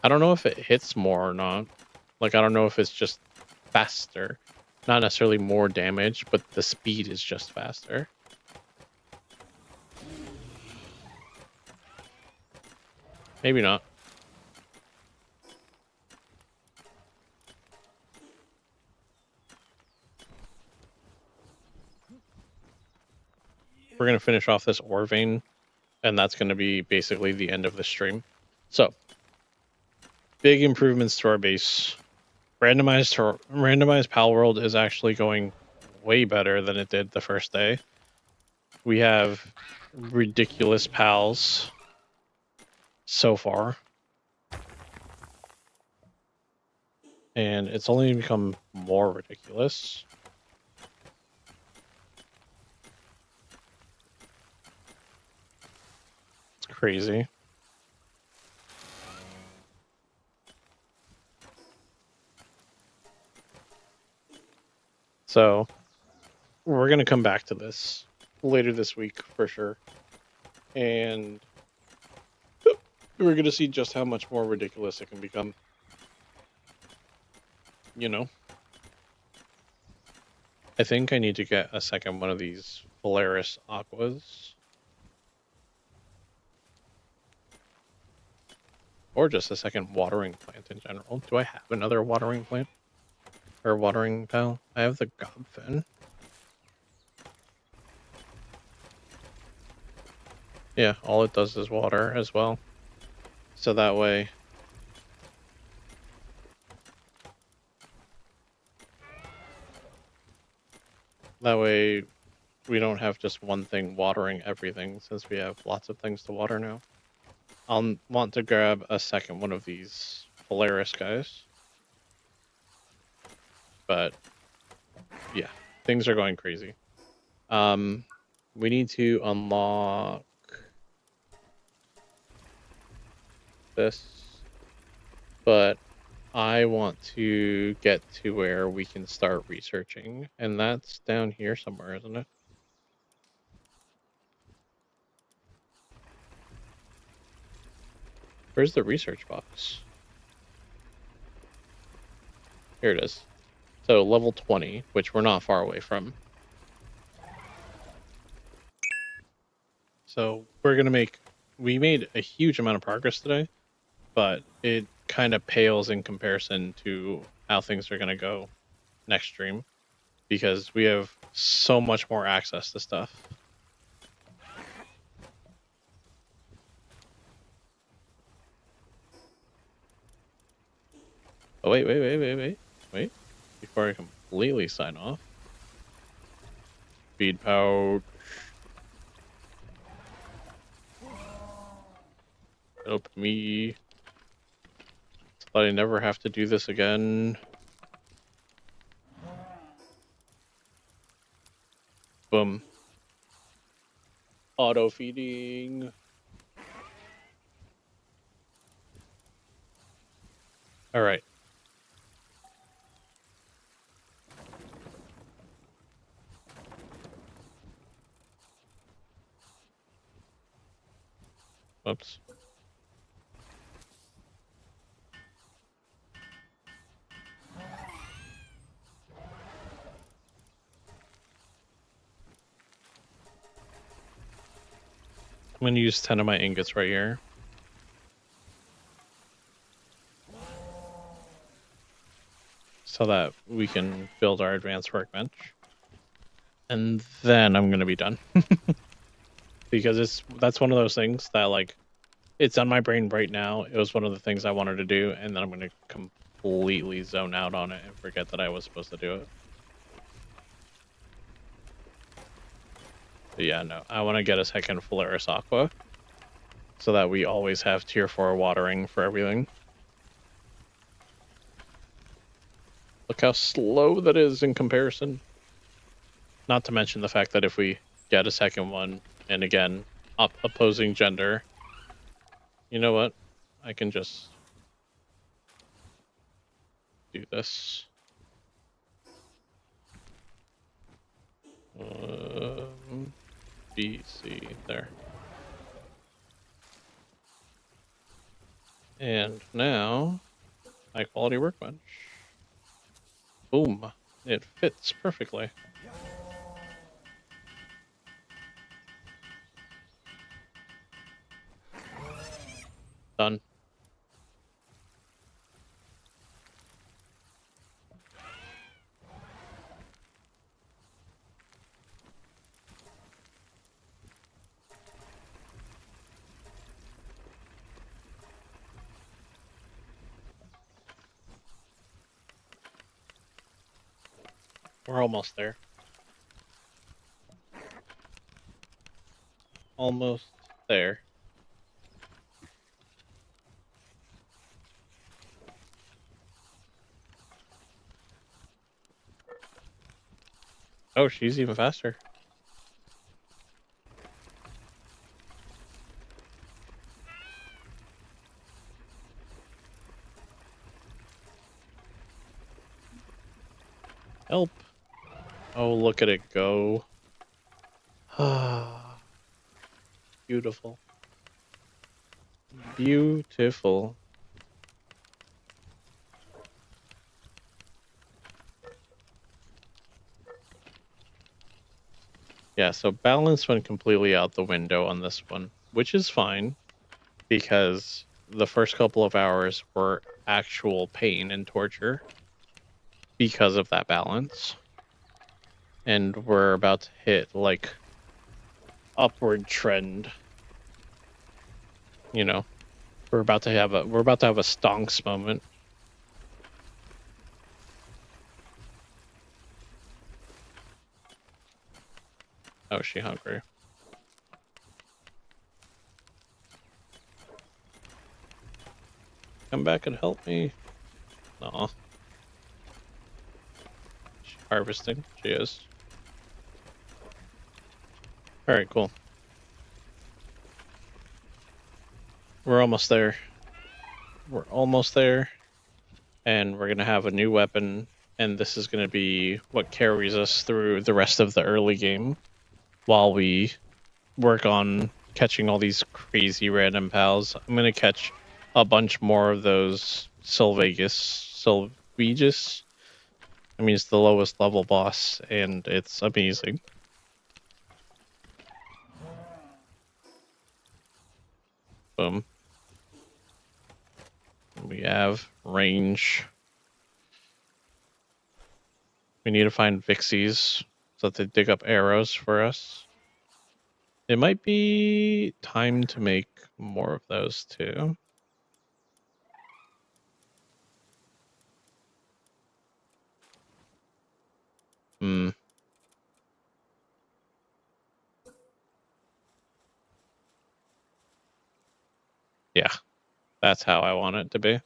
I don't know if it hits more or not. Like, I don't know if it's just faster. Not necessarily more damage, but the speed is just faster. Maybe not. We're going to finish off this ore vein, and that's going to be basically the end of the stream. So, big improvements to our base. Randomized Palworld is actually going way better than it did the first day. We have ridiculous pals so far. And it's only become more ridiculous. It's crazy. So, we're going to come back to this later this week for sure. And we're going to see just how much more ridiculous it can become. You know? I think I need to get a second one of these Polaris Aquas. Or just a second watering plant in general. Do I have another watering plant? Or watering pal? I have the Gobfin. Yeah, all it does is water as well. So that way... we don't have just one thing watering everything, since we have lots of things to water now. I'll want to grab a second one of these Polaris guys. But, yeah, things are going crazy. We need to unlock this, but I want to get to where we can start researching, and that's down here somewhere, isn't it? Where's the research box? Here it is. So level 20, which we're not far away from. So we're going to we made a huge amount of progress today, but it kind of pales in comparison to how things are going to go next stream, because we have so much more access to stuff. Oh, wait. Before I completely sign off. Feed pouch. Help me. So that I never have to do this again. Boom. Auto feeding. All right. Oops. I'm going to use 10 of my ingots right here. So that we can build our advanced workbench. And then I'm going to be done. Because that's one of those things that, like, it's on my brain right now. It was one of the things I wanted to do, and then I'm going to completely zone out on it and forget that I was supposed to do it. But yeah, no, I want to get a second Polaris Aqua, so that we always have tier 4 watering for everything. Look how slow that is in comparison. Not to mention the fact that if we get a second one, and again, opposing gender, you know what? I can just do this. B, C, there. And now, high quality workbench. Boom. It fits perfectly. Done. We're almost there. Almost there. Oh, she's even faster. Help. Oh, look at it go. Beautiful. Beautiful. Yeah, so balance went completely out the window on this one, which is fine because the first couple of hours were actual pain and torture because of that balance. And we're about to hit like upward trend. You know, we're about to have a stonks moment. Oh, is she hungry? Come back and help me. Aw. She's harvesting. She is. Alright, cool. We're almost there. We're almost there. And we're going to have a new weapon. And this is going to be what carries us through the rest of the early game while we work on catching all these crazy random pals. I'm going to catch a bunch more of those Sylvegus. I mean, it's the lowest level boss, and it's amazing. Boom. We have range. We need to find Vixies so that they dig up arrows for us. It might be time to make more of those too. Hmm. Yeah, that's how I want it to be.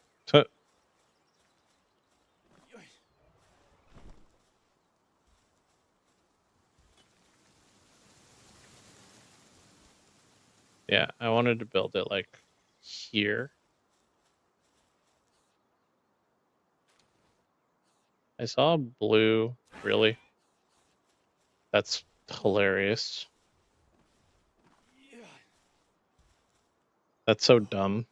Yeah, I wanted to build it like here. I saw blue. Really? That's hilarious. That's so dumb.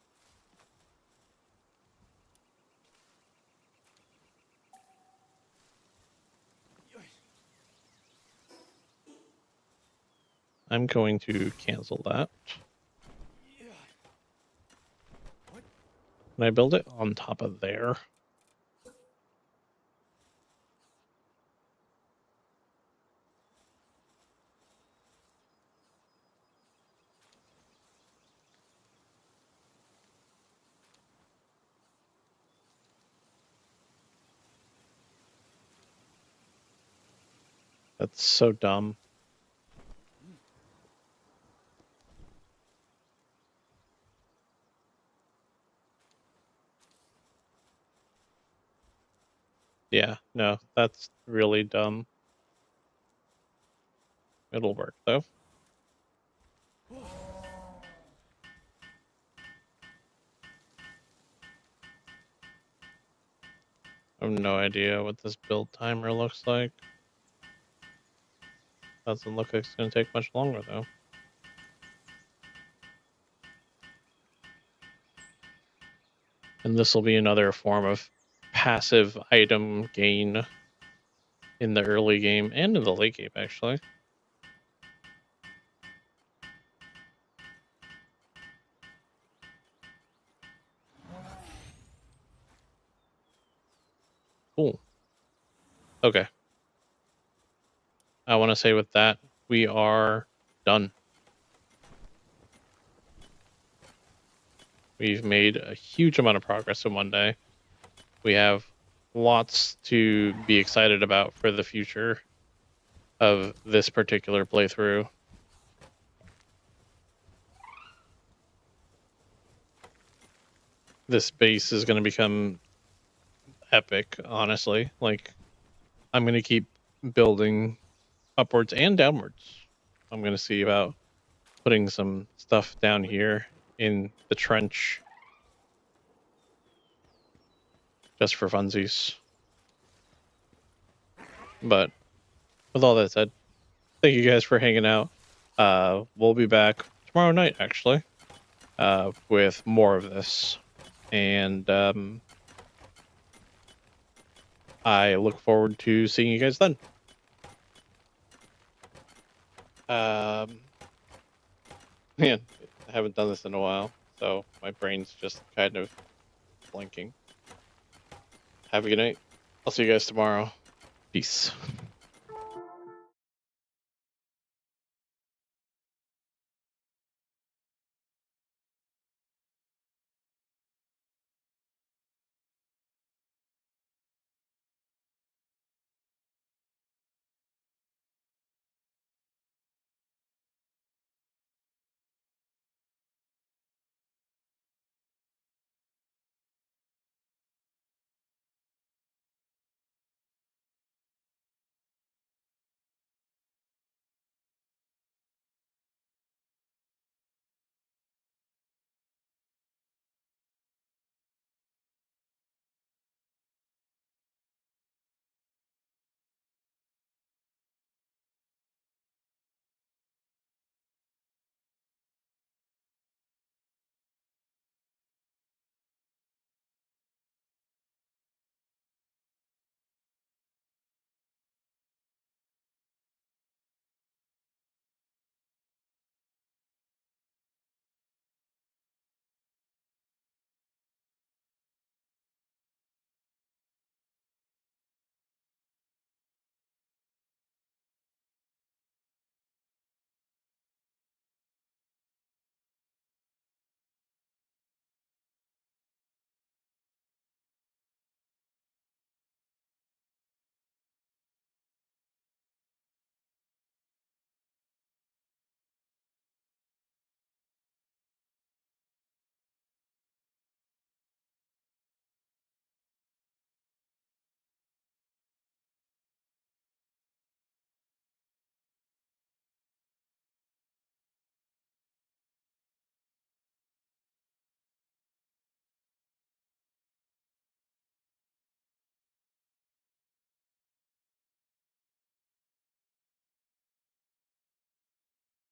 I'm going to cancel that. Can I build it on top of there? That's so dumb. Yeah, no, that's really dumb. It'll work though. I have no idea what this build timer looks like. Doesn't look like it's going to take much longer though. And this will be another form of passive item gain in the early game and in the late game, actually. Cool. Okay. I want to say with that, we are done. We've made a huge amount of progress in one day. We have lots to be excited about for the future of this particular playthrough. This base is going to become epic, honestly. Like, I'm going to keep building upwards and downwards. I'm going to see about putting some stuff down here in the trench just for funsies. But with all that said, thank you guys for hanging out. We'll be back tomorrow night, actually, with more of this. And I look forward to seeing you guys then. Man, I haven't done this in a while, so my brain's just kind of blanking. Have a good night. I'll see you guys tomorrow. Peace.